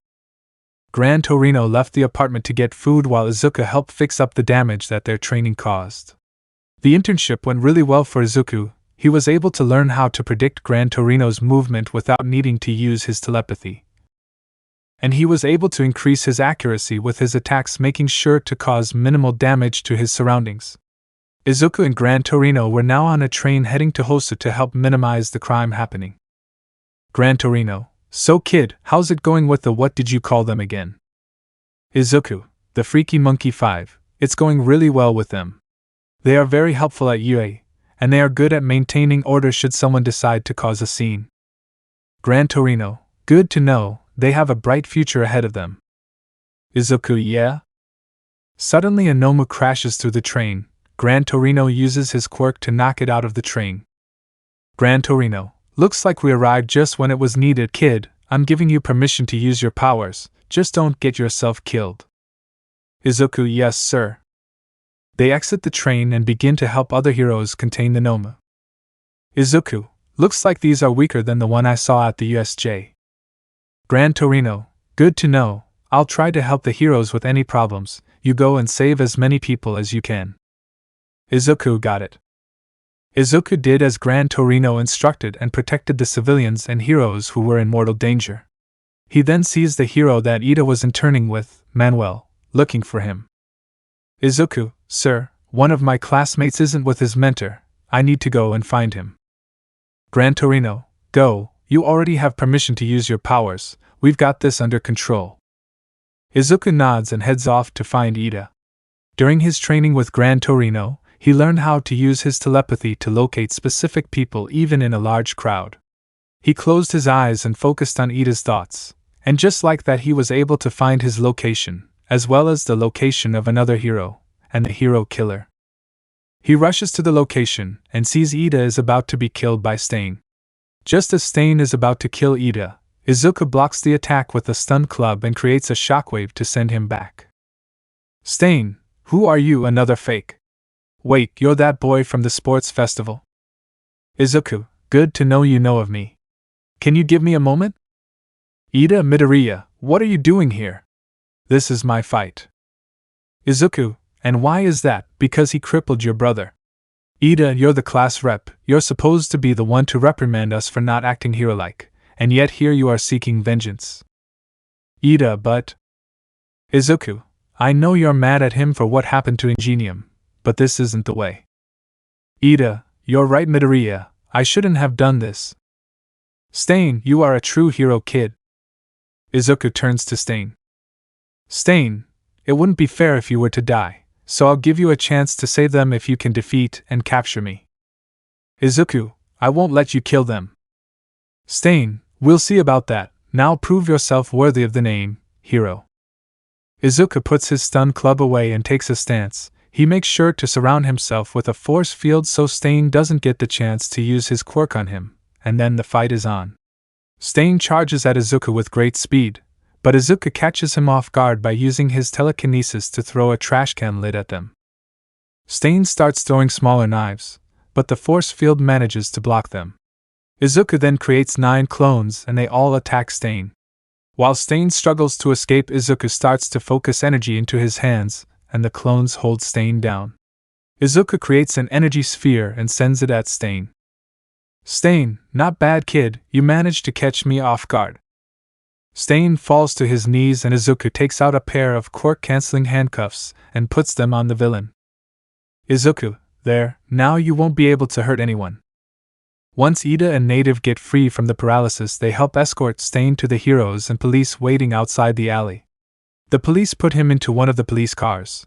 Gran Torino left the apartment to get food while Izuku helped fix up the damage that their training caused. The internship went really well for Izuku. He was able to learn how to predict Gran Torino's movement without needing to use his telepathy. And he was able to increase his accuracy with his attacks, making sure to cause minimal damage to his surroundings. Izuku and Gran Torino were now on a train heading to Hosu to help minimize the crime happening. Gran Torino, so kid, how's it going with the what did you call them again? Izuku, the Freaky Monkey 5, it's going really well with them. They are very helpful at UA, and they are good at maintaining order should someone decide to cause a scene. Gran Torino, good to know, they have a bright future ahead of them. Izuku, yeah? Suddenly a Nomu crashes through the train. Gran Torino uses his quirk to knock it out of the train. Gran Torino, looks like we arrived just when it was needed, kid. I'm giving you permission to use your powers, just don't get yourself killed. Izuku, yes sir. They exit the train and begin to help other heroes contain the Nomu. Izuku, looks like these are weaker than the one I saw at the USJ. Gran Torino, good to know, I'll try to help the heroes with any problems, you go and save as many people as you can. Izuku, got it. Izuku did as Gran Torino instructed and protected the civilians and heroes who were in mortal danger. He then sees the hero that Ida was interning with, Manuel, looking for him. Izuku, sir, one of my classmates isn't with his mentor. I need to go and find him. Gran Torino, go, you already have permission to use your powers, we've got this under control. Izuku nods and heads off to find Ida. During his training with Gran Torino, he learned how to use his telepathy to locate specific people even in a large crowd. He closed his eyes and focused on Ida's thoughts, and just like that he was able to find his location, as well as the location of another hero, and the hero killer. He rushes to the location and sees Ida is about to be killed by Stain. Just as Stain is about to kill Ida, Izuku blocks the attack with a stun club and creates a shockwave to send him back. Stain, who are you? Another fake? Wait, you're that boy from the sports festival? Izuku, good to know you know of me. Can you give me a moment? Ida Midoriya, what are you doing here? This is my fight. Izuku, and why is that? Because he crippled your brother. Ida, you're the class rep, you're supposed to be the one to reprimand us for not acting hero-like, and yet here you are seeking vengeance. Ida, but… Izuku, I know you're mad at him for what happened to Ingenium, but this isn't the way. Ida, you're right Midoriya, I shouldn't have done this. Stain, you are a true hero kid. Izuku turns to Stain. Stain, it wouldn't be fair if you were to die, so I'll give you a chance to save them if you can defeat and capture me. Izuku, I won't let you kill them. Stain, we'll see about that, now prove yourself worthy of the name, hero. Izuku puts his stun club away and takes a stance. He makes sure to surround himself with a force field so Stain doesn't get the chance to use his quirk on him, and then the fight is on. Stain charges at Izuku with great speed, but Izuku catches him off guard by using his telekinesis to throw a trash can lid at them. Stain starts throwing smaller knives, but the force field manages to block them. Izuku then creates 9 clones and they all attack Stain. While Stain struggles to escape, Izuku starts to focus energy into his hands, and the clones hold Stain down. Izuku creates an energy sphere and sends it at Stain. Stain, not bad kid, you managed to catch me off guard. Stain falls to his knees and Izuku takes out a pair of quirk-canceling handcuffs and puts them on the villain. Izuku, there, now you won't be able to hurt anyone. Once Ida and Native get free from the paralysis, they help escort Stain to the heroes and police waiting outside the alley. The police put him into one of the police cars,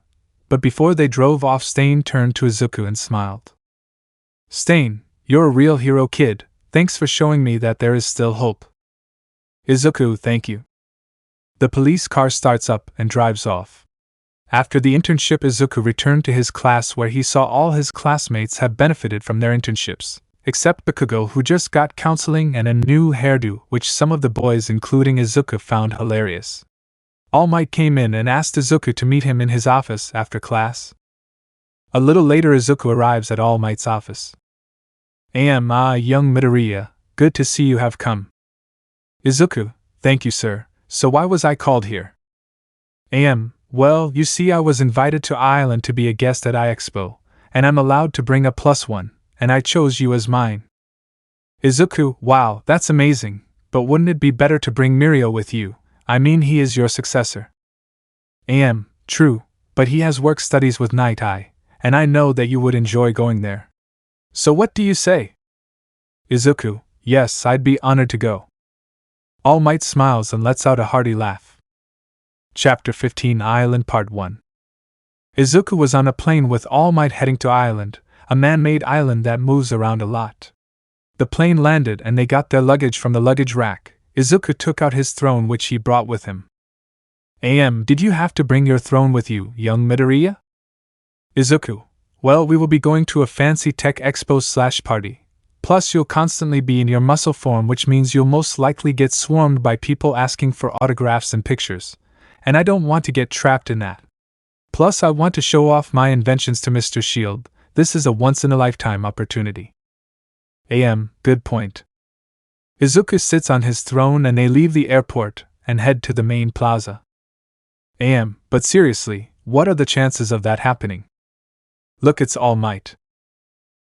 but before they drove off, Stain turned to Izuku and smiled. Stain, you're a real hero kid, thanks for showing me that there is still hope. Izuku, thank you. The police car starts up and drives off. After the internship, Izuku returned to his class where he saw all his classmates have benefited from their internships, except Bakugo, who just got counseling and a new hairdo, which some of the boys including Izuku found hilarious. Almight came in and asked Izuku to meet him in his office after class. A little later, Izuku arrives at Almight's office. Young Midoriya, good to see you have come. Izuku, thank you sir, so why was I called here? Well, you see I was invited to Island to be a guest at iExpo, and I'm allowed to bring a +1, and I chose you as mine. Izuku, wow, that's amazing, but wouldn't it be better to bring Mirio with you? I mean, he is your successor. True, but he has work studies with Night Eye, and I know that you would enjoy going there. So what do you say? Izuku, yes, I'd be honored to go. All Might smiles and lets out a hearty laugh. Chapter 15 Island Part 1. Izuku was on a plane with All Might heading to Island, a man-made island that moves around a lot. The plane landed and they got their luggage from the luggage rack. Izuku took out his throne which he brought with him. Did you have to bring your throne with you, young Midoriya? Izuku, well, we will be going to a fancy tech expo/party. Plus you'll constantly be in your muscle form, which means you'll most likely get swarmed by people asking for autographs and pictures, and I don't want to get trapped in that. Plus I want to show off my inventions to Mr. Shield. This is a once-in-a-lifetime opportunity. Good point. Izuku sits on his throne and they leave the airport and head to the main plaza. But seriously, what are the chances of that happening? Look, it's All Might.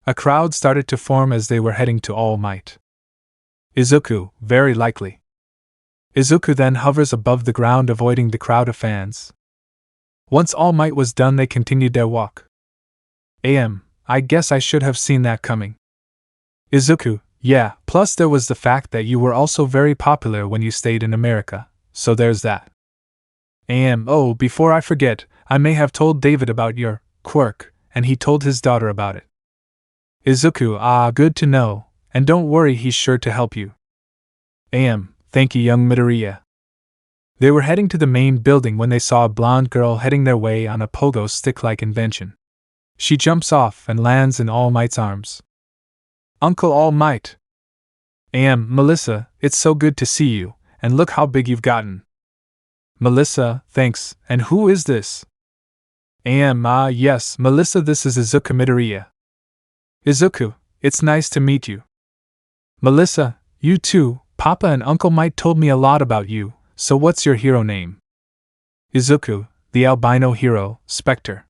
A crowd started to form as they were heading to All Might. Izuku, very likely. Izuku then hovers above the ground, avoiding the crowd of fans. Once All Might was done, they continued their walk. I guess I should have seen that coming. Izuku, yeah, plus there was the fact that you were also very popular when you stayed in America, so there's that. Oh, before I forget, I may have told David about your quirk, and he told his daughter about it. Izuku, good to know, and don't worry, he's sure to help you. Thank you, young Midoriya. They were heading to the main building when they saw a blonde girl heading their way on a pogo stick-like invention. She jumps off and lands in All Might's arms. Uncle All Might! Melissa, it's so good to see you, and look how big you've gotten. Melissa, thanks, and who is this? Yes, Melissa, this is Izuku Midoriya. Izuku, it's nice to meet you. Melissa, you too, Papa and Uncle Might told me a lot about you, so what's your hero name? Izuku, the albino hero, Specter.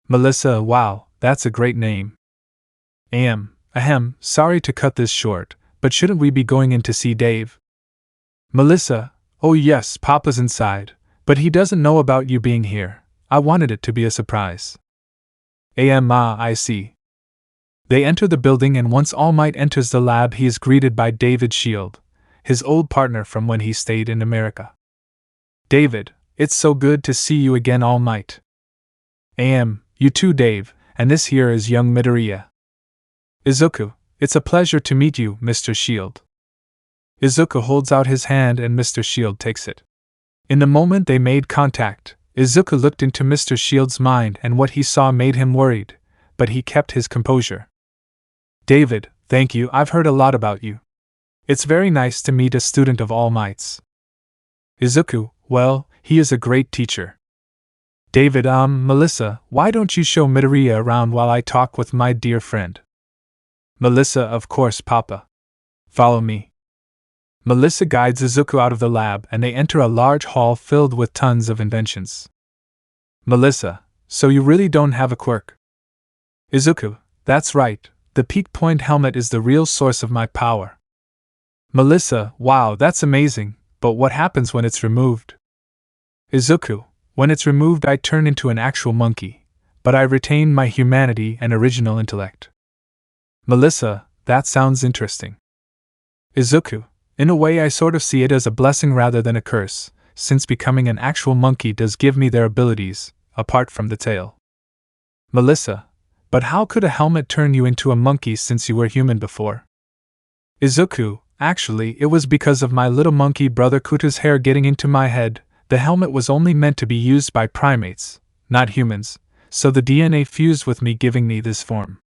Melissa, wow, that's a great name. Sorry to cut this short, but shouldn't we be going in to see Dave? Melissa, oh yes, Papa's inside, but he doesn't know about you being here. I wanted it to be a surprise. I see. They enter the building, and once All Might enters the lab, he is greeted by David Shield, his old partner from when he stayed in America. David, it's so good to see you again, All Might. You too, Dave, and this here is young Midoriya. Izuku, it's a pleasure to meet you, Mr. Shield. Izuku holds out his hand and Mr. Shield takes it. In the moment they made contact, Izuku looked into Mr. Shield's mind, and what he saw made him worried, but he kept his composure. David, thank you, I've heard a lot about you. It's very nice to meet a student of All Might's. Izuku, well, he is a great teacher. David, Melissa, why don't you show Midoriya around while I talk with my dear friend? Melissa, of course, Papa. Follow me. Melissa guides Izuku out of the lab, and they enter a large hall filled with tons of inventions. Melissa, so you really don't have a quirk? Izuku, that's right, the peak point helmet is the real source of my power. Melissa, wow, that's amazing, but what happens when it's removed? Izuku, when it's removed I turn into an actual monkey, but I retain my humanity and original intellect. Melissa, that sounds interesting. Izuku, in a way I sort of see it as a blessing rather than a curse, since becoming an actual monkey does give me their abilities, apart from the tail. Melissa, but how could a helmet turn you into a monkey since you were human before? Izuku, actually it was because of my little monkey brother Kuta's hair getting into my head. The helmet was only meant to be used by primates, not humans, so the DNA fused with me, giving me this form.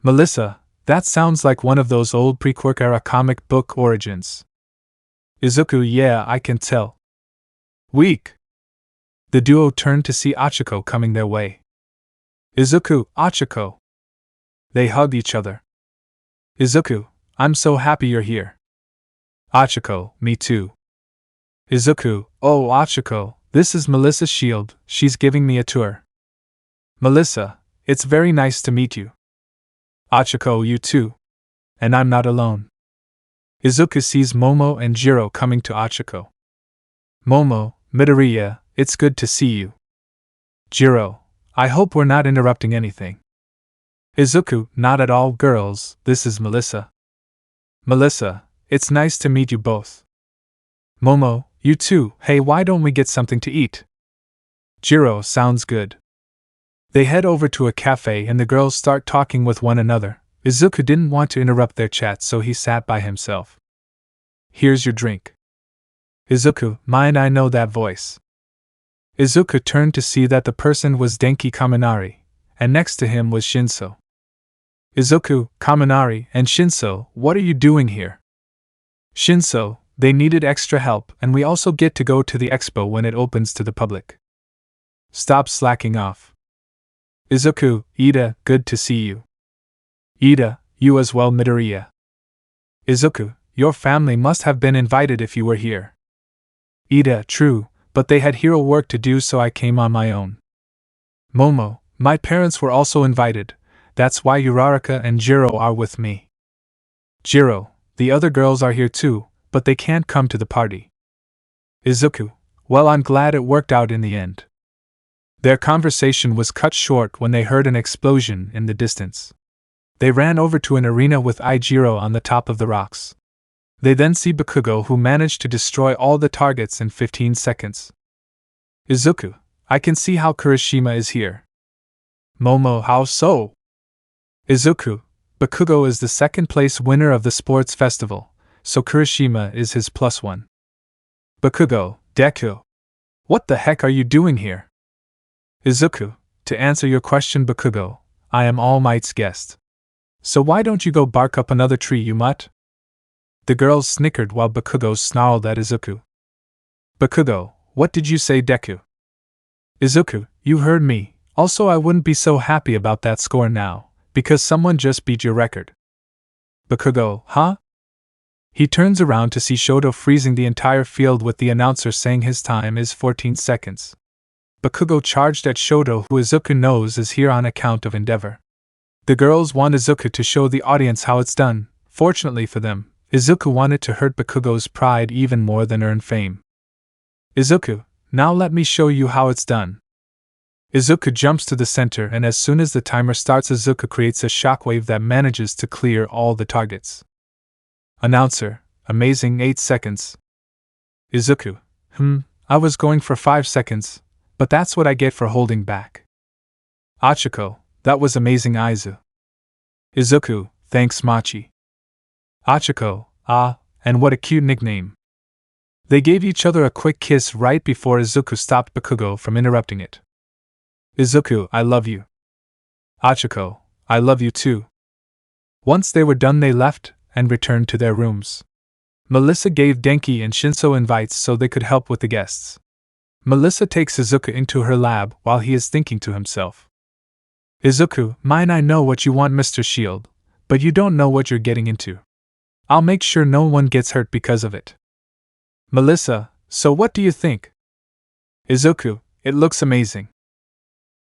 Melissa, that sounds like one of those old pre-Quirk era comic book origins. Izuku, yeah, I can tell. Weak. The duo turned to see Achiko coming their way. Izuku, Achiko. They hugged each other. Izuku, I'm so happy you're here. Achiko, me too. Izuku, oh Achiko, this is Melissa Shield, she's giving me a tour. Melissa, it's very nice to meet you. Achiko, you too. And I'm not alone. Izuku sees Momo and Jiro coming to Achiko. Momo, Midoriya, it's good to see you. Jiro, I hope we're not interrupting anything. Izuku, not at all, girls, this is Melissa. Melissa, it's nice to meet you both. Momo, you too, hey, why don't we get something to eat? Jiro, sounds good. They head over to a cafe and the girls start talking with one another. Izuku didn't want to interrupt their chat, so he sat by himself. Here's your drink. Izuku, mine, I know that voice. Izuku turned to see that the person was Denki Kaminari, and next to him was Shinso. Izuku, Kaminari, and Shinso, what are you doing here? Shinso, they needed extra help, and we also get to go to the expo when it opens to the public. Stop slacking off. Izuku, Ida, good to see you. Ida, you as well, Midoriya. Izuku, your family must have been invited if you were here. Ida, true, but they had hero work to do, so I came on my own. Momo, my parents were also invited, that's why Uraraka and Jiro are with me. Jiro, the other girls are here too, but they can't come to the party. Izuku, well, I'm glad it worked out in the end. Their conversation was cut short when they heard an explosion in the distance. They ran over to an arena with Ijiro on the top of the rocks. They then see Bakugo, who managed to destroy all the targets in 15 seconds. Izuku, I can see how Kirishima is here. Momo, how so? Izuku, Bakugo is the second place winner of the sports festival, so Kirishima is his +1. Bakugo, Deku. What the heck are you doing here? Izuku, to answer your question, Bakugo, I am All Might's guest. So why don't you go bark up another tree, you mutt? The girls snickered while Bakugo snarled at Izuku. Bakugo, what did you say, Deku? Izuku, you heard me. Also, I wouldn't be so happy about that score now, because someone just beat your record. Bakugo, huh? He turns around to see Shoto freezing the entire field with the announcer saying his time is 14 seconds. Bakugo charged at Shoto, who Izuku knows is here on account of Endeavor. The girls want Izuku to show the audience how it's done. Fortunately for them, Izuku wanted to hurt Bakugo's pride even more than earn fame. Izuku, now let me show you how it's done. Izuku jumps to the center, and as soon as the timer starts, Izuku creates a shockwave that manages to clear all the targets. Announcer, amazing 8 seconds. Izuku, I was going for 5 seconds, but that's what I get for holding back. Achiko, that was amazing, Aizu. Izuku, thanks, Machi. Achiko, and what a cute nickname. They gave each other a quick kiss right before Izuku stopped Bakugo from interrupting it. Izuku, I love you. Achiko, I love you too. Once they were done, they left and returned to their rooms. Melissa gave Denki and Shinso invites so they could help with the guests. Melissa takes Izuku into her lab while he is thinking to himself. Izuku, mine, I know what you want, Mr. Shield, but you don't know what you're getting into. I'll make sure no one gets hurt because of it. Melissa, so what do you think? Izuku, it looks amazing.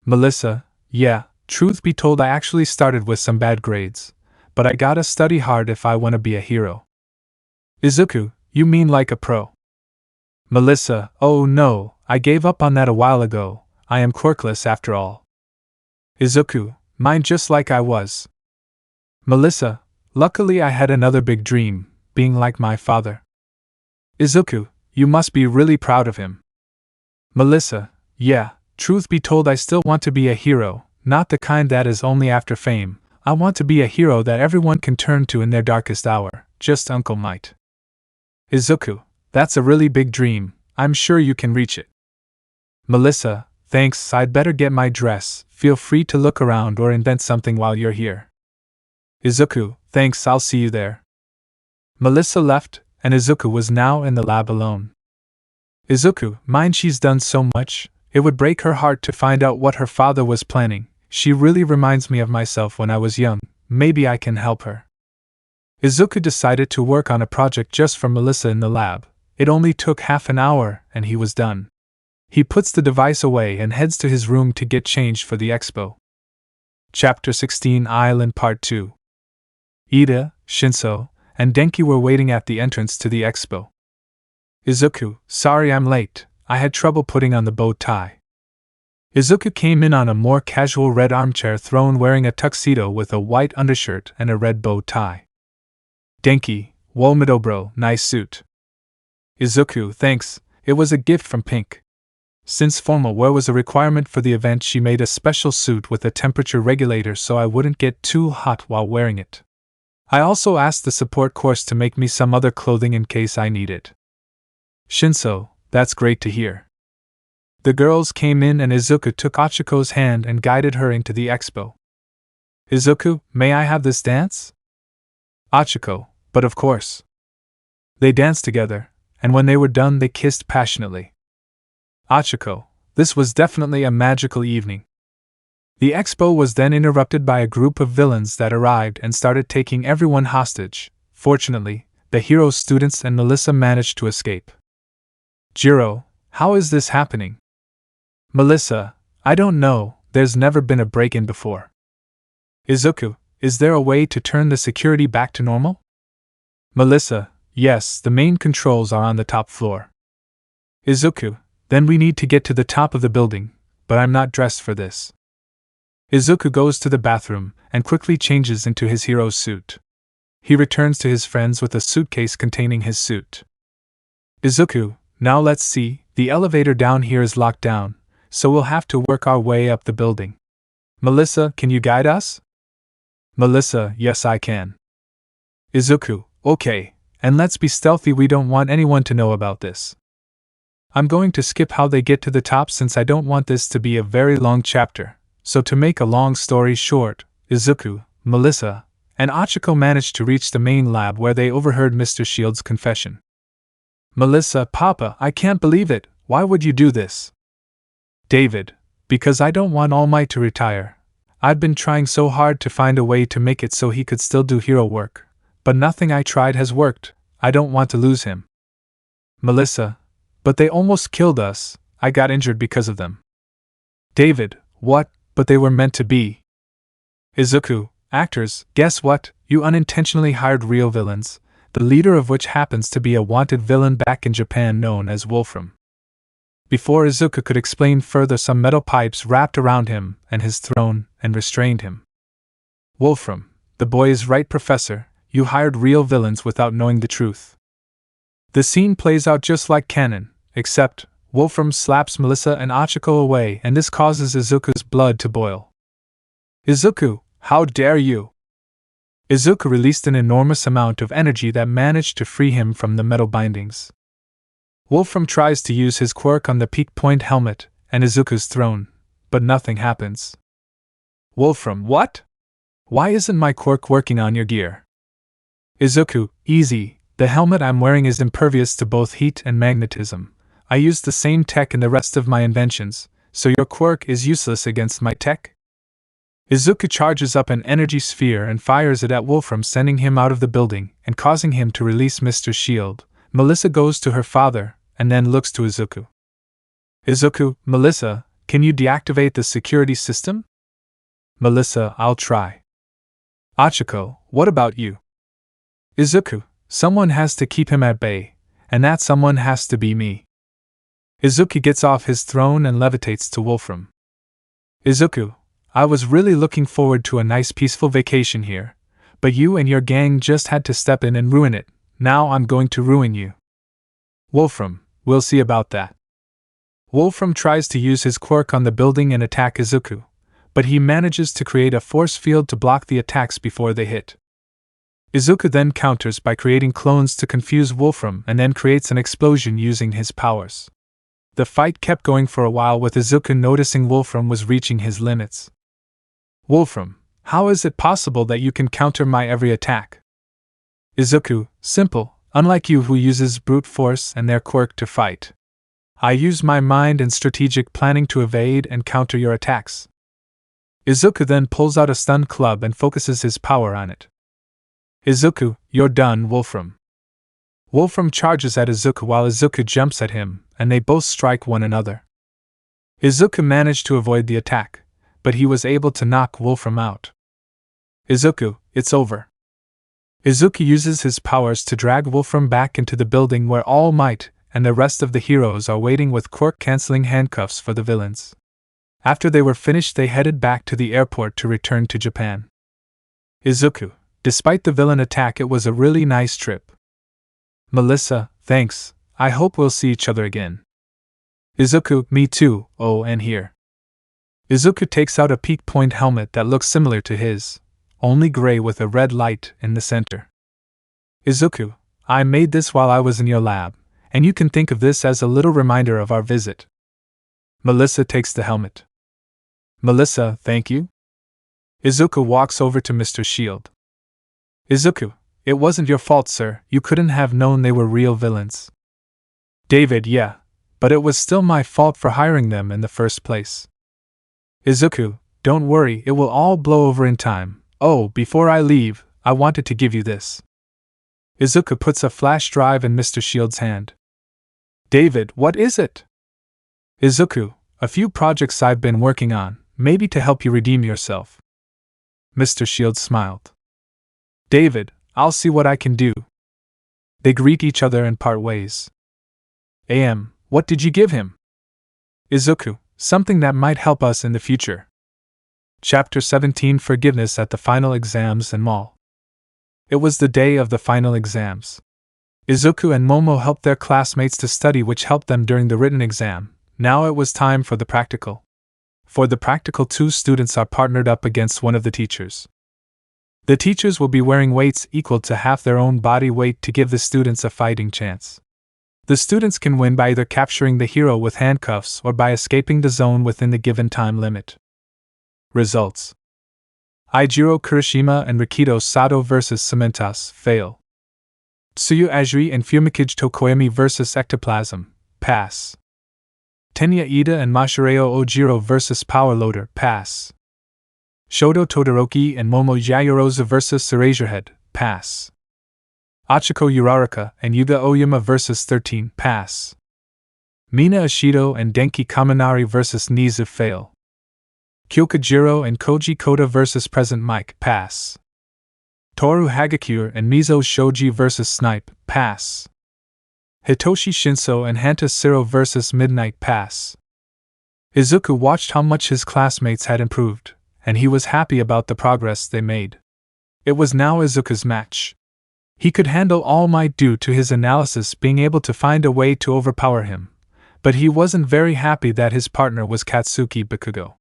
Melissa, yeah, truth be told, I actually started with some bad grades, but I gotta study hard if I wanna be a hero. Izuku, you mean like a pro? Melissa, oh no, I gave up on that a while ago. I am Quirkless after all. Izuku, mine just like I was. Melissa, luckily I had another big dream, being like my father. Izuku, you must be really proud of him. Melissa, yeah, truth be told, I still want to be a hero, not the kind that is only after fame. I want to be a hero that everyone can turn to in their darkest hour, just Uncle Might. Izuku, that's a really big dream, I'm sure you can reach it. Melissa, thanks, I'd better get my dress, feel free to look around or invent something while you're here. Izuku, thanks, I'll see you there. Melissa left, and Izuku was now in the lab alone. Izuku, mind, she's done so much, it would break her heart to find out what her father was planning. She really reminds me of myself when I was young, maybe I can help her. Izuku decided to work on a project just for Melissa in the lab. It only took half an hour, and he was done. He puts the device away and heads to his room to get changed for the expo. Chapter 16 Island Part 2. Ida, Shinso, and Denki were waiting at the entrance to the expo. Izuku, sorry I'm late, I had trouble putting on the bow tie. Izuku came in on a more casual red armchair throne wearing a tuxedo with a white undershirt and a red bow tie. Denki, Wolmido bro, nice suit. Izuku, thanks, it was a gift from Pink. Since formal wear was a requirement for the event, she made a special suit with a temperature regulator so I wouldn't get too hot while wearing it. I also asked the support course to make me some other clothing in case I need it. Shinso, that's great to hear. The girls came in and Izuku took Achiko's hand and guided her into the expo. Izuku, may I have this dance? Achiko, but of course. They danced together, and when they were done they kissed passionately. Achiko, this was definitely a magical evening. The expo was then interrupted by a group of villains that arrived and started taking everyone hostage. Fortunately, the hero students and Melissa managed to escape. Jiro, how is this happening? Melissa, I don't know, there's never been a break-in before. Izuku, is there a way to turn the security back to normal? Melissa, yes, the main controls are on the top floor. Izuku, then we need to get to the top of the building, but I'm not dressed for this. Izuku goes to the bathroom and quickly changes into his hero's suit. He returns to his friends with a suitcase containing his suit. Izuku, now let's see, the elevator down here is locked down, so we'll have to work our way up the building. Melissa, can you guide us? Melissa, yes I can. Izuku, okay, and let's be stealthy, we don't want anyone to know about this. I'm going to skip how they get to the top since I don't want this to be a very long chapter, so to make a long story short, Izuku, Melissa, and Achiko managed to reach the main lab where they overheard Mr. Shield's confession. Melissa, Papa, I can't believe it, why would you do this? David, because I don't want Almight to retire. I'd been trying so hard to find a way to make it so he could still do hero work, but nothing I tried has worked, I don't want to lose him. Melissa, but they almost killed us, I got injured because of them. David, what, but they were meant to be. Izuku, actors, guess what, you unintentionally hired real villains, the leader of which happens to be a wanted villain back in Japan known as Wolfram. Before Izuku could explain further, some metal pipes wrapped around him and his throne and restrained him. Wolfram, the boy is right, Professor, you hired real villains without knowing the truth. The scene plays out just like canon, except Wolfram slaps Melissa and Achiko away, and this causes Izuku's blood to boil. Izuku, how dare you! Izuku released an enormous amount of energy that managed to free him from the metal bindings. Wolfram tries to use his quirk on the peak point helmet and Izuku's throne, but nothing happens. Wolfram, what? Why isn't my quirk working on your gear? Izuku, easy, the helmet I'm wearing is impervious to both heat and magnetism. I used the same tech in the rest of my inventions, so your quirk is useless against my tech? Izuku charges up an energy sphere and fires it at Wolfram, sending him out of the building and causing him to release Mr. Shield. Melissa goes to her father, and then looks to Izuku. Izuku, Melissa, can you deactivate the security system? Melissa, I'll try. Achiko, what about you? Izuku, someone has to keep him at bay, and that someone has to be me. Izuku gets off his throne and levitates to Wolfram. Izuku, I was really looking forward to a nice peaceful vacation here, but you and your gang just had to step in and ruin it. Now I'm going to ruin you. Wolfram, we'll see about that. Wolfram tries to use his quirk on the building and attack Izuku, but he manages to create a force field to block the attacks before they hit. Izuku then counters by creating clones to confuse Wolfram and then creates an explosion using his powers. The fight kept going for a while, with Izuku noticing Wolfram was reaching his limits. Wolfram, how is it possible that you can counter my every attack? Izuku, simple, unlike you who uses brute force and their quirk to fight. I use my mind and strategic planning to evade and counter your attacks. Izuku then pulls out a stun club and focuses his power on it. Izuku, you're done, Wolfram. Wolfram charges at Izuku while Izuku jumps at him, and they both strike one another. Izuku managed to avoid the attack, but he was able to knock Wolfram out. Izuku, it's over. Izuku uses his powers to drag Wolfram back into the building where All Might and the rest of the heroes are waiting with quirk-canceling handcuffs for the villains. After they were finished, they headed back to the airport to return to Japan. Izuku, despite the villain attack, it was a really nice trip. Melissa, thanks, I hope we'll see each other again. Izuku, me too, oh, and here. Izuku takes out a peak point helmet that looks similar to his, only gray with a red light in the center. Izuku, I made this while I was in your lab, and you can think of this as a little reminder of our visit. Melissa takes the helmet. Melissa, thank you. Izuku walks over to Mr. Shield. Izuku, it wasn't your fault, sir, you couldn't have known they were real villains. David, yeah, but it was still my fault for hiring them in the first place. Izuku, don't worry, it will all blow over in time. Oh, before I leave, I wanted to give you this. Izuku puts a flash drive in Mr. Shield's hand. David, what is it? Izuku, a few projects I've been working on, maybe to help you redeem yourself. Mr. Shield smiled. David, I'll see what I can do. They greet each other and part ways. What did you give him? Izuku, something that might help us in the future. Chapter 17 Forgiveness at the Final Exams and Mall. It was the day of the final exams. Izuku and Momo helped their classmates to study, which helped them during the written exam. Now it was time for the practical. For the practical, 2 students are partnered up against one of the teachers. The teachers will be wearing weights equal to half their own body weight to give the students a fighting chance. The students can win by either capturing the hero with handcuffs or by escaping the zone within the given time limit. Results: Eijiro Kirishima and Rikido Sato vs. Cementas, fail. Tsuyu Ajiri and Fumikage Tokoyami vs. Ectoplasm, pass. Tenya Ida and Mashireo Ojiro vs. Power Loader, pass. Shoto Todoroki and Momo Yayorozu vs. Eraserhead, pass. Achiko Uraraka and Yuga Oyama vs. 13, pass. Mina Ashido and Denki Kaminari vs. Nizu, fail. Kyokujiro and Koji Koda vs. Present Mike, pass. Toru Hagakure and Mizo Shoji vs. Snipe, pass. Hitoshi Shinso and Hanta Siro vs. Midnight, pass. Izuku watched how much his classmates had improved, and he was happy about the progress they made. It was now Izuku's match. He could handle All Might due to his analysis being able to find a way to overpower him, but he wasn't very happy that his partner was Katsuki Bakugo.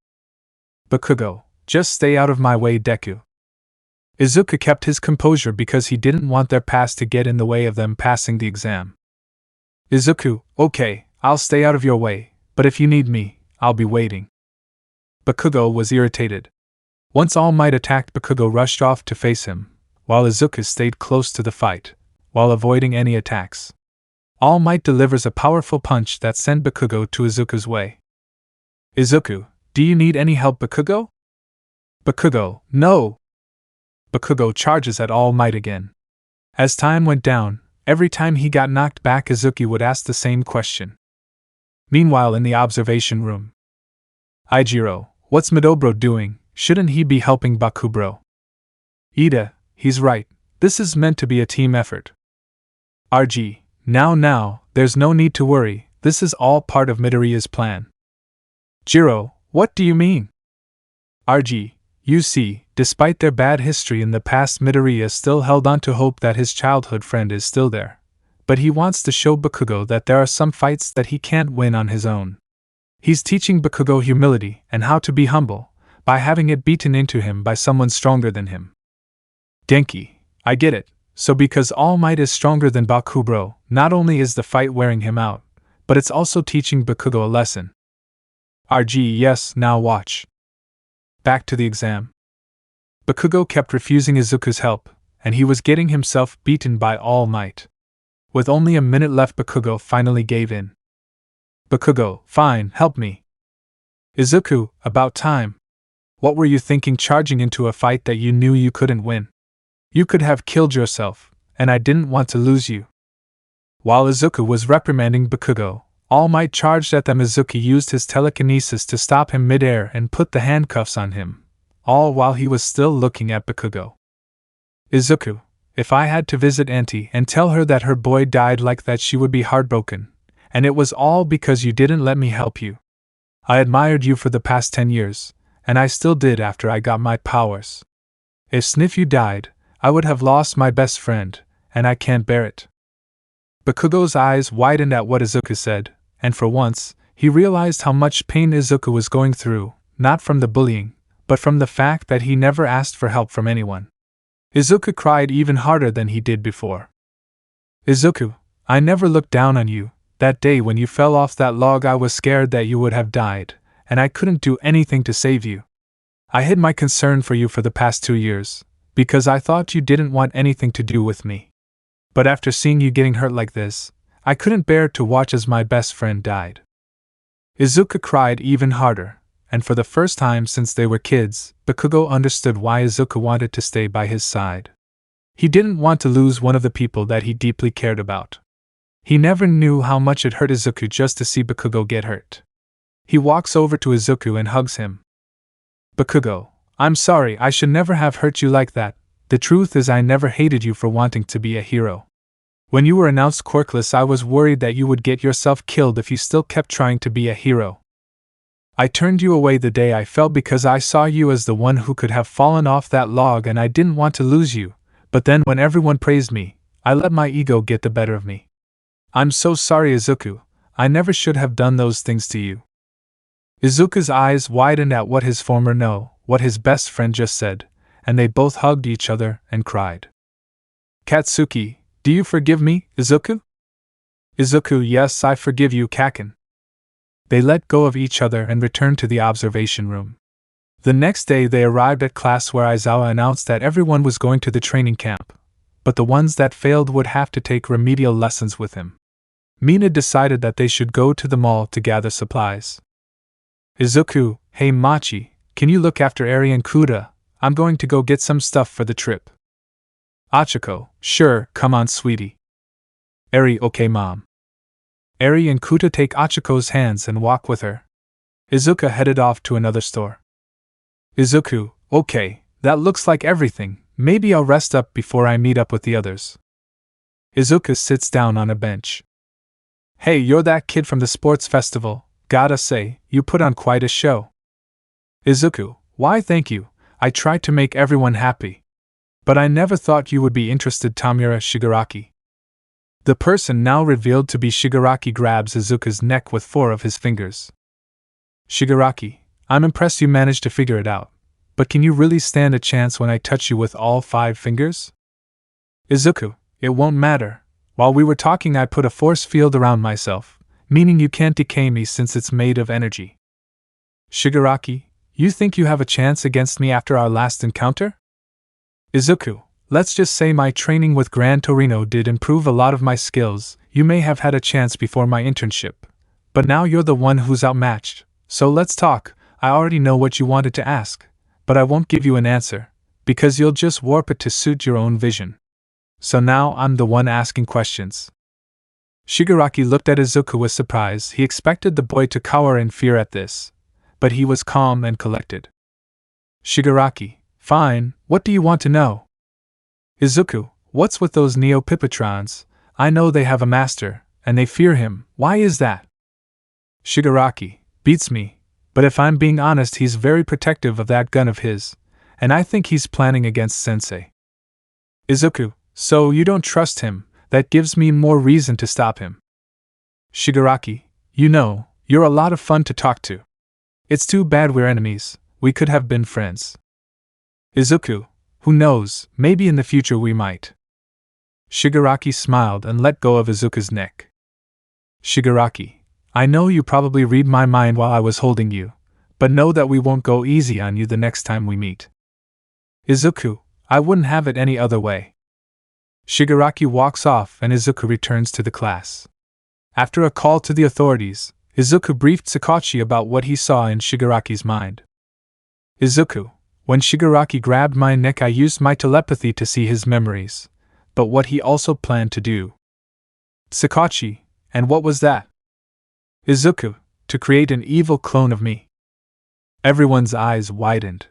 Bakugo, just stay out of my way, Deku. Izuku kept his composure because he didn't want their past to get in the way of them passing the exam. Izuku, okay, I'll stay out of your way, but if you need me, I'll be waiting. Bakugo was irritated. Once All Might attacked, Bakugo rushed off to face him, while Izuku stayed close to the fight, while avoiding any attacks. All Might delivers a powerful punch that sent Bakugo to Izuku's way. Izuku, do you need any help, Bakugo? Bakugo, no! Bakugo charges at All Might again. As time went down, every time he got knocked back, Izuku would ask the same question. Meanwhile, in the observation room. Eijiro, what's Midobro doing? Shouldn't he be helping Bakubro? Ida, he's right, this is meant to be a team effort. RG, now, there's no need to worry, this is all part of Midoriya's plan. Jiro, what do you mean? RG, you see, despite their bad history in the past, Midoriya still held on to hope that his childhood friend is still there. But he wants to show Bakugo that there are some fights that he can't win on his own. He's teaching Bakugo humility and how to be humble, by having it beaten into him by someone stronger than him. Denki, I get it, so because All Might is stronger than Bakubro, not only is the fight wearing him out, but it's also teaching Bakugo a lesson. RG, yes, now watch. Back to the exam. Bakugo kept refusing Izuku's help, and he was getting himself beaten by All Might. With only a minute left, Bakugo finally gave in. Bakugo, fine, help me. Izuku, about time. What were you thinking charging into a fight that you knew you couldn't win? You could have killed yourself, and I didn't want to lose you. While Izuku was reprimanding Bakugo, All Might charged at them. Izuku used his telekinesis to stop him mid-air and put the handcuffs on him, all while he was still looking at Bakugo. Izuku, if I had to visit Auntie and tell her that her boy died like that, she would be heartbroken, and it was all because you didn't let me help you. I admired you for the past 10 years, and I still did after I got my powers. If Snifyu died, I would have lost my best friend, and I can't bear it. Bakugo's eyes widened at what Izuku said, and for once, he realized how much pain Izuku was going through, not from the bullying, but from the fact that he never asked for help from anyone. Izuku cried even harder than he did before. Izuku, I never looked down on you. That day when you fell off that log, I was scared that you would have died, and I couldn't do anything to save you. I hid my concern for you for the past 2 years, because I thought you didn't want anything to do with me. But after seeing you getting hurt like this, I couldn't bear to watch as my best friend died. Izuku cried even harder, and for the first time since they were kids, Bakugo understood why Izuku wanted to stay by his side. He didn't want to lose one of the people that he deeply cared about. He never knew how much it hurt Izuku just to see Bakugo get hurt. He walks over to Izuku and hugs him. Bakugo, I'm sorry, I should never have hurt you like that. The truth is I never hated you for wanting to be a hero. When you were announced Quirkless, I was worried that you would get yourself killed if you still kept trying to be a hero. I turned you away the day I fell because I saw you as the one who could have fallen off that log and I didn't want to lose you, but then when everyone praised me, I let my ego get the better of me. I'm so sorry, Izuku. I never should have done those things to you. Izuku's eyes widened at what his what his best friend just said, and they both hugged each other and cried. Katsuki, do you forgive me, Izuku? Izuku, yes, I forgive you, Kaken. They let go of each other and returned to the observation room. The next day they arrived at class where Aizawa announced that everyone was going to the training camp, but the ones that failed would have to take remedial lessons with him. Mina decided that they should go to the mall to gather supplies. Izuku, hey Machi, can you look after Eri and Kuda? I'm going to go get some stuff for the trip. Achiko, sure, come on sweetie. Eri, okay mom. Eri and Kuta take Achiko's hands and walk with her. Izuku headed off to another store. Izuku, okay, that looks like everything, maybe I'll rest up before I meet up with the others. Izuku sits down on a bench. Hey, you're that kid from the sports festival, gotta say, you put on quite a show. Izuku, why thank you, I tried to make everyone happy. But I never thought you would be interested, Tamura Shigaraki. The person now revealed to be Shigaraki grabs Izuku's neck with 4 of his fingers. Shigaraki, I'm impressed you managed to figure it out, but can you really stand a chance when I touch you with all 5 fingers? Izuku, it won't matter. While we were talking I put a force field around myself, meaning you can't decay me since it's made of energy. Shigaraki, you think you have a chance against me after our last encounter? Izuku, let's just say my training with Gran Torino did improve a lot of my skills. You may have had a chance before my internship, but now you're the one who's outmatched, so let's talk. I already know what you wanted to ask, but I won't give you an answer, because you'll just warp it to suit your own vision. So now I'm the one asking questions. Shigaraki looked at Izuku with surprise. He expected the boy to cower in fear at this, but he was calm and collected. Shigaraki, fine, what do you want to know? Izuku, what's with those Neo-Pipitrons? I know they have a master, and they fear him. Why is that? Shigaraki, beats me, but if I'm being honest, he's very protective of that gun of his, and I think he's planning against Sensei. Izuku, so you don't trust him? That gives me more reason to stop him. Shigaraki, you know, you're a lot of fun to talk to. It's too bad we're enemies, we could have been friends. Izuku, who knows, maybe in the future we might. Shigaraki smiled and let go of Izuku's neck. Shigaraki, I know you probably read my mind while I was holding you, but know that we won't go easy on you the next time we meet. Izuku, I wouldn't have it any other way. Shigaraki walks off and Izuku returns to the class. After a call to the authorities, Izuku briefed Sakachi about what he saw in Shigaraki's mind. Izuku, when Shigaraki grabbed my neck I used my telepathy to see his memories, but what he also planned to do. Sakachi, and what was that? Izuku, to create an evil clone of me. Everyone's eyes widened.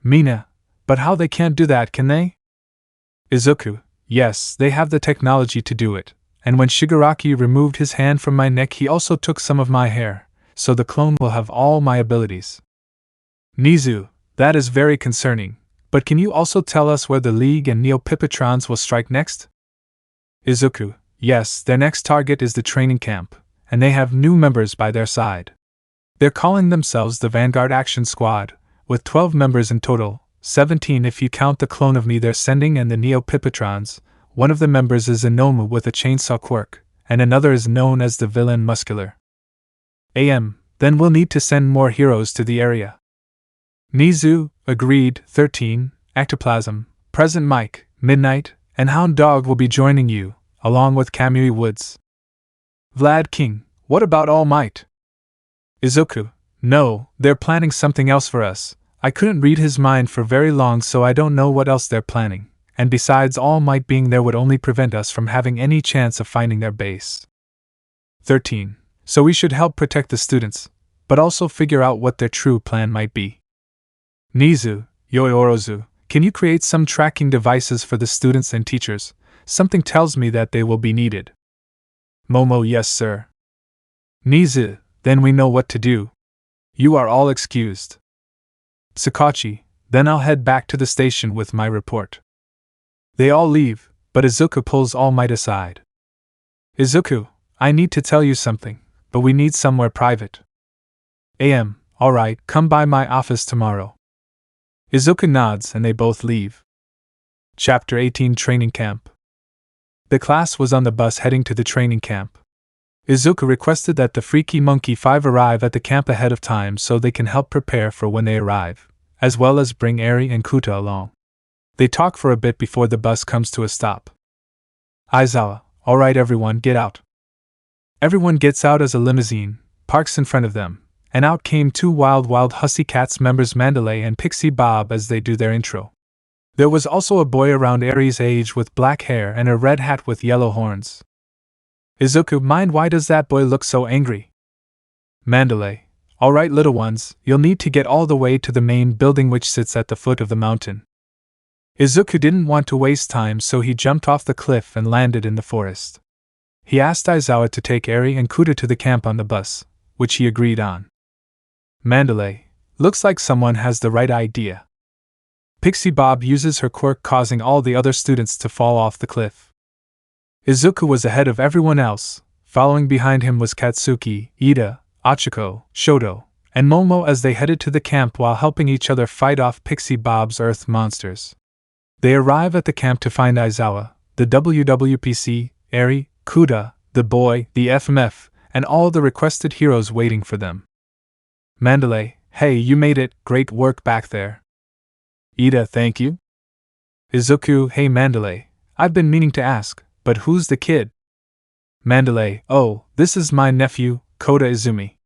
Mina, but how they can't do that, can they? Izuku, yes, they have the technology to do it, and when Shigaraki removed his hand from my neck he also took some of my hair, so the clone will have all my abilities. Nizu, that is very concerning, but can you also tell us where the League and Neo-Pipitrons will strike next? Izuku, yes, their next target is the training camp, and they have new members by their side. They're calling themselves the Vanguard Action Squad, with 12 members in total, 17 if you count the clone of me they're sending and the Neo-Pipitrons. One of the members is a Nomu with a chainsaw quirk, and another is known as the Villain Muscular. Then we'll need to send more heroes to the area. Nizu, agreed. 13, Ectoplasm, Present Mike, Midnight, and Hound Dog will be joining you, along with Kamui Woods. Vlad King, what about All Might? Izuku, no, they're planning something else for us. I couldn't read his mind for very long so I don't know what else they're planning, and besides All Might being there would only prevent us from having any chance of finding their base. 13. So we should help protect the students, but also figure out what their true plan might be. Nizu, Yoiorozu, can you create some tracking devices for the students and teachers? Something tells me that they will be needed. Momo, yes sir. Nizu, then we know what to do. You are all excused. Sakachi, then I'll head back to the station with my report. They all leave, but Izuku pulls All Might aside. Izuku, I need to tell you something, but we need somewhere private. Alright, come by my office tomorrow. Izuku nods and they both leave. Chapter 18 Training Camp. The class was on the bus heading to the training camp. Izuku requested that the Freaky Monkey 5 arrive at the camp ahead of time so they can help prepare for when they arrive, as well as bring Eri and Kuta along. They talk for a bit before the bus comes to a stop. Aizawa, alright everyone, get out. Everyone gets out as a limousine parks in front of them, and out came two Wild Hussy Cats members Mandalay and Pixie Bob as they do their intro. There was also a boy around Eri's age with black hair and a red hat with yellow horns. Izuku, mind, why does that boy look so angry? Mandalay, alright little ones, you'll need to get all the way to the main building which sits at the foot of the mountain. Izuku didn't want to waste time, so he jumped off the cliff and landed in the forest. He asked Aizawa to take Eri and Kuta to the camp on the bus, which he agreed on. Mandalay, looks like someone has the right idea. Pixie Bob uses her quirk, causing all the other students to fall off the cliff. Izuku was ahead of everyone else. Following behind him was Katsuki, Ida, Achiko, Shoto, and Momo as they headed to the camp while helping each other fight off Pixie Bob's earth monsters. They arrive at the camp to find Aizawa, the WWPC, Eri, Kuta, the boy, the FMF, and all the requested heroes waiting for them. Mandalay, hey, you made it, great work back there. Ida, thank you. Izuku, hey Mandalay, I've been meaning to ask, but who's the kid? Mandalay, oh, this is my nephew, Kota Izumi.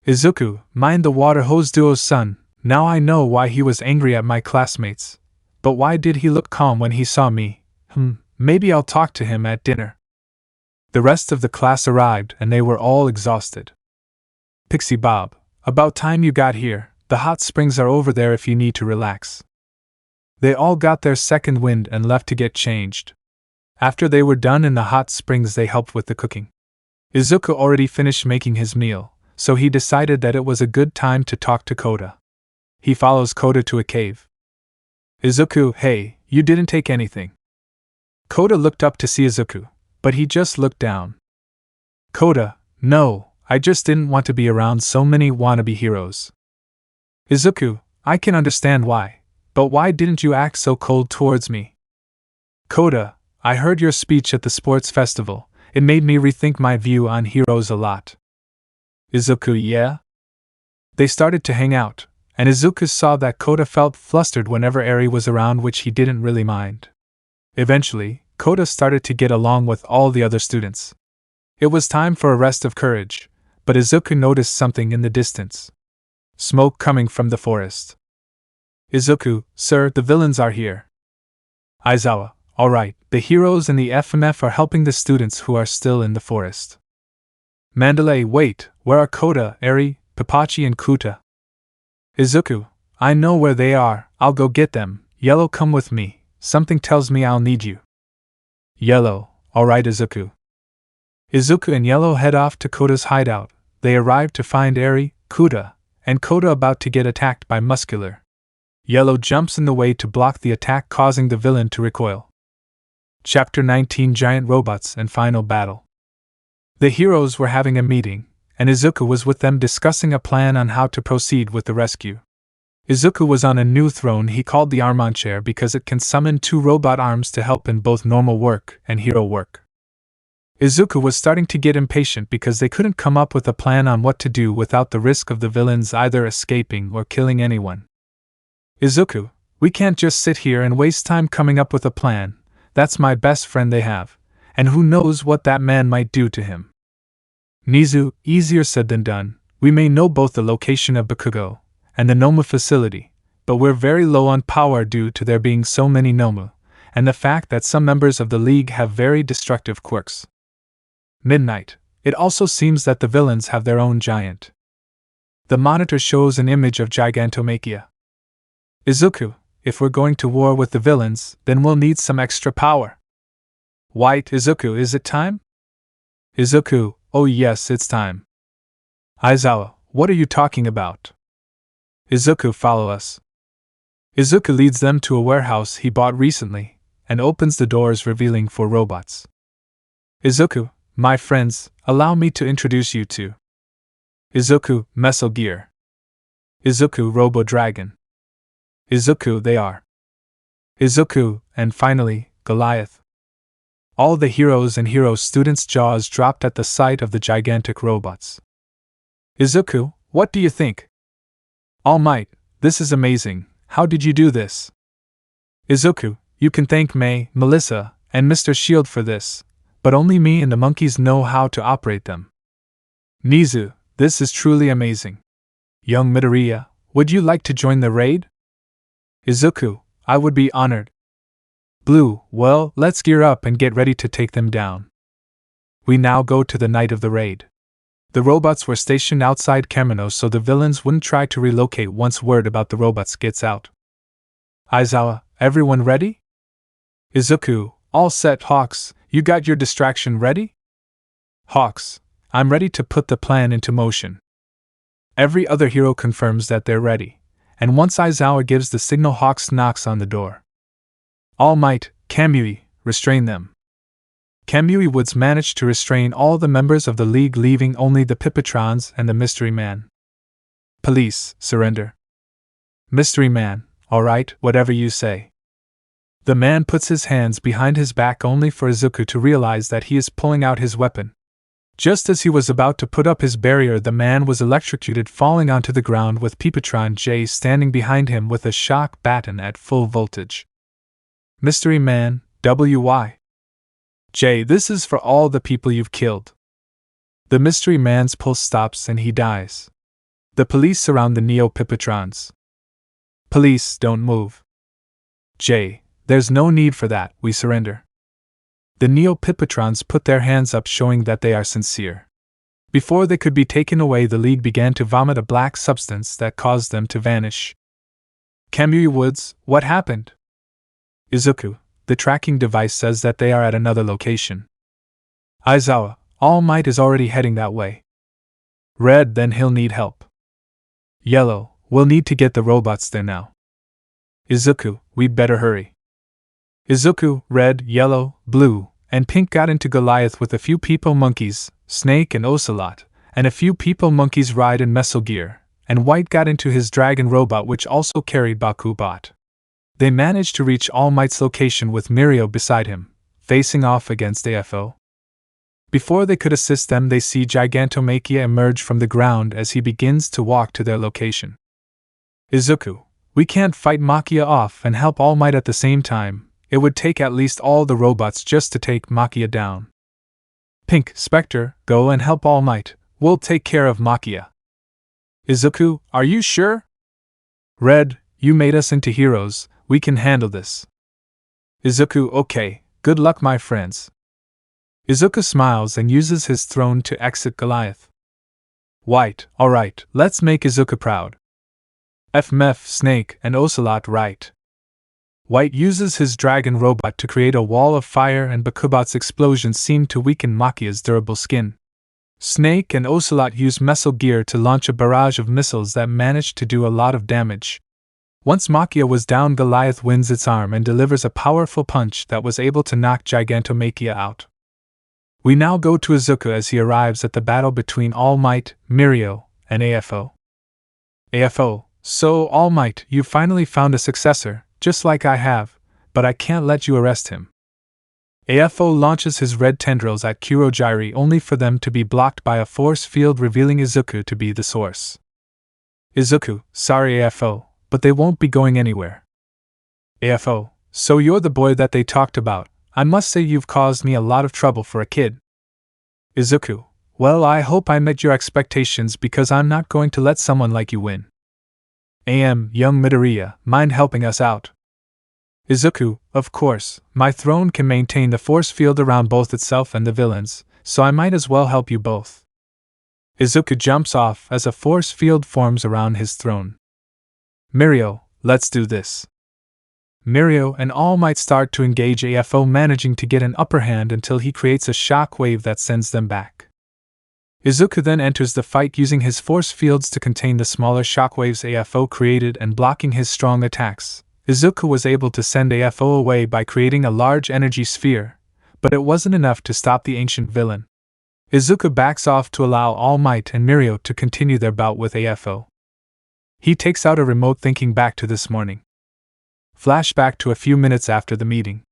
Izuku, mind the water hose duo's son, now I know why he was angry at my classmates. But why did he look calm when he saw me? Maybe I'll talk to him at dinner. The rest of the class arrived and they were all exhausted. Pixie Bob, about time you got here, the hot springs are over there if you need to relax. They all got their second wind and left to get changed. After they were done in the hot springs, they helped with the cooking. Izuku already finished making his meal, so he decided that it was a good time to talk to Kota. He follows Kota to a cave. Izuku, hey, you didn't take anything. Kota looked up to see Izuku, but he just looked down. Kota, no, I just didn't want to be around so many wannabe heroes. Izuku, I can understand why, but why didn't you act so cold towards me? Kota, I heard your speech at the sports festival, it made me rethink my view on heroes a lot. Izuku, yeah? They started to hang out, and Izuku saw that Kota felt flustered whenever Eri was around, which he didn't really mind. Eventually, Kota started to get along with all the other students. It was time for a rest of courage, but Izuku noticed something in the distance. Smoke coming from the forest. Izuku, sir, the villains are here. Aizawa, alright, the heroes and the FMF are helping the students who are still in the forest. Mandalay, wait, where are Kota, Eri, Papachi and Kuta? Izuku, I know where they are, I'll go get them. Yellow, come with me, something tells me I'll need you. Yellow, alright Izuku. Izuku and Yellow head off to Kota's hideout. They arrive to find Eri, Kuta, and Kota about to get attacked by Muscular. Yellow jumps in the way to block the attack, causing the villain to recoil. Chapter 19 Giant Robots and Final Battle. The heroes were having a meeting, and Izuku was with them discussing a plan on how to proceed with the rescue. Izuku was on a new throne he called the Armon Chair because it can summon two robot arms to help in both normal work and hero work. Izuku was starting to get impatient because they couldn't come up with a plan on what to do without the risk of the villains either escaping or killing anyone. Izuku, we can't just sit here and waste time coming up with a plan. That's my best friend they have, and who knows what that man might do to him. Nizu, easier said than done. We may know both the location of Bakugo and the Nomu facility, but we're very low on power due to there being so many Nomu, and the fact that some members of the League have very destructive quirks. Midnight, it also seems that the villains have their own giant. The monitor shows an image of Gigantomachia. Izuku, if we're going to war with the villains, then we'll need some extra power. White, Izuku, is it time? Izuku, oh yes, it's time. Aizawa, what are you talking about? Izuku, follow us. Izuku leads them to a warehouse he bought recently, and opens the doors revealing 4 robots. Izuku, my friends, allow me to introduce you to Izuku, Metal Gear. Izuku, Robo Dragon. Izuku, they are. Izuku, and finally, Goliath. All the heroes and hero students' jaws dropped at the sight of the gigantic robots. Izuku, what do you think? Almight, this is amazing, how did you do this? Izuku, you can thank May, Melissa, and Mr. Shield for this, but only me and the monkeys know how to operate them. Nizu, this is truly amazing. Young Midoriya, would you like to join the raid? Izuku, I would be honored. Blue, well, let's gear up and get ready to take them down. We now go to the night of the raid. The robots were stationed outside Kamino so the villains wouldn't try to relocate once word about the robots gets out. Aizawa, everyone ready? Izuku, all set. Hawks, you got your distraction ready? Hawks, I'm ready to put the plan into motion. Every other hero confirms that they're ready, and once Aizawa gives the signal, Hawks knocks on the door. All Might, Kamui, restrain them. Kamui Woods managed to restrain all the members of the League, leaving only the Pipitrons and the Mystery Man. Police, surrender. Mystery Man, alright, whatever you say. The man puts his hands behind his back only for Izuku to realize that he is pulling out his weapon. Just as he was about to put up his barrier, the man was electrocuted, falling onto the ground with Pipitron J standing behind him with a shock baton at full voltage. Mystery Man, W.Y. J, this is for all the people you've killed. The Mystery Man's pulse stops and he dies. The police surround the Neo-Pipitrons. Police, don't move. J, there's no need for that, we surrender. The Neo-Pipitrons put their hands up, showing that they are sincere. Before they could be taken away, the League began to vomit a black substance that caused them to vanish. Kamui Woods, what happened? Izuku, the tracking device says that they are at another location. Aizawa, All Might is already heading that way. Red, then he'll need help. Yellow, we'll need to get the robots there now. Izuku, we'd better hurry. Izuku, Red, Yellow, Blue, and Pink got into Goliath with a few people monkeys, Snake and Ocelot, and a few people monkeys ride in Metal Gear, and White got into his dragon robot which also carried Baku bot. They managed to reach All Might's location with Mirio beside him, facing off against AFO. Before they could assist them, they see Gigantomachia emerge from the ground as he begins to walk to their location. Izuku, we can't fight Machia off and help All Might at the same time. It would take at least all the robots just to take Machia down. Pink, Specter, go and help All Might. We'll take care of Machia. Izuku, are you sure? Red, you made us into heroes. We can handle this. Izuku, okay, good luck, my friends. Izuku smiles and uses his throne to exit Goliath. White, alright, let's make Izuku proud. FMF, Snake, and Ocelot right. White uses his dragon robot to create a wall of fire, and Bakubot's explosions seem to weaken Machia's durable skin. Snake and Ocelot use Metal Gear to launch a barrage of missiles that managed to do a lot of damage. Once Machia was down, Goliath wins its arm and delivers a powerful punch that was able to knock Gigantomachia out. We now go to Izuku as he arrives at the battle between All Might, Mirio, and AFO. AFO, so All Might, you finally found a successor, just like I have, but I can't let you arrest him. AFO launches his red tendrils at Kurogyri only for them to be blocked by a force field, revealing Izuku to be the source. Izuku, sorry AFO, but they won't be going anywhere. AFO, so you're the boy that they talked about. I must say you've caused me a lot of trouble for a kid. Izuku, well, I hope I met your expectations because I'm not going to let someone like you win. Young Midoriya, mind helping us out? Izuku, of course, my throne can maintain the force field around both itself and the villains, so I might as well help you both. Izuku jumps off as a force field forms around his throne. Mirio, let's do this. Mirio and All Might start to engage AFO, managing to get an upper hand until he creates a shock wave that sends them back. Izuku then enters the fight using his force fields to contain the smaller shockwaves AFO created and blocking his strong attacks. Izuku was able to send AFO away by creating a large energy sphere, but it wasn't enough to stop the ancient villain. Izuku backs off to allow Almight and Mirio to continue their bout with AFO. He takes out a remote thinking back to this morning. Flashback to a few minutes after the meeting.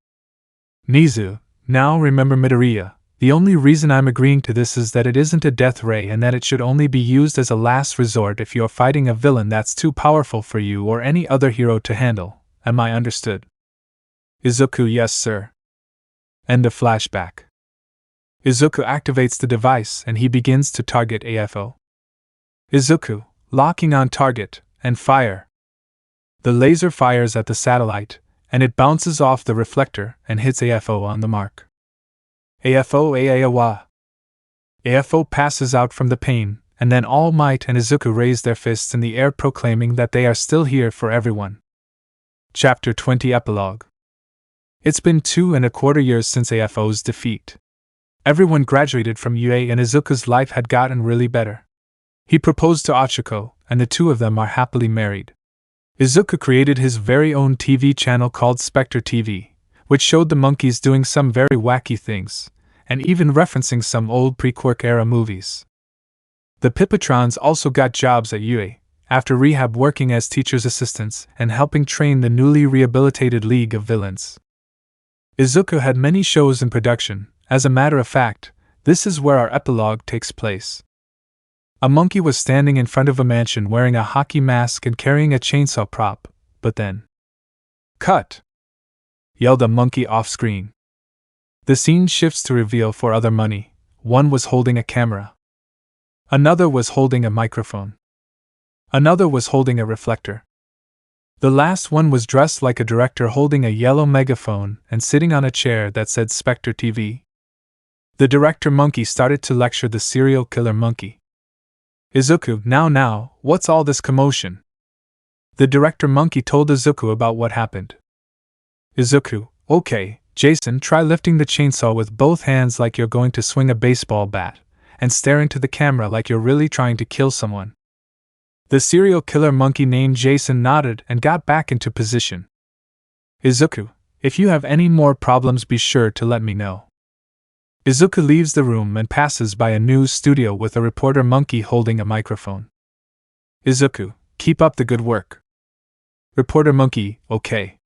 Nizu, now remember Midoriya. The only reason I'm agreeing to this is that it isn't a death ray and that it should only be used as a last resort if you're fighting a villain that's too powerful for you or any other hero to handle. Am I understood? Izuku, yes sir. End of flashback. Izuku activates the device and he begins to target AFO. Izuku, locking on target, and fire. The laser fires at the satellite, and it bounces off the reflector and hits AFO on the mark. AFO Aawa. AFO passes out from the pain, and then All Might and Izuku raise their fists in the air proclaiming that they are still here for everyone. Chapter 20 Epilogue. It's been 2.25 years since AFO's defeat. Everyone graduated from UA and Izuku's life had gotten really better. He proposed to Ochako, and the two of them are happily married. Izuku created his very own TV channel called Specter TV, which showed the monkeys doing some very wacky things, and even referencing some old pre-Quirk era movies. The Pipitrons also got jobs at UA, after rehab working as teachers' assistants and helping train the newly rehabilitated League of Villains. Izuku had many shows in production. As a matter of fact, this is where our epilogue takes place. A monkey was standing in front of a mansion wearing a hockey mask and carrying a chainsaw prop, but then... Cut! Yelled a monkey off-screen. The scene shifts to reveal four other money. One was holding a camera. Another was holding a microphone. Another was holding a reflector. The last one was dressed like a director holding a yellow megaphone and sitting on a chair that said Specter TV. The director monkey started to lecture the serial killer monkey. Izuku, now, what's all this commotion? The director monkey told Izuku about what happened. Izuku, okay, Jason, try lifting the chainsaw with both hands like you're going to swing a baseball bat, and stare into the camera like you're really trying to kill someone. The serial killer monkey named Jason nodded and got back into position. Izuku, if you have any more problems be sure to let me know. Izuku leaves the room and passes by a news studio with a reporter monkey holding a microphone. Izuku, keep up the good work. Reporter monkey, okay.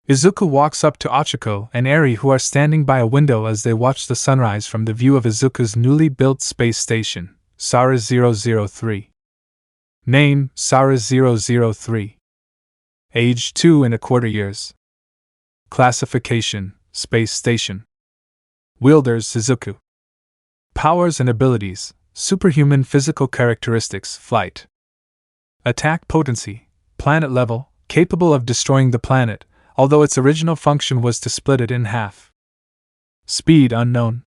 Izuku walks up to Ochako and Eri who are standing by a window as they watch the sunrise from the view of Izuku's newly built space station, Sara 003. Name, Sara 003. Age 2.25 years. Classification, Space Station. Wielders Izuku. Powers and abilities, superhuman physical characteristics, flight. Attack potency, planet level, capable of destroying the planet, although its original function was to split it in half. Speed unknown.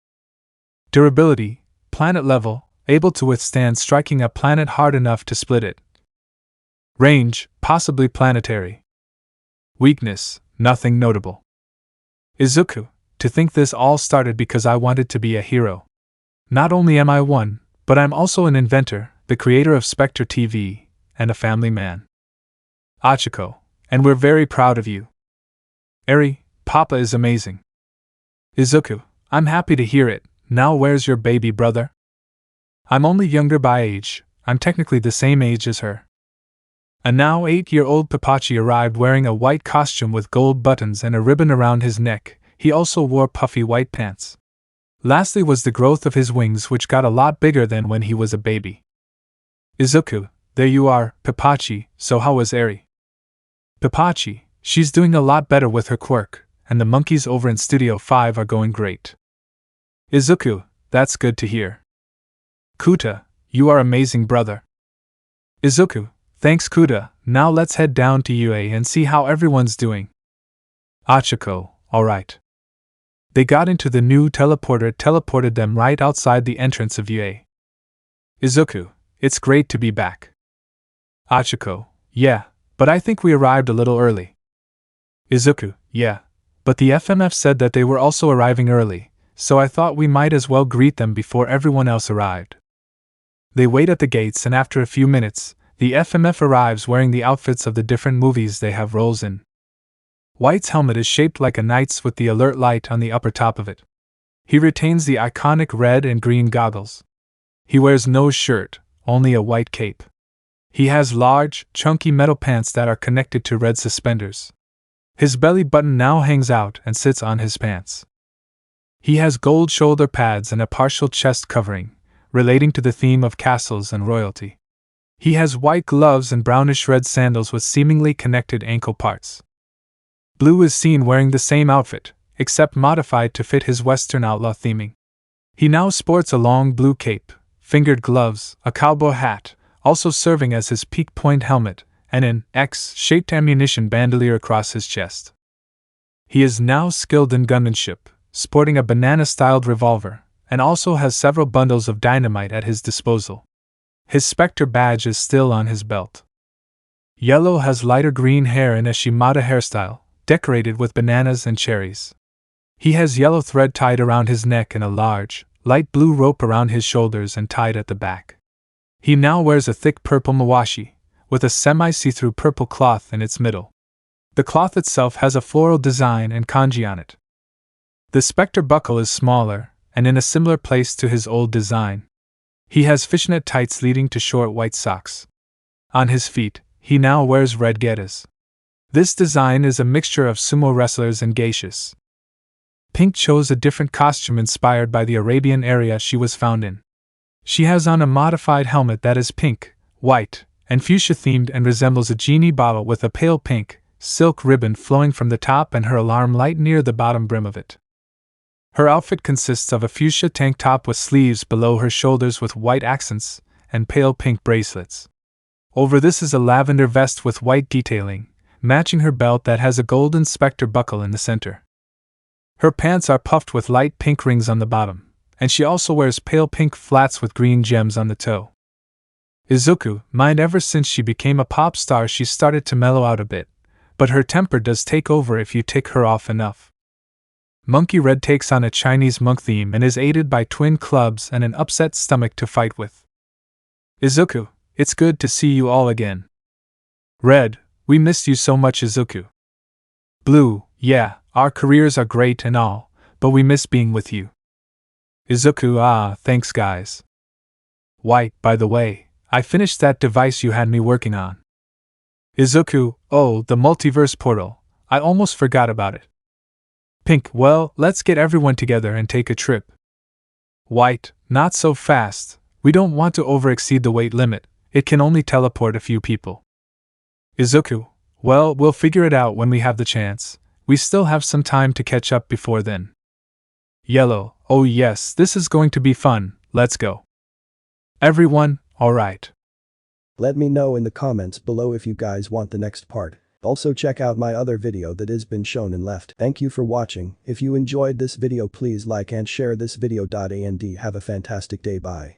Durability, planet level, able to withstand striking a planet hard enough to split it. Range, possibly planetary. Weakness, nothing notable. Izuku, to think this all started because I wanted to be a hero. Not only am I one, but I'm also an inventor, the creator of Specter TV, and a family man. Ochako, and we're very proud of you. Eri, Papa is amazing. Izuku, I'm happy to hear it. Now where's your baby brother? I'm only younger by age, I'm technically the same age as her. A now 8-year-old Papachi arrived wearing a white costume with gold buttons and a ribbon around his neck. He also wore puffy white pants. Lastly was the growth of his wings, which got a lot bigger than when he was a baby. Izuku, there you are, Papachi, so how was Eri? Papachi, she's doing a lot better with her quirk, and the monkeys over in Studio 5 are going great. Izuku, that's good to hear. Kuta, you are amazing, brother. Izuku, thanks Kuta, now let's head down to UA and see how everyone's doing. Ochako, alright. They got into the new teleporter, teleported them right outside the entrance of UA. Izuku, it's great to be back. Ochako, yeah, but I think we arrived a little early. Izuku, yeah, but the FMF said that they were also arriving early, so I thought we might as well greet them before everyone else arrived. They wait at the gates, and after a few minutes, the FMF arrives wearing the outfits of the different movies they have roles in. White's helmet is shaped like a knight's with the alert light on the upper top of it. He retains the iconic red and green goggles. He wears no shirt, only a white cape. He has large, chunky metal pants that are connected to red suspenders. His belly button now hangs out and sits on his pants. He has gold shoulder pads and a partial chest covering, relating to the theme of castles and royalty. He has white gloves and brownish-red sandals with seemingly connected ankle parts. Blue is seen wearing the same outfit, except modified to fit his Western outlaw theming. He now sports a long blue cape, fingered gloves, a cowboy hat, also serving as his peak point helmet, and an X-shaped ammunition bandolier across his chest. He is now skilled in gunmanship, sporting a banana-styled revolver, and also has several bundles of dynamite at his disposal. His Specter badge is still on his belt. Yellow has lighter green hair in a Shimada hairstyle, decorated with bananas and cherries. He has yellow thread tied around his neck and a large, light blue rope around his shoulders and tied at the back. He now wears a thick purple mawashi, with a semi-see-through purple cloth in its middle. The cloth itself has a floral design and kanji on it. The Specter buckle is smaller, and in a similar place to his old design. He has fishnet tights leading to short white socks. On his feet, he now wears red getas. This design is a mixture of sumo wrestlers and geishas. Pink chose a different costume inspired by the Arabian area she was found in. She has on a modified helmet that is pink, white, and fuchsia-themed and resembles a genie bottle with a pale pink, silk ribbon flowing from the top and her alarm light near the bottom brim of it. Her outfit consists of a fuchsia tank top with sleeves below her shoulders with white accents, and pale pink bracelets. Over this is a lavender vest with white detailing, matching her belt that has a golden Specter buckle in the center. Her pants are puffed with light pink rings on the bottom, and she also wears pale pink flats with green gems on the toe. Izuku, mind ever since she became a pop star she started to mellow out a bit, but her temper does take over if you tick her off enough. Monkey Red takes on a Chinese monk theme and is aided by twin clubs and an upset stomach to fight with. Izuku, it's good to see you all again. Red, we missed you so much, Izuku. Blue, yeah, our careers are great and all, but we miss being with you. Izuku, thanks guys. White, by the way, I finished that device you had me working on. Izuku, oh, the multiverse portal, I almost forgot about it. Pink, well, let's get everyone together and take a trip. White, not so fast, we don't want to overexceed the weight limit, it can only teleport a few people. Izuku, well, we'll figure it out when we have the chance, we still have some time to catch up before then. Yellow, oh yes, this is going to be fun, let's go. Everyone, alright. Let me know in the comments below if you guys want the next part. Also check out my other video that has been shown and left. Thank you for watching. If you enjoyed this video, please like and share this video. And have a fantastic day. Bye.